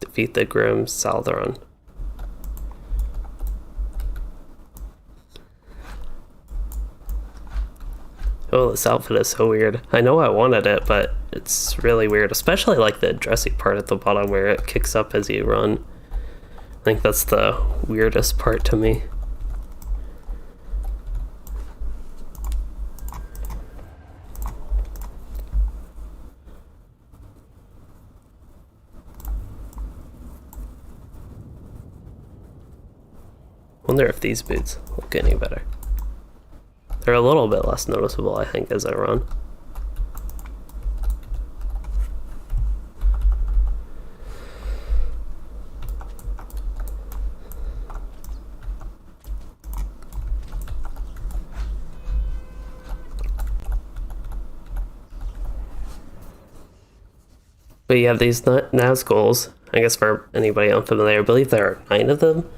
Defeat the Grim Saldaron. Oh, this outfit is so weird. I know I wanted it, but it's really weird, especially like the dressy part at the bottom where it kicks up as you run. I think that's the weirdest part to me. Wonder if these boots look any better. They're a little bit less noticeable, I think, as I run. But you have these Nazguls. I guess for anybody unfamiliar, I believe there are 9 of them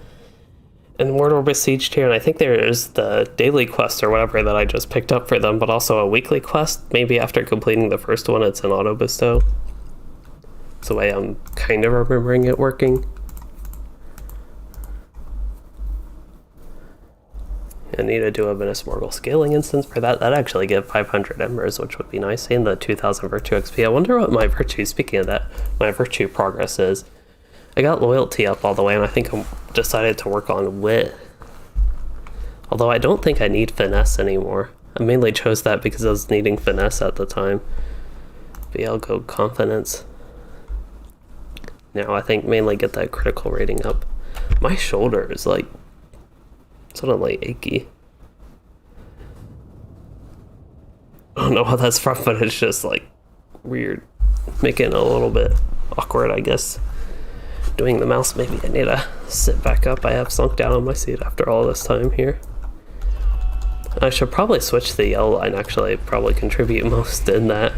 in Mordor Besieged here, and I think there is the daily quest or whatever that I just picked up for them, but also a weekly quest. Maybe after completing the first one, it's an auto bestow. It's the way I'm kind of remembering it working. I need to do a Minas Morgul scaling instance for that. That'd actually give 500 embers, which would be nice, and the 2000 virtue XP. I wonder what my virtue, speaking of that, my virtue progress is. I got loyalty up all the way, and I think I decided to work on wit. Although I don't think I need finesse anymore. I mainly chose that because I was needing finesse at the time. But yeah, I'll go confidence. now. I think mainly get that critical rating up. My shoulder is like suddenly achy. I don't know what that's from, but it's just like weird, making it a little bit awkward, I guess. Doing the mouse, maybe I need to sit back up. I have sunk down on my seat after all this time here. I should probably switch the yellow line, actually, probably contribute most in that.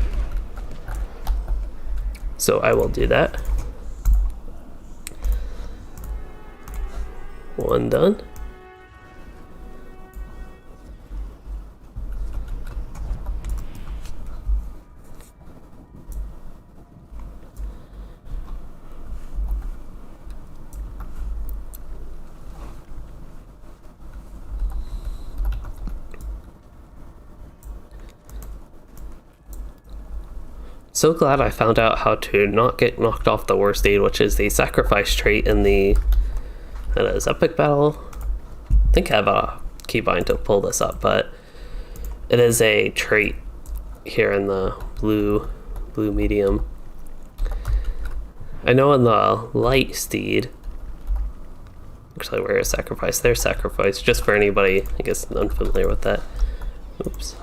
So I will do that. One done. So glad I found out how to not get knocked off the worst aid, which is the sacrifice trait in the, that is epic battle. I think I have a keybind to pull this up, but it is a trait here in the blue medium. I know in the light steed, actually where is sacrifice? There's sacrifice, just for anybody, I guess, unfamiliar with that. Oops.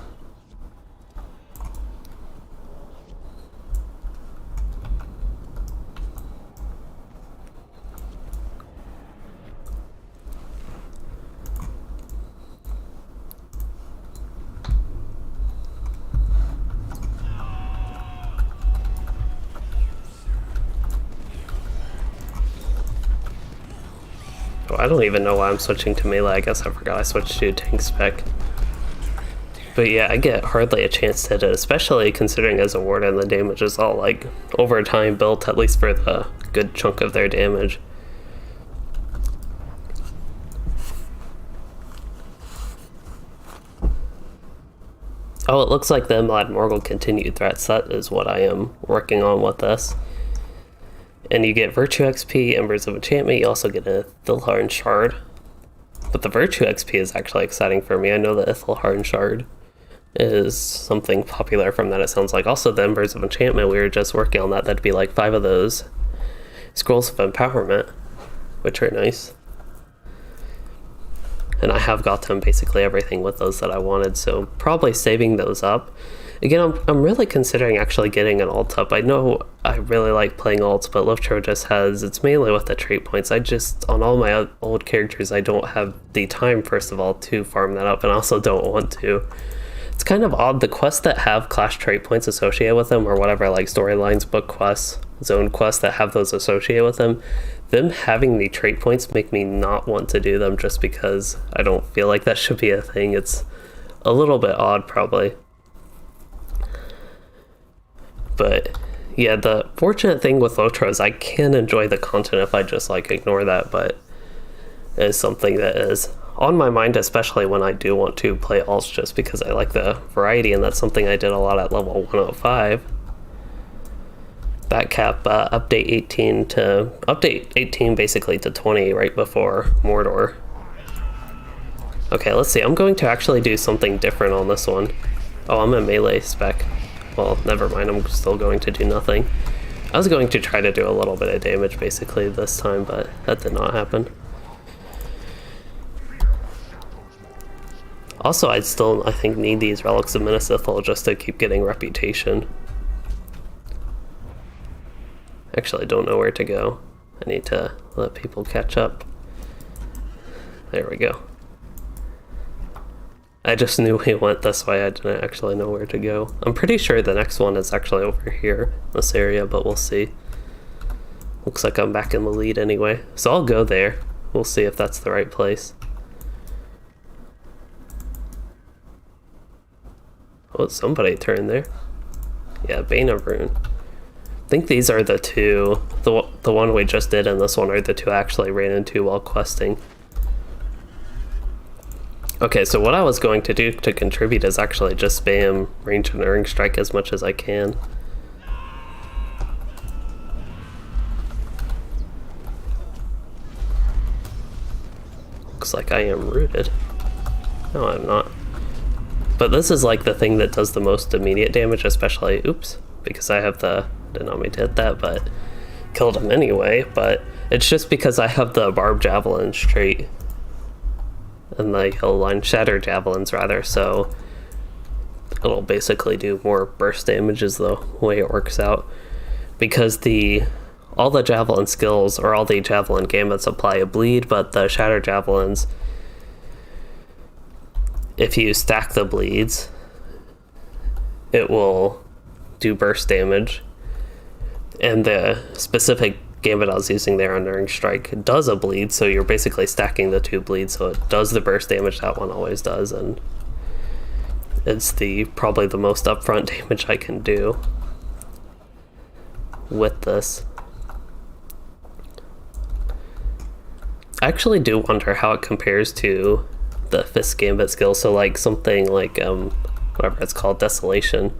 I don't even know why I'm switching to melee. I guess I forgot I switched to tank spec. But yeah, I get hardly a chance to hit it, especially considering as a warden the damage is all like over time built, at least for the good chunk of their damage. Oh, it looks like the Mlad Morgul continued threats. That is what I am working on with this. And you get Virtue XP, Embers of Enchantment, you also get a Ithilharn Shard. But the Virtue XP is actually exciting for me. I know the Ithilharn Shard is something popular from that, it sounds like. Also the Embers of Enchantment, we were just working on that. That'd be like 5 of those Scrolls of Empowerment, which are nice. And I have gotten basically everything with those that I wanted, so probably saving those up. Again, I'm really considering actually getting an alt up. I know I really like playing alts, but LOTRO just has, it's mainly with the trait points. I just, on all my old characters, I don't have the time, first of all, to farm that up, and I also don't want to. It's kind of odd, the quests that have clash trait points associated with them, or whatever, like storylines, book quests, zone quests that have those associated with them having the trait points make me not want to do them, just because I don't feel like that should be a thing. It's a little bit odd, probably. But yeah, the fortunate thing with LOTRO is I can enjoy the content if I just like ignore that, but it is something that is on my mind, especially when I do want to play alts, just because I like the variety, and that's something I did a lot at level 105. That cap update 18 basically to 20 right before Mordor. Okay, let's see. I'm going to actually do something different on this one. Oh, I'm a melee spec. Well, never mind, I'm still going to do nothing. I was going to try to do a little bit of damage basically this time, but that did not happen. Also, I'd still, I think, need these Relics of Minas Ithil just to keep getting reputation. Actually, I don't know where to go. I need to let people catch up. There we go. I just knew we went this way, I didn't actually know where to go. I'm pretty sure the next one is actually over here, this area, but we'll see. Looks like I'm back in the lead anyway, so I'll go there. We'll see if that's the right place. Oh, somebody turned there. Yeah, Bane of Rune. I think these are the two, the one we just did and this one are the two I actually ran into while questing. Okay, so what I was going to do to contribute is actually just spam range and Erring Strike as much as I can. Looks like I am rooted. No, I'm not. But this is like the thing that does the most immediate damage, especially, oops, because I have the, did not mean to hit that, but killed him anyway, but it's just because I have the Barb Javelin trait. And the Yellow Line Shatter Javelins, rather, so it'll basically do more burst damage is the way it works out. Because all the Javelin skills, or all the Javelin gambits apply a bleed, but the Shatter Javelins, if you stack the bleeds, it will do burst damage. And the specific gambit I was using there, Unnerving Strike, does a bleed, so you're basically stacking the 2 bleeds, so it does the burst damage that one always does, and it's probably the most upfront damage I can do with this. I actually do wonder how it compares to the Fist Gambit skill, so like something like whatever it's called, Desolation.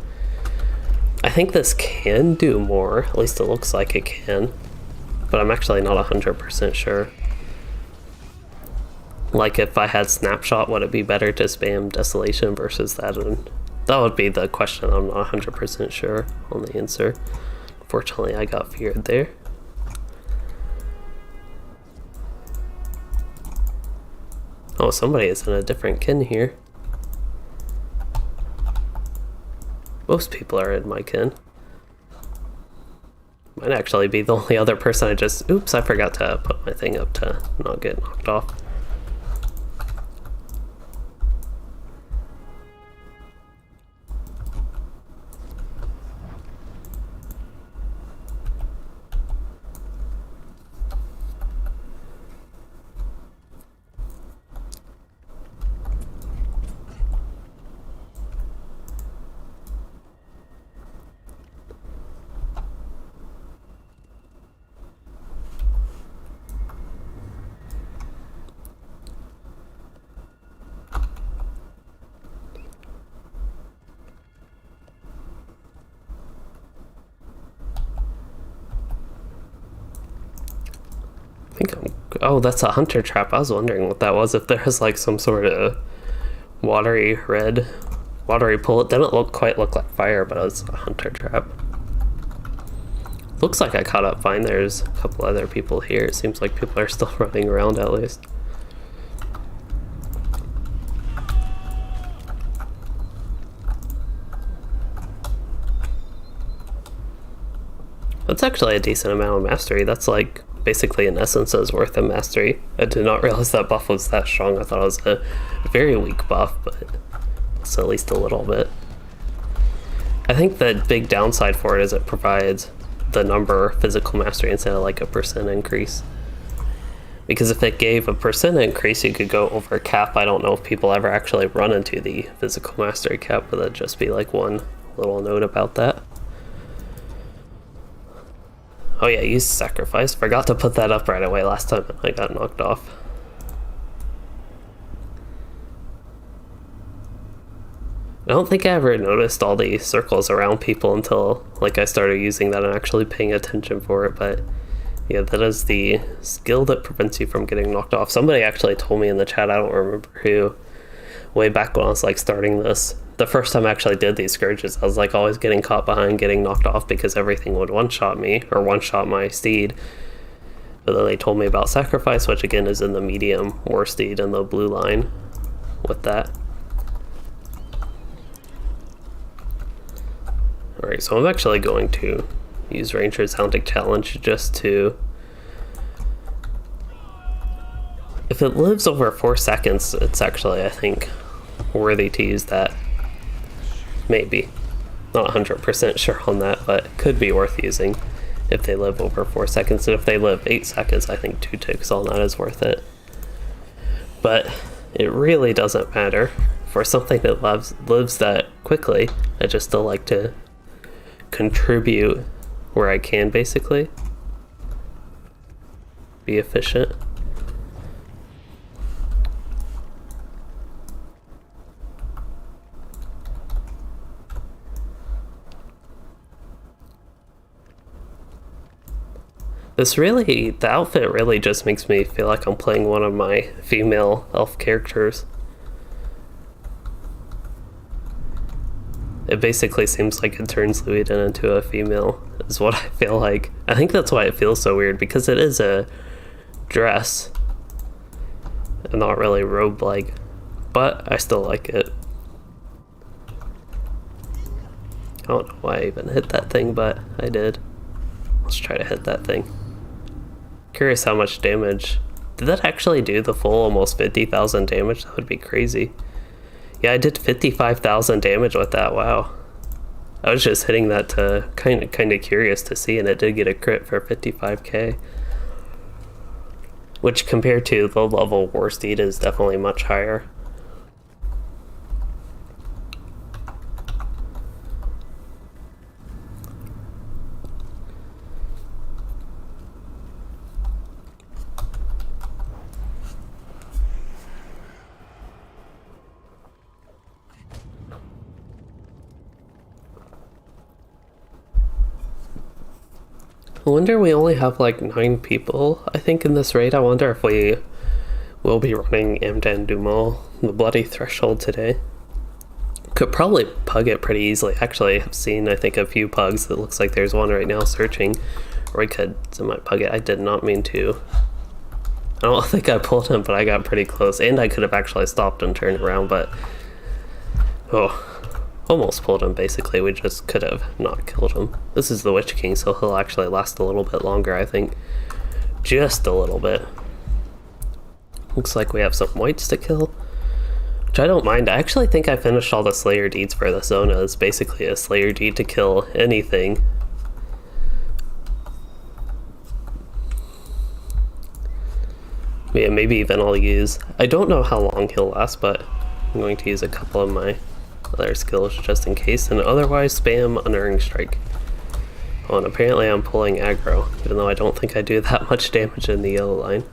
I think this can do more, at least it looks like it can, but I'm actually not 100% sure. Like if I had Snapshot, would it be better to spam Desolation versus that? And that would be the question. I'm not 100% sure on the answer. Fortunately, I got feared there. Oh, somebody is in a different kin here. Most people are in my kin. Might actually be the only other person oops, I forgot to put my thing up to not get knocked off. Oh, that's a hunter trap. I was wondering what that was, if there was like some sort of watery red watery pool. It didn't quite look like fire, but it was a hunter trap. Looks like I caught up fine. There's a couple other people here. It seems like people are still running around at least. That's actually a decent amount of mastery. That's like basically an essence's worth of mastery. I did not realize that buff was that strong. I thought it was a very weak buff, but it's at least a little bit. I think the big downside for it is it provides the number physical mastery instead of like a % increase. Because if it gave a % increase, you could go over cap. I don't know if people ever actually run into the physical mastery cap, but that'd just be like one little note about that. Oh yeah, use sacrifice. Forgot to put that up right away last time I got knocked off. I don't think I ever noticed all the circles around people until like I started using that and actually paying attention for it, but yeah, that is the skill that prevents you from getting knocked off. Somebody actually told me in the chat, I don't remember who, way back when I was like starting this, the first time I actually did these scourges, I was like always getting caught behind, getting knocked off because everything would one-shot me, or one-shot my steed. But then they told me about sacrifice, which again is in the medium war steed in the blue line with that. Alright, so I'm actually going to use Ranger's Hounding Challenge just to... If it lives over 4 seconds, it's actually, I think, worthy to use that. Maybe. Not 100% sure on that, but it could be worth using if they live over 4 seconds. And if they live 8 seconds, I think 2 ticks on that is worth it. But it really doesn't matter. For something that lives that quickly, I just still like to contribute where I can, basically. Be efficient. The outfit really just makes me feel like I'm playing one of my female elf characters. It basically seems like it turns Louiden into a female is what I feel like. I think that's why it feels so weird, because it is a dress and not really robe-like, but I still like it. I don't know why I even hit that thing, but I did. Let's try to hit that thing. Curious how much damage. Did that actually do the full almost 50,000 damage? That would be crazy. Yeah, I did 55,000 damage with that. Wow. I was just hitting that to kind of curious to see, and it did get a crit for 55k. Which compared to the level War Steed is definitely much higher. I wonder, we only have like 9 people, I think, in this raid. I wonder if we will be running Amdan Dumal, the Bloody Threshold, today. Could probably pug it pretty easily. Actually, I've seen, I think, a few pugs. It looks like there's one right now searching. Or we could pug it. I did not mean to. I don't think I pulled him, but I got pretty close. And I could have actually stopped and turned around, but... oh. Almost pulled him, basically. We just could have not killed him. This is the Witch King, so he'll actually last a little bit longer, I think. Just a little bit. Looks like we have some whites to kill, which I don't mind. I actually think I finished all the Slayer deeds for the Zona. It's basically a Slayer deed to kill anything. Yeah, maybe even I'll use... I don't know how long he'll last, but I'm going to use a couple of my other skills just in case, and otherwise spam Unerring Strike. Oh, and apparently I'm pulling aggro, even though I don't think I do that much damage in the yellow line.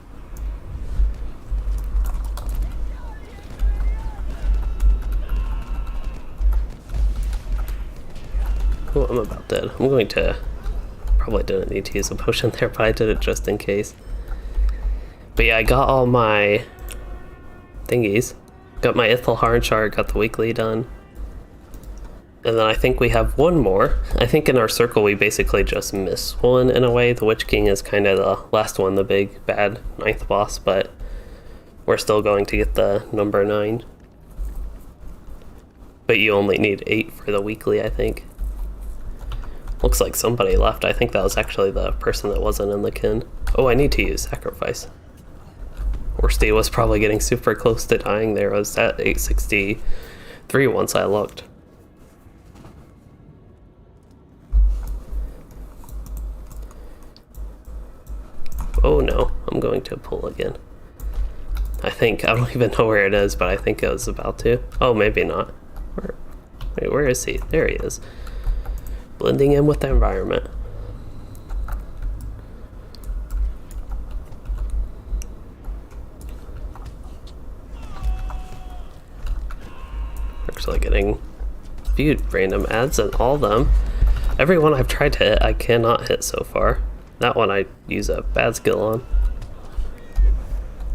Oh, I'm about dead. I'm going to... probably didn't need to use a potion there, but I did it just in case. But yeah, I got all my thingies. Got my Ithalharn shard, got the weekly done. And then I think we have one more. I think in our circle we basically just miss one in a way. The Witch King is kind of the last one, the big bad 9th boss, but we're still going to get the number 9. But you only need 8 for the weekly, I think. Looks like somebody left. I think that was actually the person that wasn't in the kin. Oh, I need to use Sacrifice. Worsty was probably getting super close to dying there. I was at 863 once I looked. Oh no, I'm going to pull again. I think, I don't even know where it is, but I think I was about to. Oh, maybe not. Wait, where is he? There he is. Blending in with the environment. Actually getting a few random ads, and all of them. Every one I've tried to hit, I cannot hit so far. That one I use a bad skill on.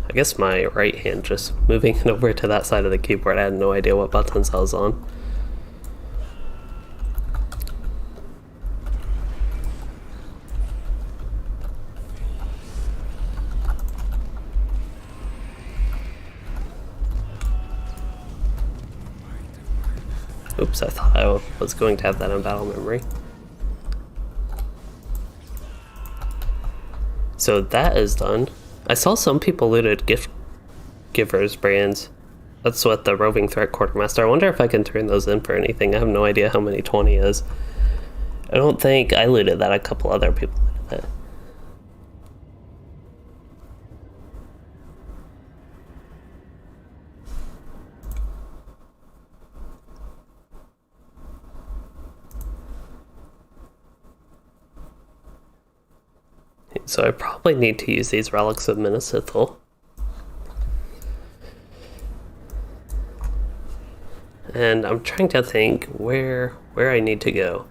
I guess my right hand just moving it over to that side of the keyboard. I had no idea what buttons I was on. Oops, I thought I was going to have that in battle memory. So that is done. I saw some people looted gift givers brands. That's what the roving threat quartermaster. I wonder if I can turn those in for anything. I have no idea how many 20 is. I don't think I looted that. A couple other people looted that. So I probably need to use these relics of Minnesithal. And I'm trying to think where I need to go.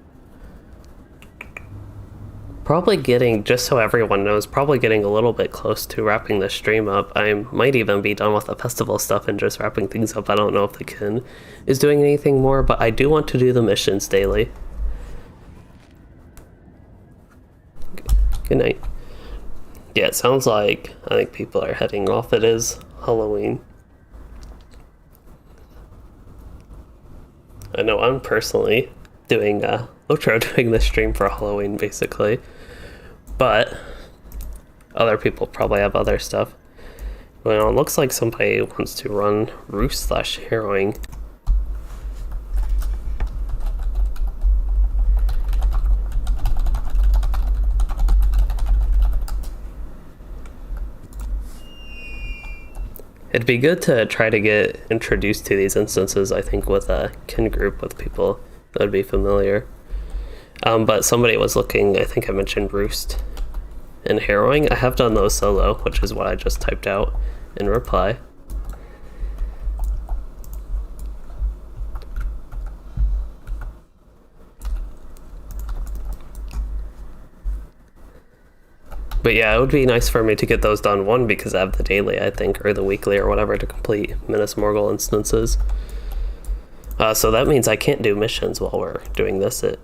Probably getting, just so everyone knows, probably getting a little bit close to wrapping the stream up. I might even be done with the festival stuff and just wrapping things up. I don't know if the kin is doing anything more, but I do want to do the missions daily. Good night. Yeah, it sounds like I think people are heading off. It is Halloween. I know I'm personally doing LOTRO doing this stream for Halloween basically, but other people probably have other stuff. Well, it looks like somebody wants to run Roost/Harrowing. It'd be good to try to get introduced to these instances, I think, with a kin group with people that would be familiar. But somebody was looking, I think I mentioned Roost and Harrowing. I have done those solo, which is what I just typed out in reply. But yeah, it would be nice for me to get those done, one, because I have the daily, I think, or the weekly or whatever to complete Minas Morgul instances. So that means I can't do missions while we're doing this. It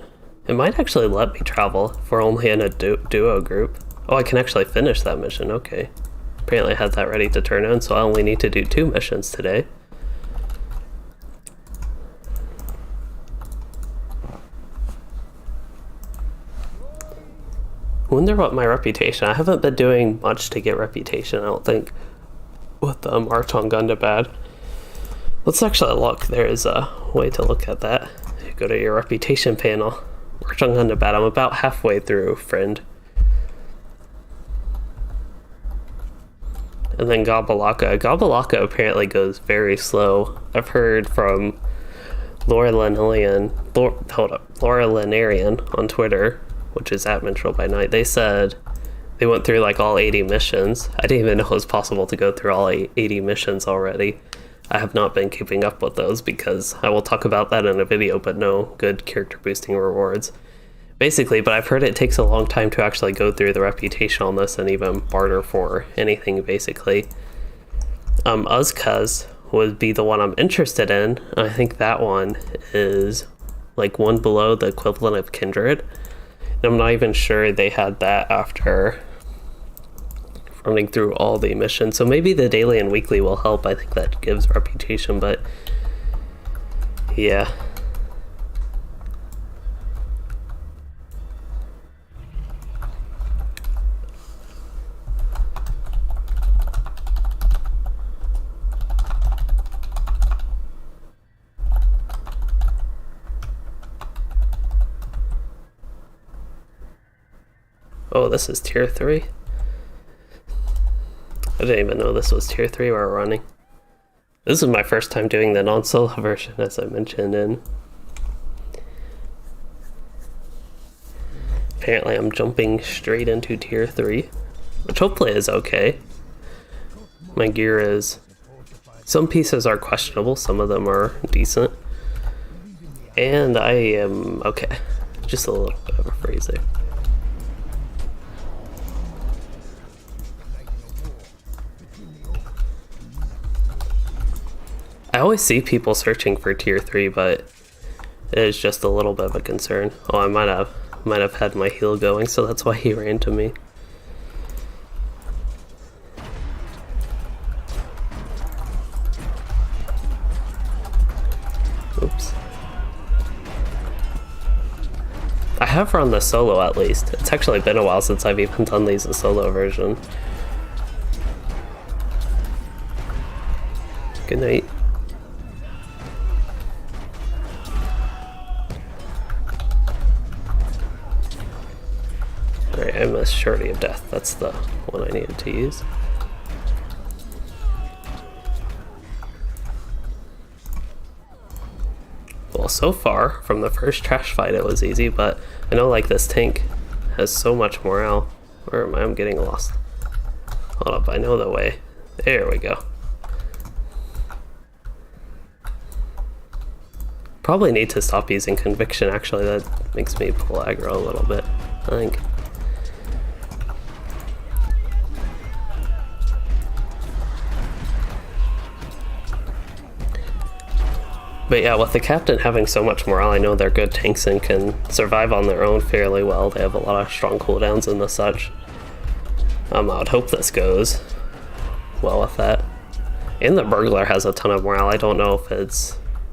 might actually let me travel if we're only in a duo group. Oh, I can actually finish that mission, okay. Apparently I had that ready to turn in, so I only need to do 2 missions today. Wonder what my reputation. I haven't been doing much to get reputation, I don't think, with the March on Gundabad. Let's actually look. There is a way to look at that. You go to your reputation panel. March on Gundabad. I'm about halfway through, friend. And then Gabalaka. Gabalaka apparently goes very slow. I've heard from Laura Lanarian on Twitter, which is at Minstrel by Night. They said they went through like all 80 missions. I didn't even know it was possible to go through all 80 missions already. I have not been keeping up with those because I will talk about that in a video, but no good character boosting rewards. Basically, but I've heard it takes a long time to actually go through the reputation on this and even barter for anything, basically. Uzkaz would be the one I'm interested in. I think that one is like one below the equivalent of Kindred. I'm not even sure they had that after running through all the missions. So maybe the daily and weekly will help. I think that gives reputation, but yeah. Oh, this is tier 3? I didn't even know this was tier 3 we're running. This is my first time doing the non-solo version, as I mentioned, and apparently I'm jumping straight into tier 3, which hopefully is okay. My gear is... some pieces are questionable, some of them are decent. And I am okay. Just a little bit of a phrase there. I always see people searching for tier 3, but it is just a little bit of a concern. Oh, I might have had my heal going, so that's why he ran to me. Oops. I have run the solo at least. It's actually been a while since I've even done these a solo version. Good night. Alright, I missed Surety of Death. That's the one I needed to use. Well, so far, from the first trash fight it was easy, but I know like this tank has so much morale. Where am I? I'm getting lost. Hold up, I know the way. There we go. Probably need to stop using Conviction, actually. That makes me pull aggro a little bit, I think. But yeah, with the captain having so much morale, I know they're good tanks and can survive on their own fairly well. They have a lot of strong cooldowns and the such. I would hope this goes well with that. And the burglar has a ton of morale. I don't know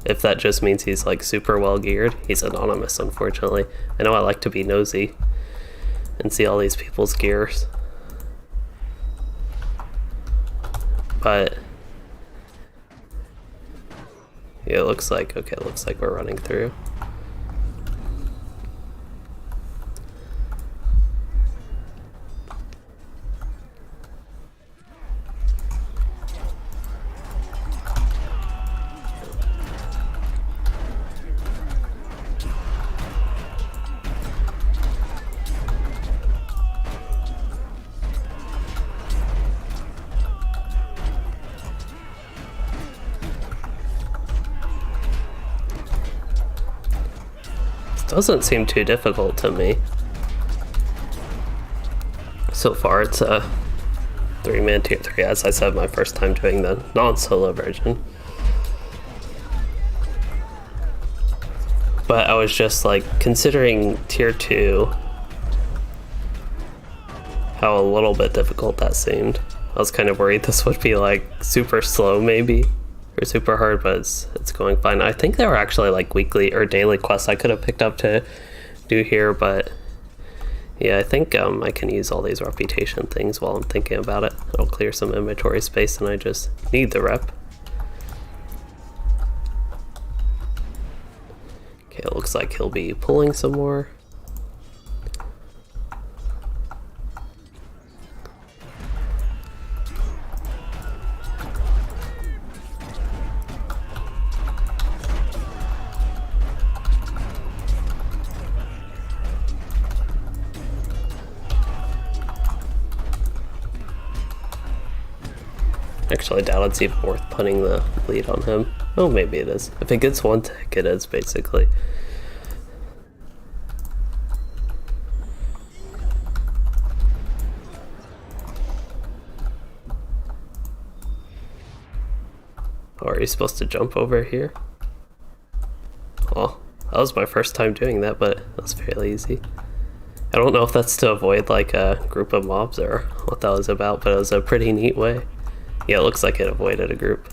if that just means he's like super well geared. He's anonymous, unfortunately. I know I like to be nosy and see all these people's gears. But yeah, it looks like we're running through. Doesn't seem too difficult to me. So far it's a 3-man tier 3, as I said, my first time doing the non-solo version. But I was just like considering tier 2, how a little bit difficult that seemed. I was kind of worried this would be like super slow maybe, or super hard, but it's going fine. I think there were actually like weekly or daily quests I could have picked up to do here, but yeah, I think I can use all these reputation things while I'm thinking about it. It'll clear some inventory space and I just need the rep. Okay, it looks like he'll be pulling some more. Actually, I doubt it's even worth putting the lead on him. Oh, maybe it is. If it gets one tick, it is, basically. Oh, are you supposed to jump over here? Well, that was my first time doing that, but that was fairly easy. I don't know if that's to avoid like a group of mobs or what that was about, but it was a pretty neat way. Yeah, it looks like it avoided a group.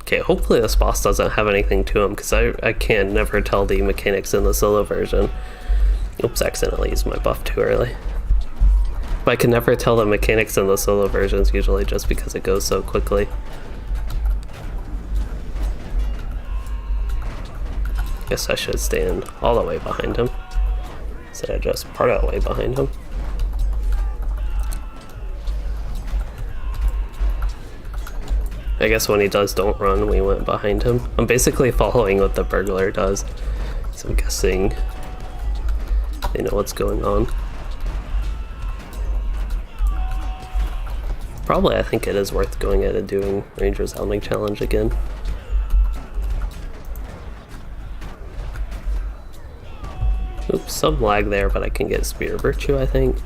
Okay, hopefully this boss doesn't have anything to him, because I can never tell the mechanics in the solo version. Oops, accidentally used my buff too early. But I can never tell the mechanics in the solo versions, usually just because it goes so quickly. Guess I should stand all the way behind him, instead of just part of the way behind him. I guess when he does don't run, we went behind him. I'm basically following what the burglar does, so I'm guessing they know what's going on. Probably, I think it is worth going at and doing Ranger's Hounding Challenge again. Oops, some lag there, but I can get Spear Virtue, I think.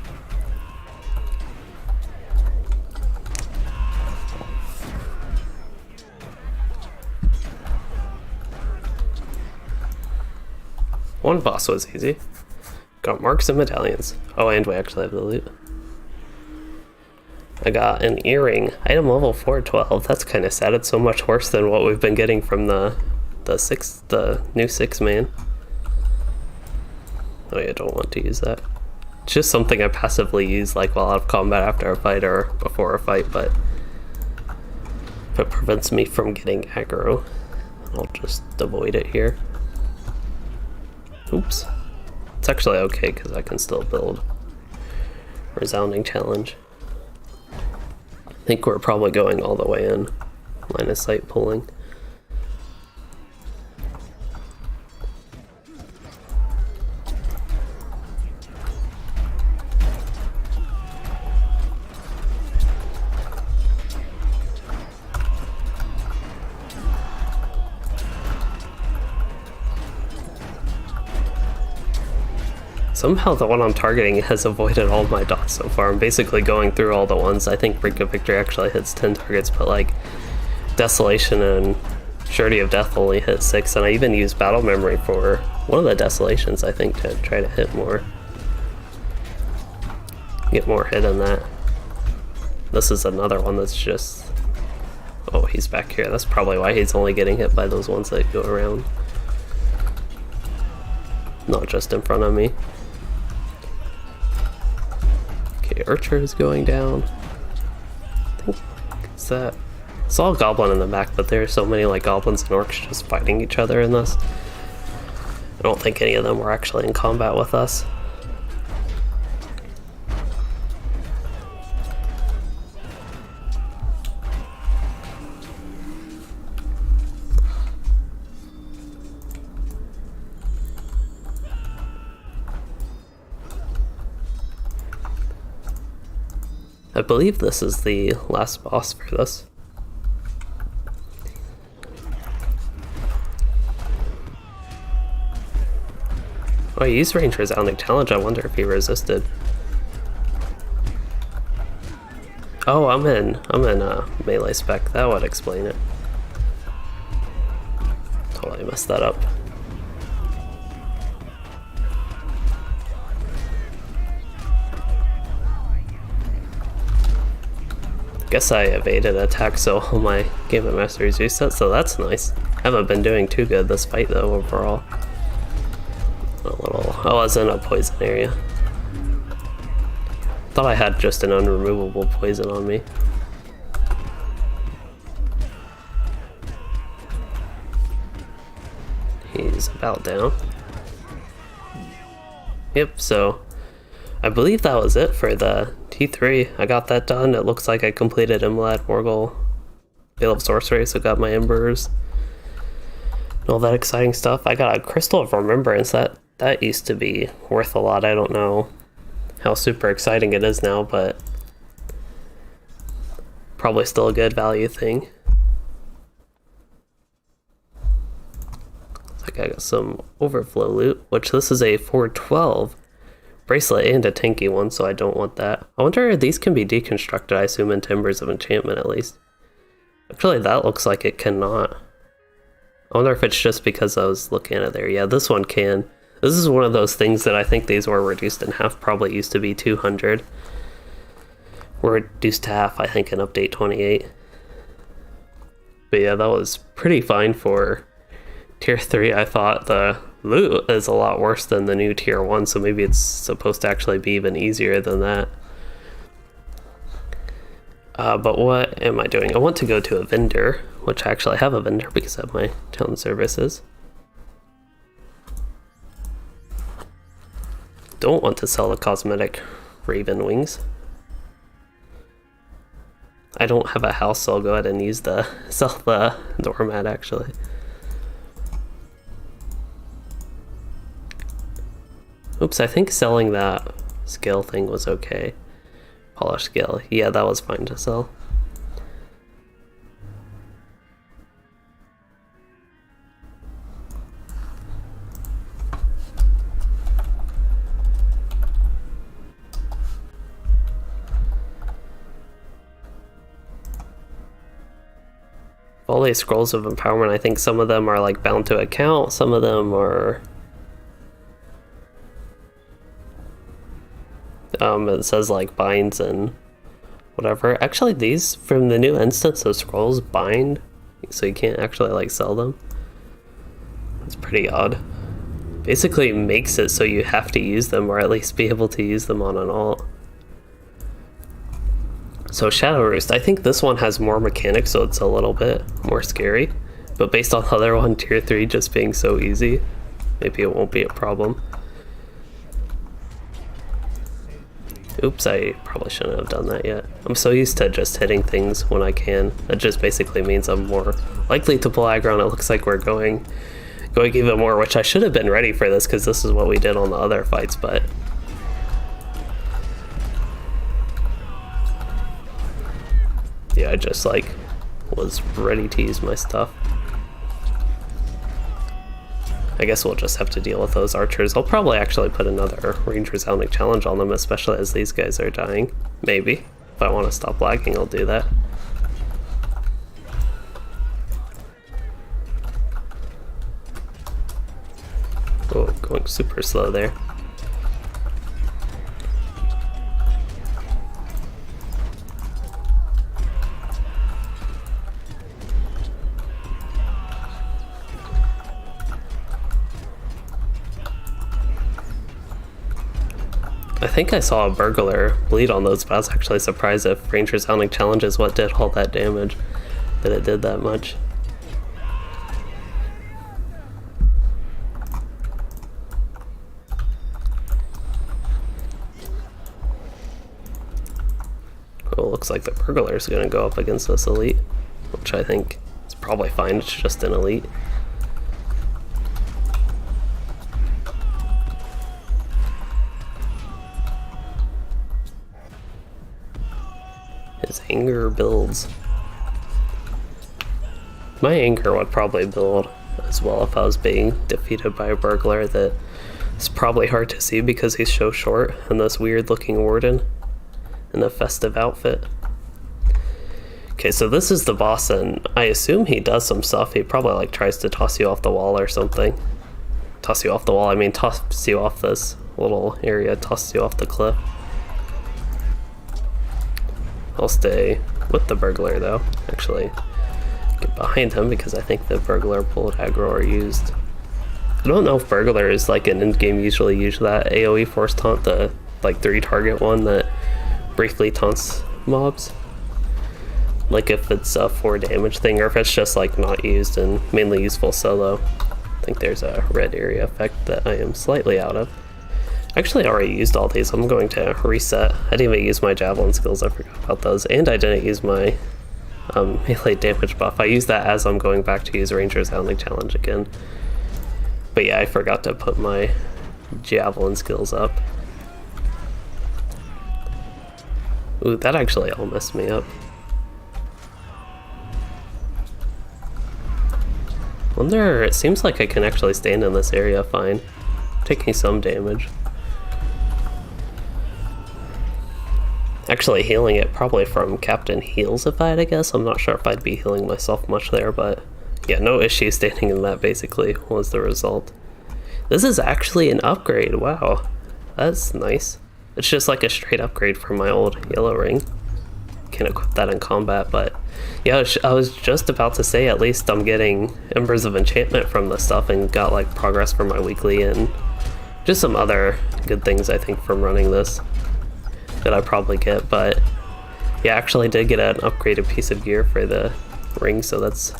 One boss was easy. Got marks and medallions. Oh, and we actually have the loot. I got an earring. Item level 412. That's kind of sad. It's so much worse than what we've been getting from the new 6-man. Oh yeah, I don't want to use that. It's just something I passively use like while out of combat after a fight or before a fight, but if it prevents me from getting aggro, I'll just avoid it here. Oops. It's actually okay because I can still build Resounding Challenge. I think we're probably going all the way in. Line of sight pulling. Somehow the one I'm targeting has avoided all of my dots so far. I'm basically going through all the ones. I think Brink of Victory actually hits 10 targets, but like Desolation and Surety of Death only hit 6, and I even used Battle Memory for one of the Desolations, I think, to try to hit more. Get more hit on that. This is another one that's just... Oh, he's back here. That's probably why he's only getting hit by those ones that go around. Not just in front of me. Okay, Archer is going down. I think it's that... It's all Goblin in the back, but there are so many like Goblins and Orcs just fighting each other in this. I don't think any of them were actually in combat with us. I believe this is the last boss for this. Oh, he used Range Resounding Challenge. I wonder if he resisted. Oh, I'm in melee spec. That would explain it. Totally messed that up. Guess I evaded attack, so all my Game of Masteries reset, so that's nice. Haven't been doing too good this fight though overall. I was in a poison area. Thought I had just an unremovable poison on me. He's about down. Yep, so I believe that was it for the T3. I got that done. It looks like I completed Imlad, Morgul, Veil of Sorcery, so got my Embers and all that exciting stuff. I got a Crystal of Remembrance. That used to be worth a lot. I don't know how super exciting it is now, but probably still a good value thing. Looks like I got some overflow loot, which this is a 412 bracelet and a tanky one, so I don't want that. I wonder if these can be deconstructed, I assume in Timbers of Enchantment at least. Actually, that looks like it cannot. I wonder if it's just because I was looking at it there. Yeah, this one can. This is one of those things that I think these were reduced in half. Probably used to be 200. Were reduced to half, I think, in update 28. But yeah, that was pretty fine for tier 3. I thought the loot is a lot worse than the new tier 1, so maybe it's supposed to actually be even easier than that. But what am I doing? I want to go to a vendor, which I actually have a vendor because of my town services. Don't want to sell the cosmetic Raven Wings. I don't have a house, so I'll go ahead and sell the doormat actually. Oops, I think selling that scale thing was okay. Polish scale, yeah, that was fine to sell. All these scrolls of empowerment, I think some of them are like bound to account, some of them are it says like binds and whatever. Actually, these from the new instance of scrolls bind, so you can't actually like sell them. It's pretty odd. Basically makes it so you have to use them, or at least be able to use them on an alt. So Shadow Roost, I think this one has more mechanics, so it's a little bit more scary. But based on the other one, tier 3 just being so easy, maybe it won't be a problem. Oops, I probably shouldn't have done that yet. I'm so used to just hitting things when I can. That just basically means I'm more likely to pull aggro, and it looks like we're going even more, which I should have been ready for this because this is what we did on the other fights, but yeah, I just like was ready to use my stuff. I guess we'll just have to deal with those archers. I'll probably actually put another Range Resounding Challenge on them, especially as these guys are dying. Maybe. If I want to stop lagging, I'll do that. Oh, going super slow there. I think I saw a burglar bleed on those, but I was actually surprised if Ranger's Hounding Challenge is what did all that damage, that it did that much. Oh, looks like the burglar's gonna go up against this elite, which I think is probably fine, it's just an elite. His anger builds. My anger would probably build as well if I was being defeated by a burglar that is probably hard to see because he's so short and this weird looking warden in the festive outfit. Okay, so this is the boss and I assume he does some stuff. He probably like tries to toss you off the wall or something. Toss you off the wall, I mean toss you off this little area, toss you off the cliff. I'll stay with the burglar though, actually get behind him because I think the burglar pulled aggro are used. I don't know if burglar is like an end game usually use that AoE force taunt, the like 3 target one that briefly taunts mobs. Like if it's a 4 damage thing or if it's just like not used and mainly useful solo. I think there's a red area effect that I am slightly out of. Actually, I already used all these. I'm going to reset. I didn't even use my javelin skills. I forgot about those. And I didn't use my melee damage buff. I used that as I'm going back to use Ranger's Hounding Challenge again. But yeah, I forgot to put my javelin skills up. Ooh, that actually all messed me up. Wonder, it seems like I can actually stand in this area fine. Taking some damage. Actually healing it probably from Captain Heals if I had to guess. I'm not sure if I'd be healing myself much there, but yeah, no issue standing in that basically was the result. This is actually an upgrade, wow. That's nice. It's just like a straight upgrade from my old yellow ring. Can't equip that in combat, but yeah, I was just about to say at least I'm getting Embers of Enchantment from this stuff and got like progress for my weekly and just some other good things I think from running this that I probably get, but yeah, I actually did get an upgraded piece of gear for the ring, so that's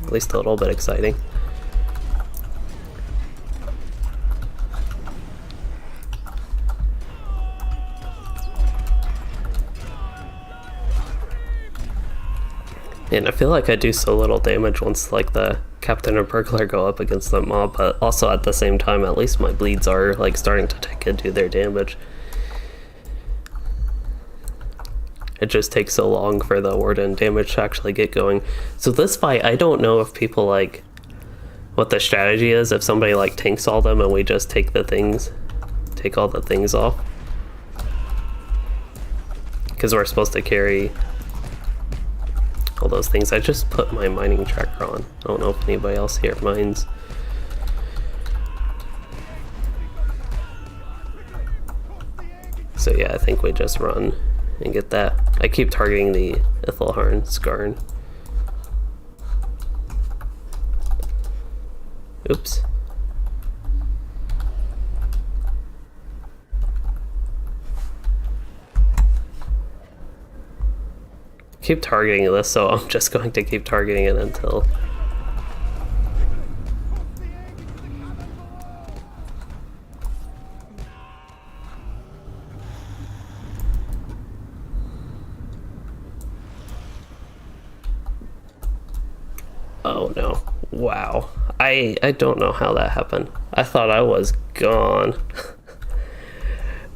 at least a little bit exciting. And I feel like I do so little damage once like the Captain or Burglar go up against the mob, but also at the same time at least my bleeds are like starting to take into their damage. It just takes so long for the warden damage to actually get going. So this fight, I don't know if people like what the strategy is, if somebody like tanks all them and we just take all the things off. Because we're supposed to carry all those things. I just put my mining tracker on. I don't know if anybody else here mines. So yeah, I think we just run and get that. I keep targeting the Ithelharn Skarn. Oops. Keep targeting this, so I'm just going to keep targeting it until oh no. Wow. I don't know how that happened. I thought I was gone.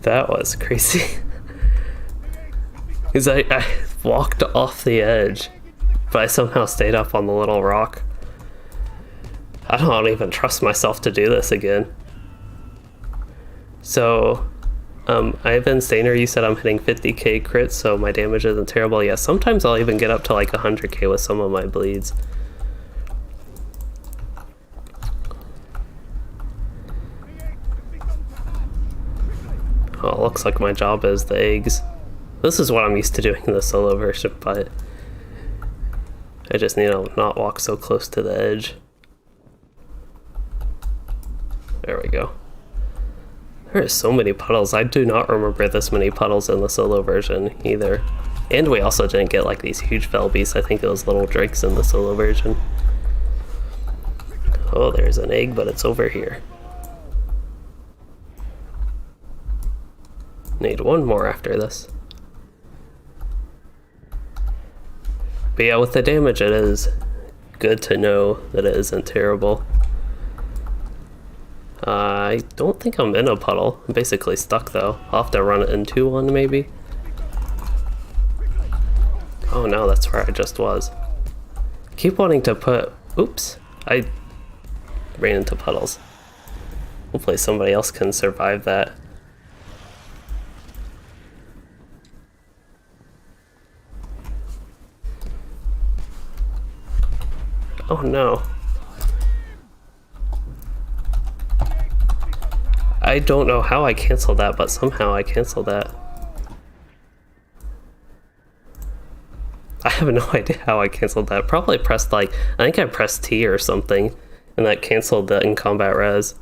That was crazy. Because I walked off the edge, but I somehow stayed up on the little rock. I don't even trust myself to do this again. So, Ivan Stainer, you said I'm hitting 50k crits, so my damage isn't terrible. Yeah, sometimes I'll even get up to like 100k with some of my bleeds. Oh, looks like my job is the eggs. This is what I'm used to doing in the solo version, but I just need to not walk so close to the edge. There we go. There are so many puddles. I do not remember this many puddles in the solo version either. And we also didn't get like these huge fell beasts. I think it was little drakes in the solo version. Oh, there's an egg, but it's over here. Need one more after this. But yeah, with the damage, it is good to know that it isn't terrible. I don't think I'm in a puddle. I'm basically stuck though. I'll have to run it into one maybe. Oh no, that's where I just was. Keep wanting to put... Oops, I ran into puddles. Hopefully somebody else can survive that. Oh no. I don't know how I canceled that, but somehow I canceled that. I have no idea how I canceled that. Probably pressed like, I think I pressed T or something, and that canceled the in-combat res.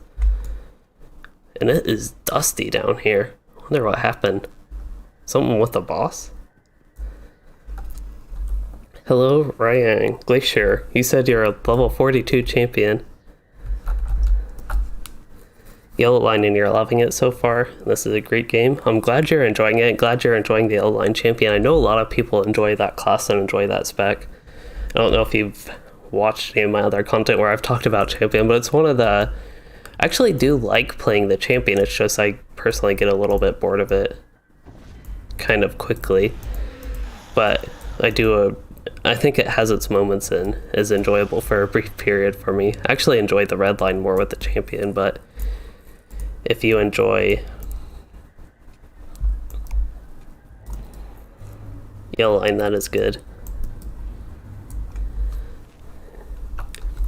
And it is dusty down here. I wonder what happened. Something with the boss? Hello, Ryan. Glacier, you said you're a level 42 champion. Yellow Line, and you're loving it so far. This is a great game. I'm glad you're enjoying it. Glad you're enjoying the Yellow Line champion. I know a lot of people enjoy that class and enjoy that spec. I don't know if you've watched any of my other content where I've talked about champion, but it's one of the... I actually do like playing the champion. It's just I personally get a little bit bored of it kind of quickly. But I think it has its moments and is enjoyable for a brief period for me. I actually enjoyed the Red Line more with the champion, but if you enjoy Yellow Line, that is good.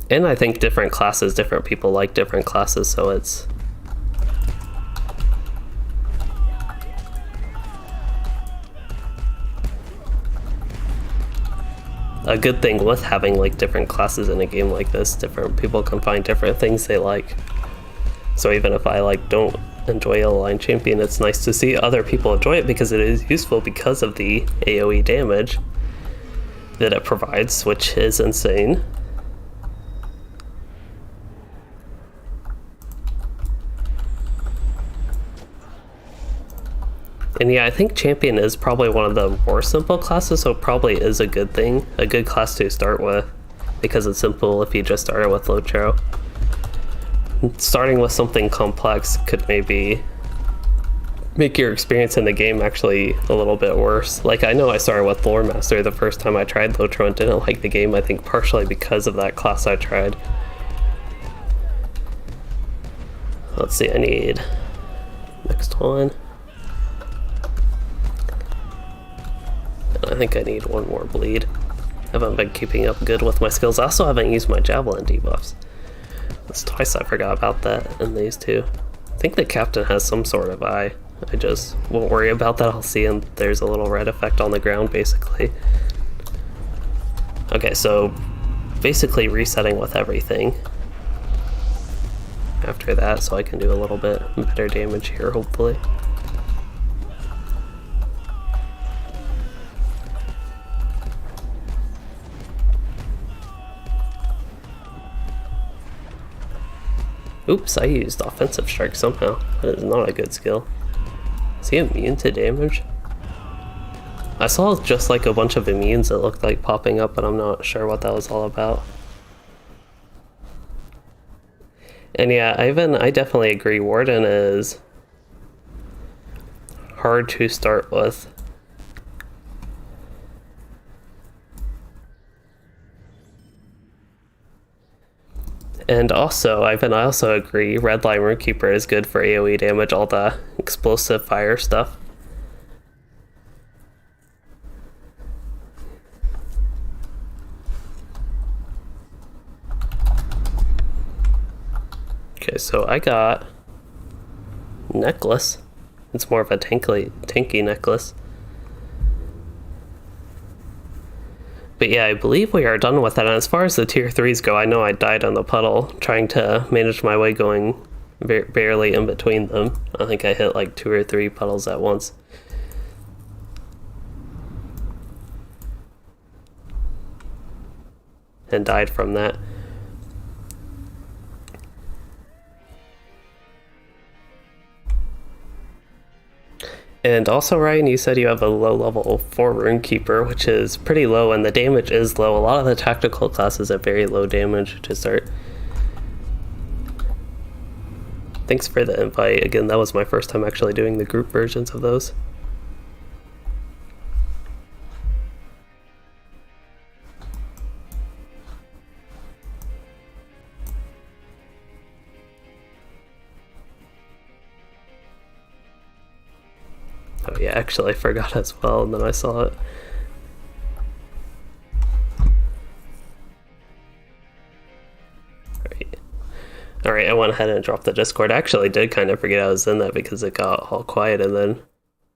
And I think different classes, different people like different classes, so it's... a good thing with having like different classes in a game like this. Different people can find different things they like. So even if I like don't enjoy Yellow Line champion, it's nice to see other people enjoy it because it is useful because of the AoE damage that it provides, which is insane. And yeah, I think champion is probably one of the more simple classes, so probably is a good thing, a good class to start with, because it's simple if you just started with LOTRO. Starting with something complex could maybe make your experience in the game actually a little bit worse. Like, I know I started with Lore Master the first time I tried LOTRO and didn't like the game, I think partially because of that class I tried. Let's see, I need next one. I think I need one more bleed. I haven't been keeping up good with my skills. I also haven't used my javelin debuffs. That's twice I forgot about that in these two. I think the captain has some sort of eye. I just won't worry about that. I'll see, and there's a little red effect on the ground basically. Okay, so basically resetting with everything after that, so I can do a little bit better damage here hopefully. Oops, I used offensive strike somehow. That is not a good skill. Is he immune to damage? I saw just like a bunch of immunes that looked like popping up, but I'm not sure what that was all about. And yeah, I definitely agree. Warden is hard to start with. And also, I also agree, Red Line Runekeeper is good for AoE damage, all the explosive fire stuff. Okay, so I got necklace. It's more of a tanky necklace. But yeah, I believe we are done with that. And as far as the tier 3s go, I know I died on the puddle trying to manage my way going barely in between them. I think I hit like 2 or 3 puddles at once. And died from that. And also, Ryan, you said you have a low level 4 Runekeeper, which is pretty low, and the damage is low. A lot of the tactical classes have very low damage to start. Thanks for the invite. Again, that was my first time actually doing the group versions of those. Oh yeah, actually I forgot as well, and then I saw it. Alright, I went ahead and dropped the Discord. I actually did kind of forget I was in that because it got all quiet, and then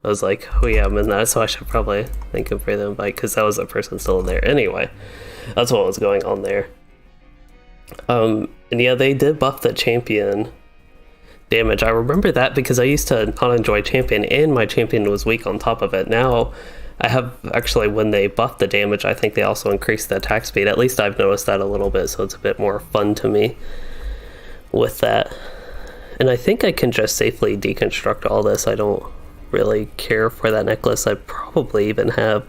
I was like, oh yeah, I'm in that, so I should probably thank him for the invite, because that was the person still in there. Anyway, that's what was going on there. And yeah, they did buff the champion damage. I remember that because I used to not enjoy champion, and my champion was weak on top of it. Now I have actually, when they buffed the damage, I think they also increased the attack speed. At least I've noticed that a little bit, so it's a bit more fun to me with that. And I think I can just safely deconstruct all this. I don't really care for that necklace. I probably even have,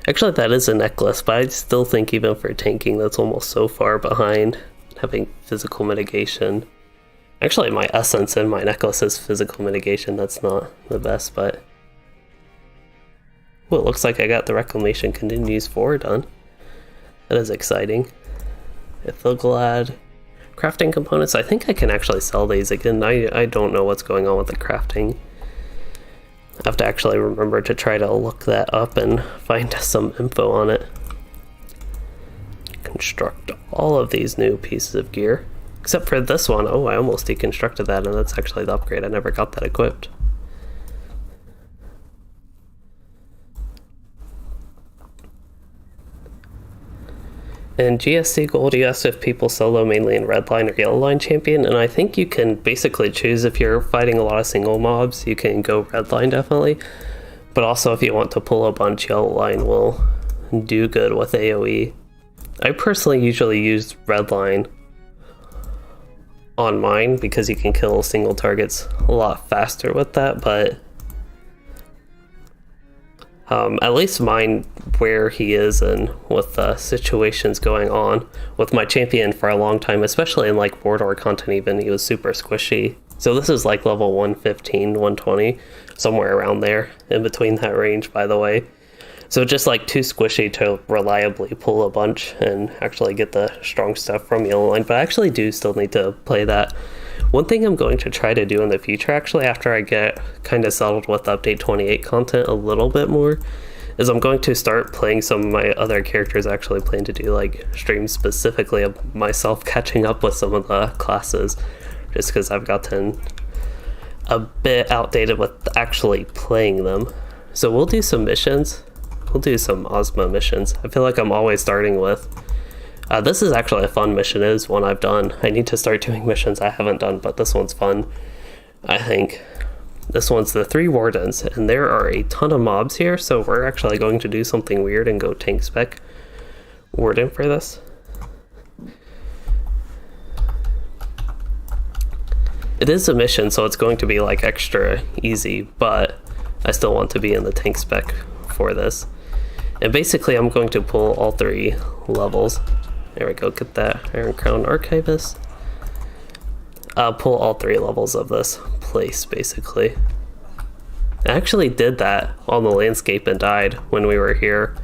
actually that is a necklace, but I still think even for tanking that's almost so far behind having physical mitigation. Actually, my essence in my necklace is physical mitigation. That's not the best, but... Well, it looks like I got the Reclamation Continues 4 done. That is exciting. Ithilglad. Crafting components. I think I can actually sell these. Again, I don't know what's going on with the crafting. I have to actually remember to try to look that up and find some info on it. Construct all of these new pieces of gear. Except for this one. Oh, I almost deconstructed that, and that's actually the upgrade. I never got that equipped. In GSC Gold, you asked if people solo mainly in red line or yellow line champion, and I think you can basically choose if you're fighting a lot of single mobs, you can go red line definitely. But also if you want to pull a bunch, yellow line will do good with AoE. I personally usually use red line on mine because you can kill single targets a lot faster with that, but at least mine where he is and with the situations going on with my champion for a long time, especially in like Mordor content even, he was super squishy. So this is like level 115, 120, somewhere around there, in between that range by the way. So just like too squishy to reliably pull a bunch and actually get the strong stuff from yellow line, but I actually do still need to play that. One thing I'm going to try to do in the future, actually, after I get kind of settled with update 28 content a little bit more, is I'm going to start playing some of my other characters. I actually plan to do like streams specifically of myself catching up with some of the classes, just because I've gotten a bit outdated with actually playing them. So we'll do some missions. We'll do some Ozma missions. I feel like I'm always starting with this is actually a fun mission. It is one I've done. I need to start doing missions I haven't done, but this one's fun, I think. This one's the 3 Wardens, and there are a ton of mobs here, so we're actually going to do something weird and go tank spec Warden for this. It is a mission, so it's going to be like extra easy, but I still want to be in the tank spec for this. And basically I'm going to pull all 3 levels. There we go, get that Iron Crown Archivist. Pull all 3 levels of this place, basically. I actually did that on the landscape and died when we were here.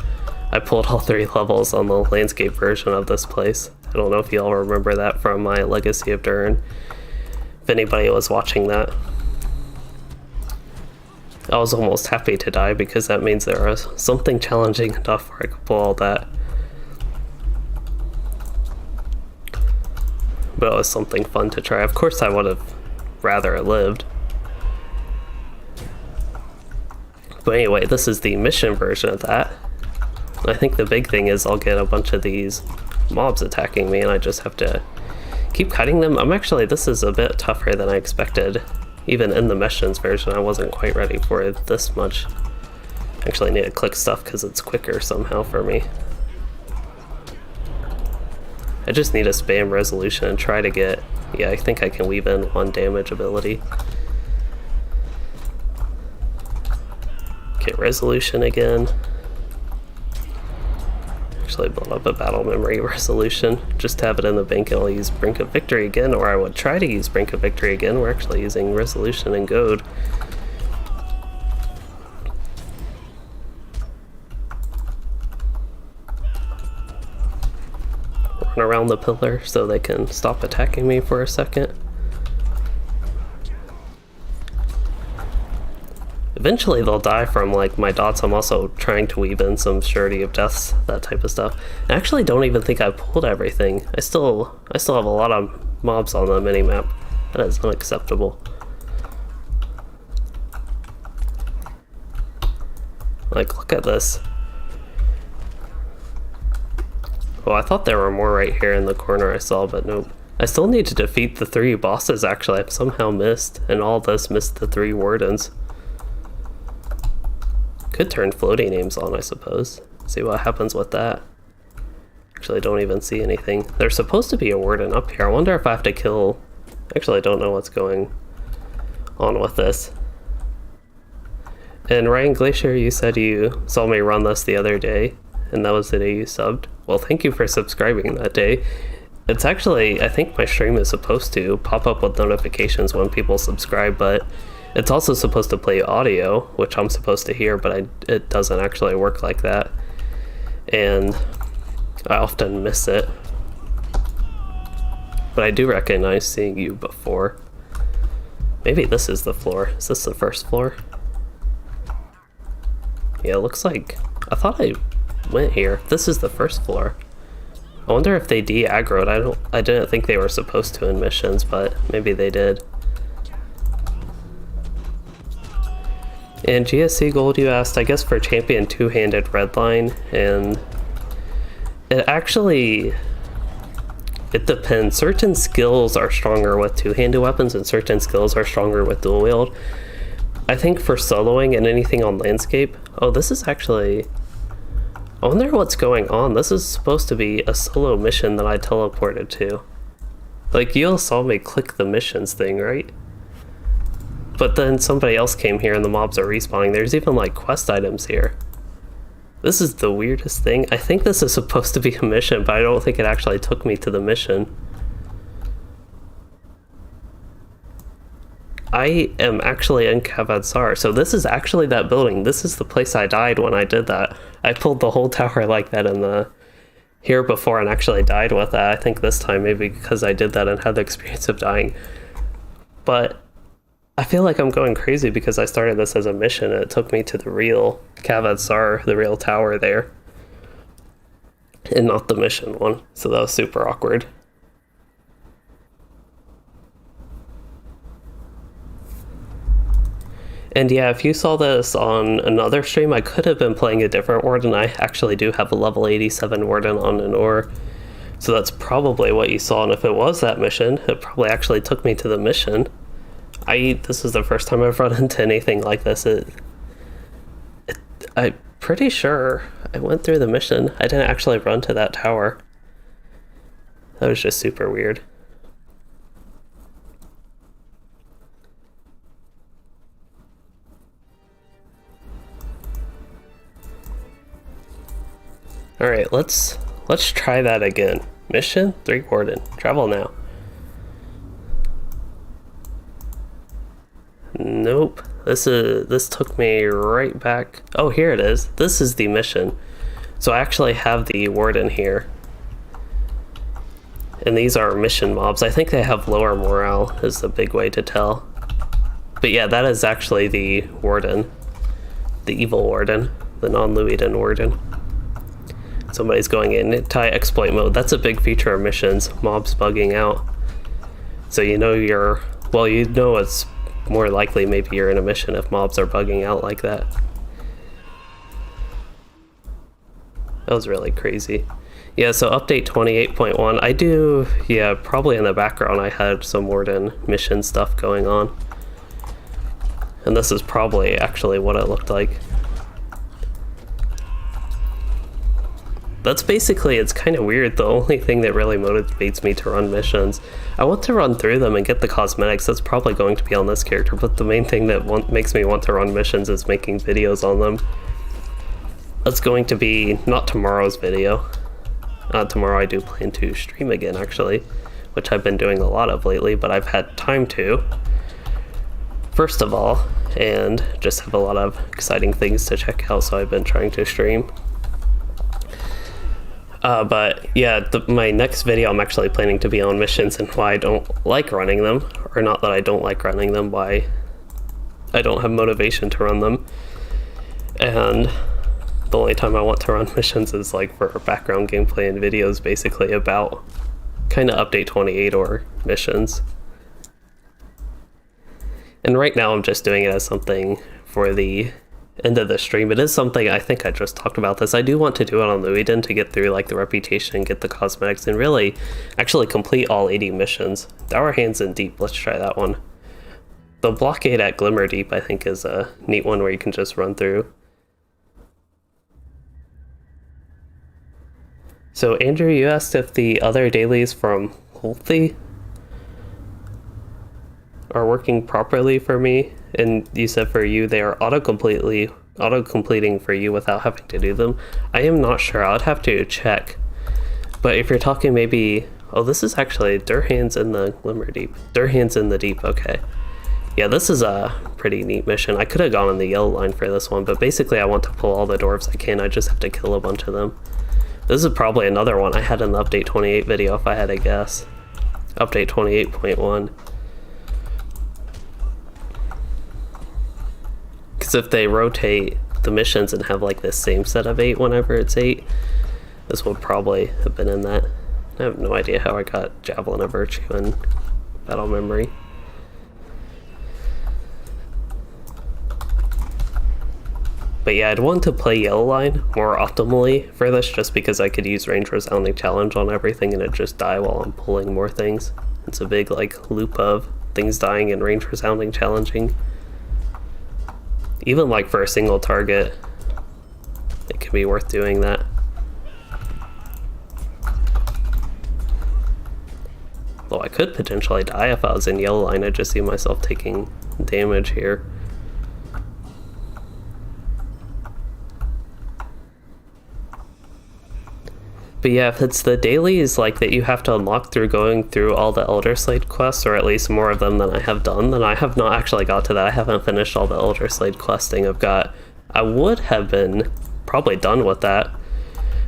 I pulled all 3 levels on the landscape version of this place. I don't know if you all remember that from my Legacy of Durin, if anybody was watching that. I was almost happy to die because that means there was something challenging enough where I could pull all that. But it was something fun to try. Of course I would have rather lived. But anyway, this is the mission version of that. I think the big thing is I'll get a bunch of these mobs attacking me and I just have to keep cutting them. This is a bit tougher than I expected. Even in the missions version, I wasn't quite ready for it this much. Actually, I need to click stuff because it's quicker somehow for me. I just need to spam resolution and try to get... Yeah, I think I can weave in 1 damage ability. Get resolution again. Actually build up a battle memory resolution just to have it in the bank, and I'll use Brink of Victory again, or I would try to use Brink of Victory again. We're actually using resolution and goad. Run around the pillar so they can stop attacking me for a second. Eventually they'll die from like my dots. I'm also trying to weave in some surety of deaths, that type of stuff. I actually don't even think I pulled everything. I still have a lot of mobs on the minimap. That is unacceptable. Like, look at this. Oh, I thought there were more right here in the corner I saw, but nope. I still need to defeat the 3 bosses actually. I've somehow missed, and all this missed the 3 wardens. Could turn floating names on, I suppose. See what happens with that. Actually, I don't even see anything. There's supposed to be a warden up here. I wonder if I have to kill... Actually, I don't know what's going on with this. And Ryan Glacier, you said you saw me run this the other day, and that was the day you subbed. Well, thank you for subscribing that day. It's actually, I think my stream is supposed to pop up with notifications when people subscribe, but it's also supposed to play audio, which I'm supposed to hear, but it doesn't actually work like that. And I often miss it. But I do recognize seeing you before. Maybe this is the floor. Is this the first floor? Yeah, it looks like... I thought I went here. This is the first floor. I wonder if they de-aggroed. I didn't think they were supposed to in missions, but maybe they did. And GSC Gold, you asked, I guess for champion 2-handed redline, and it depends. Certain skills are stronger with 2-handed weapons and certain skills are stronger with dual wield. I think for soloing and anything on landscape, oh, this is actually, I wonder what's going on. This is supposed to be a solo mission that I teleported to. Like, you all saw me click the missions thing, right? But then somebody else came here and the mobs are respawning. There's even like quest items here. This is the weirdest thing. I think this is supposed to be a mission, but I don't think it actually took me to the mission. I am actually in Kavadsar, so this is actually that building. This is the place I died when I did that. I pulled the whole tower like that in the here before and actually died with that. I think this time maybe because I did that and had the experience of dying. But I feel like I'm going crazy because I started this as a mission and it took me to the real Kavadsar, the real tower there, and not the mission one. So that was super awkward. And yeah, if you saw this on another stream, I could have been playing a different warden. I actually do have a level 87 warden on an ore. So that's probably what you saw. And if it was that mission, it probably actually took me to the mission. This is the first time I've run into anything like this. I'm pretty sure I went through the mission. I didn't actually run to that tower. That was just super weird. Alright, let's try that again. Mission 3 warden. Travel now. Nope. This took me right back. Oh, here it is. This is the mission. So I actually have the warden here. And these are mission mobs. I think they have lower morale is the big way to tell. But yeah, that is actually the warden. The evil warden. The non-Luidan warden. Somebody's going in anti-exploit mode. That's a big feature of missions. Mobs bugging out. So you know it's more likely maybe you're in a mission if mobs are bugging out like that. That was really crazy. Yeah, so update 28.1, I do, yeah, probably in the background I had some Warden mission stuff going on. And this is probably actually what it looked like. That's basically, it's kind of weird, the only thing that really motivates me to run missions. I want to run through them and get the cosmetics, that's probably going to be on this character, but the main thing that makes me want to run missions is making videos on them. That's going to be not tomorrow's video. Tomorrow I do plan to stream again actually, which I've been doing a lot of lately, but I've had time to, first of all, and just have a lot of exciting things to check out, so I've been trying to stream. But yeah, my next video I'm actually planning to be on missions and why I don't like running them, or not that I don't like running them, why I don't have motivation to run them. And the only time I want to run missions is like for background gameplay and videos basically about kind of update 28 or missions. And right now I'm just doing it as something for the end of the stream. It is something, I think I just talked about this, I do want to do it on Louisden to get through like the reputation, get the cosmetics, and really actually complete all 80 missions. Dour Hands in Deep, let's try that one. The blockade at Glimmer Deep I think is a neat one where you can just run through. So Andrew, you asked if the other dailies from Holthy are working properly for me, and you said for you they are auto-completing for you without having to do them. I am not sure, I would have to check. But if you're talking maybe, oh, this is actually Durhan's in the Glimmer Deep. Durhan's in the Deep, okay. Yeah, this is a pretty neat mission. I could have gone on the yellow line for this one, but basically I want to pull all the dwarves I can, I just have to kill a bunch of them. This is probably another one I had in the update 28 video if I had to guess. Update 28.1. Because if they rotate the missions and have like this same set of 8 whenever it's 8, this would probably have been in that. I have no idea how I got Javelin of Virtue and Battle Memory. But yeah, I'd want to play Yellow Line more optimally for this just because I could use Range Resounding Challenge on everything and it just die while I'm pulling more things. It's a big like loop of things dying and Range Resounding Challenging. Even like for a single target, it can be worth doing that. Though I could potentially die if I was in Yellow Line, I just see myself taking damage here. But yeah, if it's the dailies like that you have to unlock through going through all the Elder Slade quests, or at least more of them than I have done, then I have not actually got to that. I haven't finished all the Elder Slade questing. I would have been probably done with that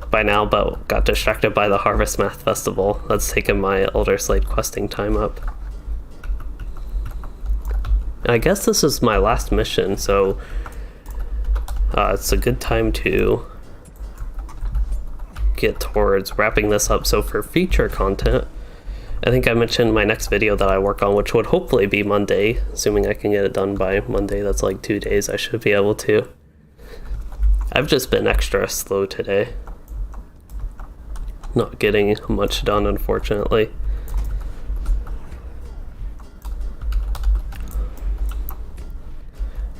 by now, but got distracted by the Harvestmath festival. That's taken my Elder Slade questing time up. And I guess this is my last mission, so it's a good time to get towards wrapping this up. So for feature content, I think I mentioned my next video that I work on, which would hopefully be Monday, assuming I can get it done by Monday. That's like 2 days I should be able to. I've just been extra slow today, not getting much done unfortunately.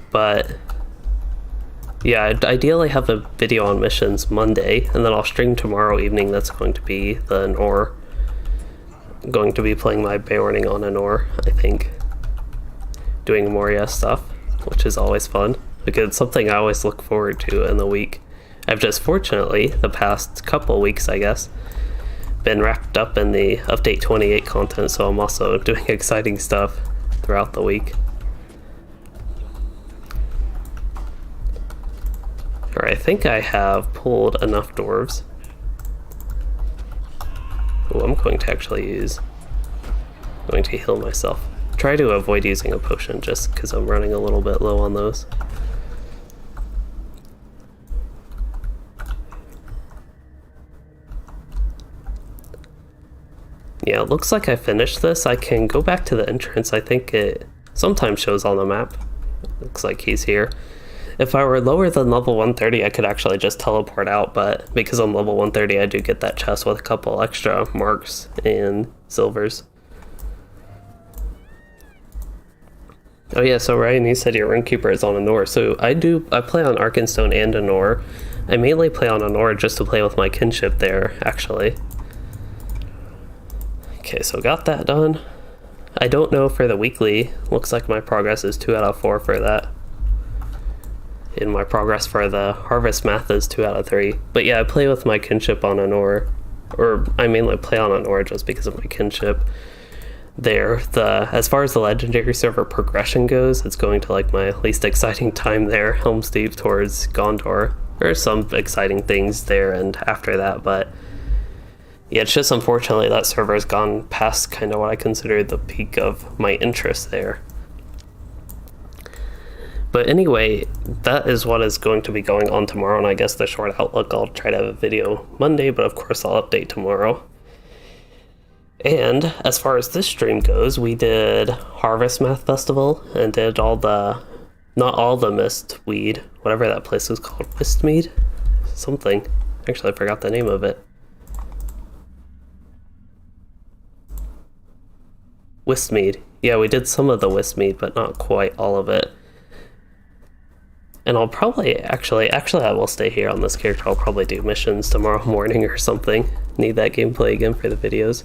But yeah, I'd ideally have a video on missions Monday, and then I'll stream tomorrow evening. That's going to be the Nor. I'm going to be playing my Beorning on a Nor, I think. Doing Moria stuff, which is always fun, because it's something I always look forward to in the week. I've just fortunately, the past couple weeks I guess, been wrapped up in the Update 28 content, so I'm also doing exciting stuff throughout the week. Alright, I think I have pulled enough dwarves. Oh, I'm going to actually use... I'm going to heal myself. Try to avoid using a potion just because I'm running a little bit low on those. Yeah, it looks like I finished this. I can go back to the entrance. I think it sometimes shows on the map. Looks like he's here. If I were lower than level 130, I could actually just teleport out, but because I'm level 130, I do get that chest with a couple extra marks and silvers. Oh yeah, so Ryan, you said your Runekeeper is on Anor. So I play on Arkenstone and Anor. I mainly play on Anor just to play with my kinship there, actually. Okay, so got that done. I don't know for the weekly. Looks like my progress is 2 out of 4 for that. And my progress for the Harvestmath is 2 out of 3. But yeah, I play with my kinship on Anor. Or I mainly play on Anor just because of my kinship there. As far as the legendary server progression goes, it's going to like my least exciting time there, Helm's Deep towards Gondor. There are some exciting things there and after that, but yeah, it's just unfortunately that server's gone past kind of what I consider the peak of my interest there. But anyway, that is what is going to be going on tomorrow, and I guess the short outlook, I'll try to have a video Monday, but of course I'll update tomorrow. And as far as this stream goes, we did Harvestmath Festival and did not all the Mistweed, whatever that place was called, Mistmead? Something. Actually, I forgot the name of it. Wistmead. Yeah, we did some of the Wistmead, but not quite all of it. And I'll probably, actually I will stay here on this character. I'll probably do missions tomorrow morning or something. Need that gameplay again for the videos.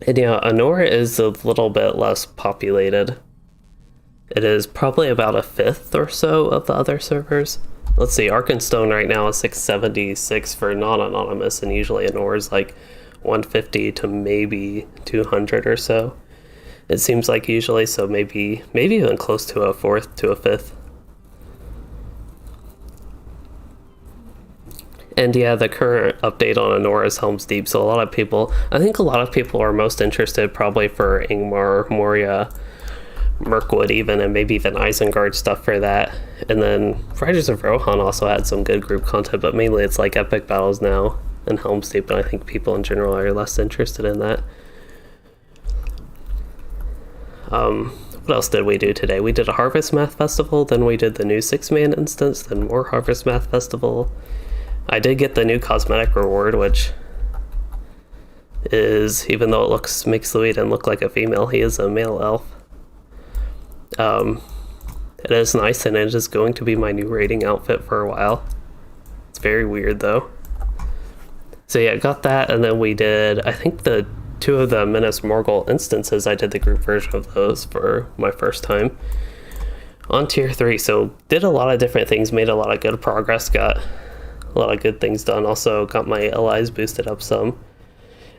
And yeah, Anor is a little bit less populated. It is probably about a fifth or so of the other servers. Let's see, Arkenstone right now is 676 for non-anonymous, and usually Anor is like 150 to maybe 200 or so. It seems like usually, so maybe even close to a fourth to a fifth. And yeah, the current update on Anor is Helm's Deep, so I think a lot of people are most interested probably for Ingmar, Moria, Mirkwood even, and maybe even Isengard stuff for that. And then Riders of Rohan also had some good group content, but mainly it's like epic battles now and Helm's Deep, and I think people in general are less interested in that. What else did we do today? We did a Harvestmath Festival, then we did the new 6-man instance, then more Harvestmath Festival. I did get the new cosmetic reward, which is, even though it makes Luiden look like a female, he is a male elf. It is nice, and it is going to be my new raiding outfit for a while. It's very weird though. So yeah, got that, and then we did, I think the 2 of the Minas Morgul instances, I did the group version of those for my first time on tier 3. So did a lot of different things, made a lot of good progress, got a lot of good things done. Also got my allies boosted up some.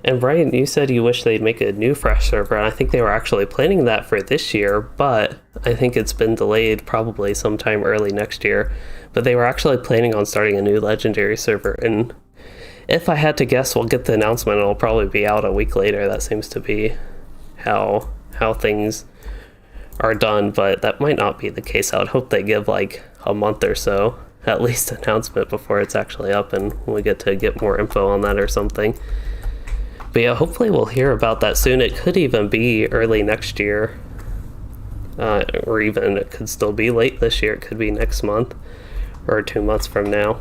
And Brian, you said you wish they'd make a new fresh server, and I think they were actually planning that for this year, but I think it's been delayed probably sometime early next year. But they were actually planning on starting a new legendary server, and if I had to guess, we'll get the announcement, it'll probably be out a week later. That seems to be how things are done, but that might not be the case. I would hope they give like a month or so, at least announcement before it's actually up, and we get to get more info on that or something. But yeah, hopefully we'll hear about that soon. It could even be early next year, or even it could still be late this year. It could be next month or 2 months from now.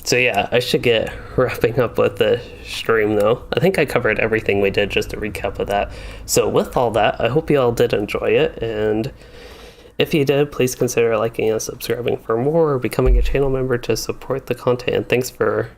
So yeah, I should get wrapping up with the stream though. I think I covered everything we did, just a recap of that. So with all that, I hope you all did enjoy it, and if you did, please consider liking and subscribing for more, or becoming a channel member to support the content. And thanks for